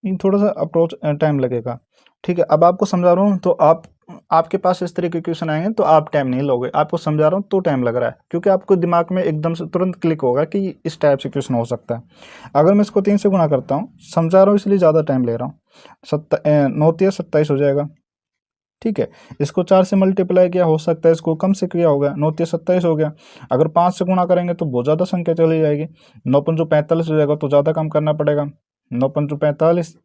ये थोड़ा सा अप्रोच टाइम लगेगा, ठीक है। अब आपको समझा रहा हूँ, तो आपके पास इस तरह के क्वेश्चन आएंगे तो आप टाइम नहीं लोगे, आपको समझा रहा हूँ तो टाइम लग रहा है, क्योंकि आपको दिमाग में एकदम से तुरंत क्लिक होगा कि इस टाइप से क्वेश्चन हो सकता है। अगर मैं इसको 3 से गुणा करता हूँ, समझा रहा हूँ इसलिए ज़्यादा टाइम ले रहा हूँ, 9 × 27 हो जाएगा, ठीक है। इसको 4 से मल्टीप्लाई किया, हो सकता है इसको कम से किया होगा, 9 × 27 हो गया। अगर 5 से गुणा करेंगे तो बहुत ज़्यादा संख्या चली जाएगी, 9×5 = 45 हो जाएगा, तो ज़्यादा कम करना पड़ेगा, 9×5 = 45,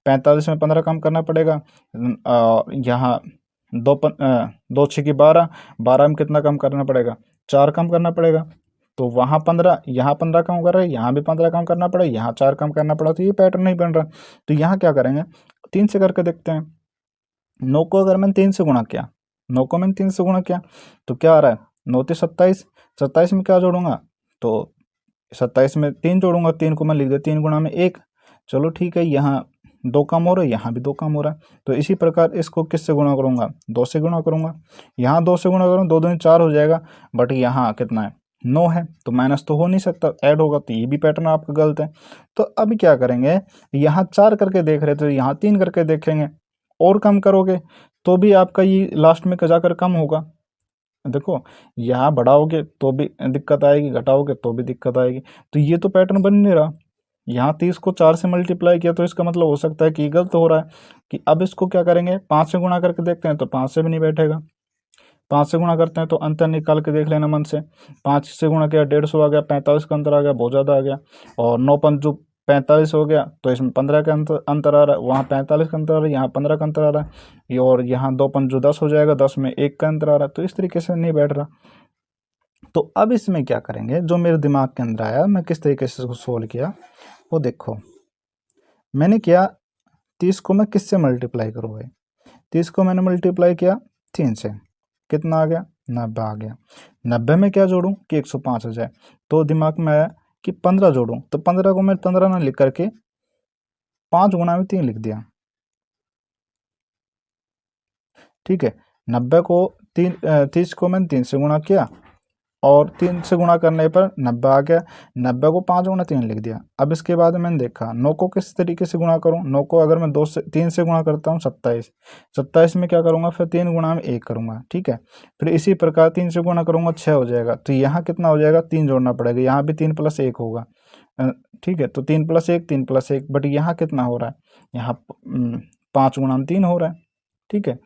45 में 15 कम करना पड़ेगा, यहाँ 2×6 = 12, 12 में कितना कम करना पड़ेगा, 4 कम करना पड़ेगा, तो वहाँ 15, यहाँ 15 कम कर रहे हैं, यहाँ भी 15 कम करना पड़ेगा, यहाँ 4 कम करना पड़ा, तो ये पैटर्न नहीं बन रहा। तो यहाँ क्या करेंगे, 3 से करके देखते हैं। 9 को अगर मैंने 3 से गुणा किया, 9 को मैंने 3 से गुणा किया, तो क्या आ रहा है, 9×3 = 27, 27 में क्या जोड़ूंगा, तो 27 में 3 जोड़ूंगा, 3 को मैं लिख दिया 3 गुणा में 1, चलो ठीक है, यहाँ 2 कम हो रहा है, यहाँ भी 2 कम हो रहा है। तो इसी प्रकार इसको किससे गुणा करूंगा, 2 से गुणा करूंगा, यहाँ 2 से गुणा करूँ, 2 दूनी 4 हो जाएगा, बट यहाँ कितना है, 9 है, तो माइनस तो हो नहीं सकता, ऐड होगा, तो ये भी पैटर्न आपका गलत है। तो अभी क्या करेंगे, यहाँ 4 करके देख रहे थे, यहाँ 3 करके देखेंगे, और कम करोगे तो भी आपका ये लास्ट में जाकर कम होगा, देखो, यहाँ बढ़ाओगे तो भी दिक्कत आएगी, घटाओगे तो भी दिक्कत आएगी। तो ये तो पैटर्न बन नहीं रहा। यहाँ 30 को 4 से मल्टीप्लाई किया तो इसका मतलब हो सकता है कि गलत हो रहा है। कि अब इसको क्या करेंगे, 5 से गुणा करके देखते हैं, तो 5 से भी नहीं बैठेगा। 5 से गुणा करते हैं तो अंतर निकाल के देख लेना मन से। 5 से गुणा किया 150 आ गया, 45 का अंतर आ गया, बहुत ज़्यादा आ गया। और 9 पंचू 45 हो गया, तो इसमें 15 का अंतर आ रहा है, वहाँ 45 का अंतर आ रहा है, यहाँ 15 का अंतर आ रहा है। ये और यहाँ 2 पंचू 10 हो जाएगा, 10 में 1 का अंतर आ रहा है। तो इस तरीके से नहीं बैठ रहा। तो अब इसमें क्या करेंगे, जो मेरे दिमाग के अंदर आया, मैं किस तरीके से उसको सोल्व किया वो देखो। मैंने किया 30 को मैं किससे मल्टीप्लाई करूँ भाई। 30 को मैंने मल्टीप्लाई किया 3 से, कितना आ गया, 90 आ गया। 90 में क्या जोड़ूं कि 105 हो जाए। तो दिमाग में आया कि 15 जोड़ूं, तो 15 को मैं 15 ना लिख करके 5 गुणा में 3 लिख दिया। ठीक है, 90 को 30 को मैंने 3 से गुणा किया, और 3 से गुणा करने पर 90 आ गया। 90 को 5 गुणा 3 लिख दिया। अब इसके बाद मैंने देखा 9 को किस तरीके से गुणा करूं। 9 को अगर मैं 3 से गुणा करता हूं 27, 27 में क्या करूंगा, फिर 3 गुणा में 1 करूंगा। ठीक है, फिर इसी प्रकार 3 से गुणा करूंगा 6 हो जाएगा। तो यहाँ कितना हो जाएगा, 3 जोड़ना पड़ेगा, यहाँ भी 3 + 1 होगा। ठीक है, तो 3 + 1 3 + 1, बट यहाँ कितना हो रहा है, यहाँ 5 गुणा में 3 हो रहा है। ठीक है,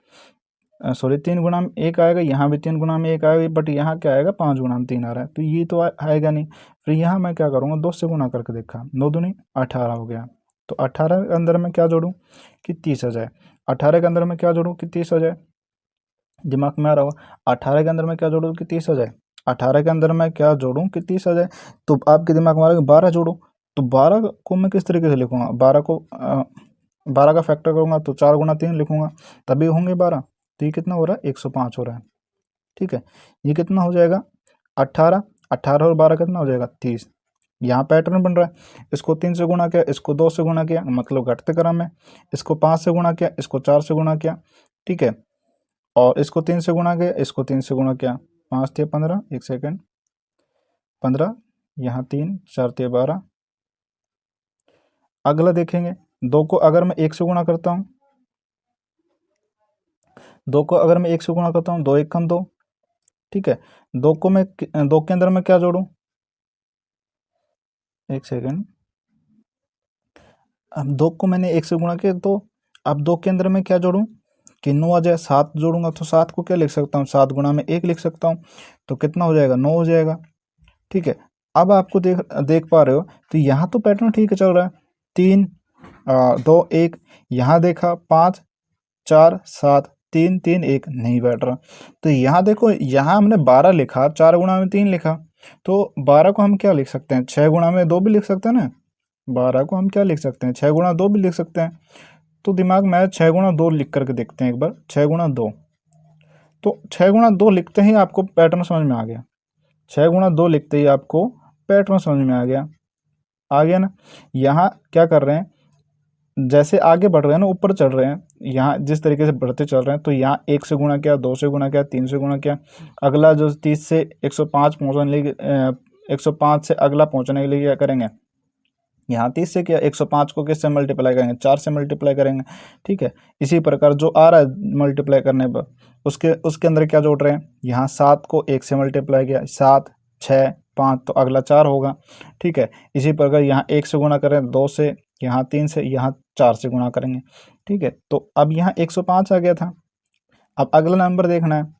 सॉरी 3 गुणा में 1 आएगा, यहाँ भी 3 गुणा में 1 आएगा, बट यहाँ क्या आएगा, 5 गुणा में 3 आ रहा है। तो ये तो आएगा नहीं। फिर यहाँ मैं क्या करूँगा, 2 से गुणा करके देखा, 9 दूनी 18 हो गया। तो 18 के अंदर में क्या जोड़ूँ कि 30 आ जाए। 18 के अंदर में क्या जोड़ूँ कि 30 आ जाए। दिमाग में आ रहा होगा 18 के अंदर में क्या जोड़ूँ कि 30 आ जाए। 18 के अंदर में क्या जोड़ूँ कि 30 आ जाए। तो आपके दिमाग में आ रहा है 12 जोड़ो। तो 12 को मैं किस तरीके से लिखूँगा, 12 को 12 का फैक्टर करूँगा तो 4 गुणा 3 लिखूँगा, तभी होंगे 12। तो ये कितना हो रहा है, 105 हो रहा है। ठीक है, ये कितना हो जाएगा, 18, 18 और 12 कितना हो जाएगा, 30। यहाँ पैटर्न बन रहा है, इसको 3 से गुणा किया, इसको 2 से गुणा किया, मतलब घटते क्रम में। इसको 5 से गुणा किया, इसको 4 से गुणा किया। ठीक है, और इसको 3 से गुणा किया, इसको 3 से गुणा किया। 5 × 15, 1 सेकेंड, 15, यहाँ 3, 4 × 12। अगला देखेंगे, 2 को अगर मैं 1 से गुणा करता हूँ, 2 को अगर मैं 1 से गुणा करता हूँ, 2 × 1 = 2। ठीक है, 2 को मैं 2 के अंदर में क्या जोड़ूं, 1 सेकेंड। अब 2 को मैंने 1 से गुणा किया, तो अब 2 के अंदर में क्या जोड़ूं कि 9 आ जाए। 7 जोड़ूंगा तो 7 को क्या लिख सकता हूँ, 7 गुणा में 1 लिख सकता हूँ। तो कितना हो जाएगा, 9 हो जाएगा। ठीक है, अब आपको देख पा रहे हो, तो यहाँ तो पैटर्न ठीक है चल रहा है। 3 2 1, यहाँ देखा 5 4 7 3 3 1, नहीं बैठ रहा। तो यहाँ देखो, यहाँ हमने 12 लिखा, 4 गुणा में 3 लिखा, तो 12 को हम क्या लिख सकते हैं, 6 गुणा में 2 भी लिख सकते हैं ना। 12 को हम क्या लिख सकते हैं, 6 गुणा 2 भी लिख सकते हैं। तो दिमाग में 6 गुणा 2 लिख करके देखते हैं एक बार, 6 गुणा 2। तो 6 गुणा 2 लिखते ही आपको पैटर्न समझ में आ गया। 6 गुणा 2 लिखते ही आपको पैटर्न समझ में आ गया ना। यहाँ क्या कर रहे हैं, जैसे आगे बढ़ रहे हैं ना, ऊपर चढ़ रहे हैं, यहाँ जिस तरीके से बढ़ते चल रहे हैं, तो यहाँ 1 से गुणा किया, 2 से गुणा किया, 3 से गुणा किया। अगला जो 30 से 105 पहुँचने के 105 से अगला पहुँचने के लिए क्या करेंगे, यहाँ 30 से किया, 105 को किससे मल्टीप्लाई करेंगे, 4 से मल्टीप्लाई करेंगे। ठीक है, इसी प्रकार जो आ रहा है मल्टीप्लाई करने पर, उसके अंदर क्या जोड़ रहे हैं, यहाँ 7 को 1 से मल्टीप्लाई किया, 7 6 5, तो अगला 4 होगा। ठीक है, इसी प्रकार यहाँ 1 से गुणा करें, 2 से, यहाँ 3 से, यहाँ 4 से गुणा करेंगे। ठीक है, तो अब यहाँ 105 आ गया था। अब अगला नंबर देखना है।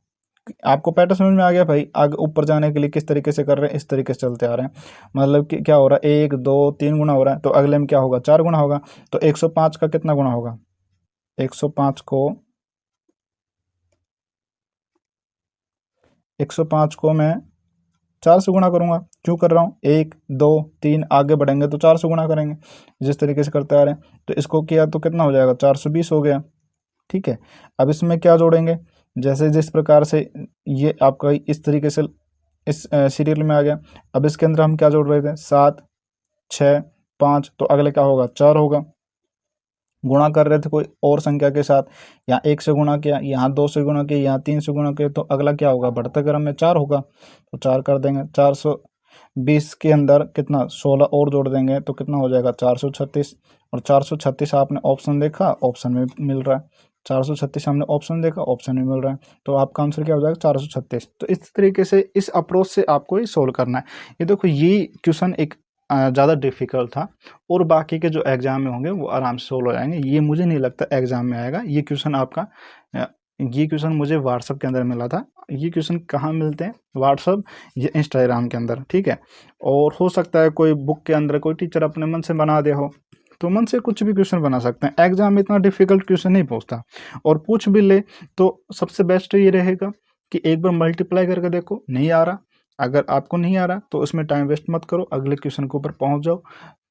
आपको पैटर्न समझ में आ गया भाई, आगे ऊपर जाने के लिए किस तरीके से कर रहे हैं, इस तरीके से चलते आ रहे हैं। मतलब कि क्या हो रहा है, 1 2 3 गुना हो रहा है, तो अगले में क्या होगा, 4 गुना होगा। तो 105 का कितना गुना होगा, 105 को मैं 4 से गुणा करूंगा। क्यों कर रहा हूँ, 1 2 3 आगे बढ़ेंगे तो 4 से गुणा करेंगे, जिस तरीके से करते आ रहे हैं। तो इसको किया तो कितना हो जाएगा, 420 हो गया। ठीक है, अब इसमें क्या जोड़ेंगे, जैसे जिस प्रकार से ये आपका इस तरीके से इस सीरियल में आ गया। अब इसके अंदर हम क्या जोड़ रहे थे, 7 6 5, तो अगले क्या होगा, 4 होगा। गुणा कर रहे थे कोई और संख्या के साथ, यहाँ 1 से गुणा किया, यहाँ 2 से गुणा किया, यहाँ 3 से गुणा किया, तो अगला क्या होगा, बढ़ते क्रम में 4 होगा। तो 4 कर देंगे। 420 के अंदर कितना, 16 और जोड़ देंगे तो कितना हो जाएगा, 436। और 436 आपने ऑप्शन देखा, ऑप्शन में मिल रहा है 436 हमने ऑप्शन देखा, ऑप्शन में मिल रहा है, तो आपका आंसर क्या हो जाएगा 436। तो इस तरीके से इस अप्रोच से आपको ये सोल्व करना है। ये देखो ये क्वेश्चन एक ज़्यादा डिफिकल्ट था, और बाकी के जो एग्जाम में होंगे वो आराम से सोल्व हो जाएंगे। ये मुझे नहीं लगता एग्जाम में आएगा। ये क्वेश्चन आपका ये क्वेश्चन मुझे व्हाट्सअप के अंदर मिला था। ये क्वेश्चन कहाँ मिलते हैं? व्हाट्सअप या इंस्टाग्राम के अंदर, ठीक है। और हो सकता है कोई बुक के अंदर कोई टीचर अपने मन से बना दे हो, तो मन से कुछ भी क्वेश्चन बना सकते हैं। एग्जाम में इतना डिफिकल्ट क्वेश्चन नहीं पूछता, और पूछ भी ले तो सबसे बेस्ट ये रहेगा कि एक बार मल्टीप्लाई करके देखो। नहीं आ रहा, अगर आपको नहीं आ रहा तो उसमें टाइम वेस्ट मत करो, अगले क्वेश्चन के ऊपर पहुंच जाओ।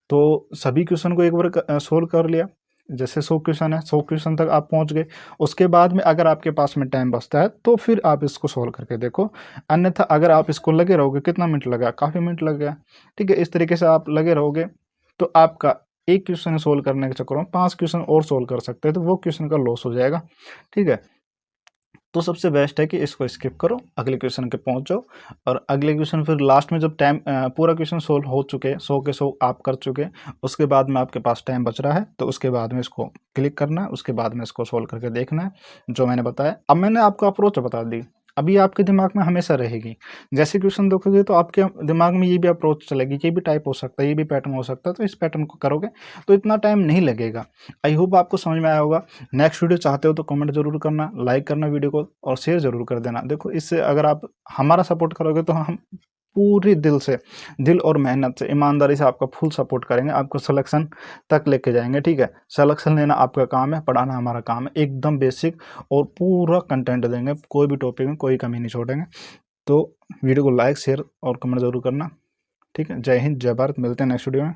तो सभी क्वेश्चन को एक बार सोल्व कर लिया, जैसे 100 क्वेश्चन है, 100 क्वेश्चन तक आप पहुंच गए। उसके बाद में अगर आपके पास में टाइम बचता है तो फिर आप इसको सोल्व करके देखो। अन्यथा अगर आप इसको लगे रहोगे, कितना मिनट लगा? काफ़ी मिनट लग गया, ठीक है। इस तरीके से आप लगे रहोगे तो आपका एक क्वेश्चन सोल्व करने के चक्कर में 5 क्वेश्चन और सोल्व कर सकते हैं, तो वो क्वेश्चन का लॉस हो जाएगा, ठीक है। तो सबसे बेस्ट है कि इसको स्किप करो, अगले क्वेश्चन के पहुंच जाओ, और अगले क्वेश्चन फिर लास्ट में जब टाइम पूरा क्वेश्चन सोल्व हो चुके, 100 के 100 आप कर चुके, उसके बाद में आपके पास टाइम बच रहा है, तो उसके बाद में इसको क्लिक करना है, उसके बाद में इसको सोल्व करके देखना है जो मैंने बताया। अब मैंने आपको अप्रोच बता दी, अभी आपके दिमाग में हमेशा रहेगी। जैसे क्वेश्चन देखोगे तो आपके दिमाग में ये भी अप्रोच चलेगी, ये भी टाइप हो सकता है, ये भी पैटर्न हो सकता है, तो इस पैटर्न को करोगे तो इतना टाइम नहीं लगेगा। आई होप आपको समझ में आया होगा। नेक्स्ट वीडियो चाहते हो तो कमेंट जरूर करना, लाइक करना वीडियो को, और शेयर जरूर कर देना। देखो इससे अगर आप हमारा सपोर्ट करोगे तो हम पूरी दिल से, दिल और मेहनत से, ईमानदारी से आपका फुल सपोर्ट करेंगे, आपको सिलेक्शन तक लेके जाएंगे, ठीक है। सिलेक्शन लेना आपका काम है, पढ़ाना हमारा काम है, एकदम बेसिक और पूरा कंटेंट देंगे, कोई भी टॉपिक में कोई कमी नहीं छोड़ेंगे। तो वीडियो को लाइक शेयर और कमेंट जरूर करना, ठीक है। जय हिंद, जय भारत, मिलते हैं नेक्स्ट वीडियो में।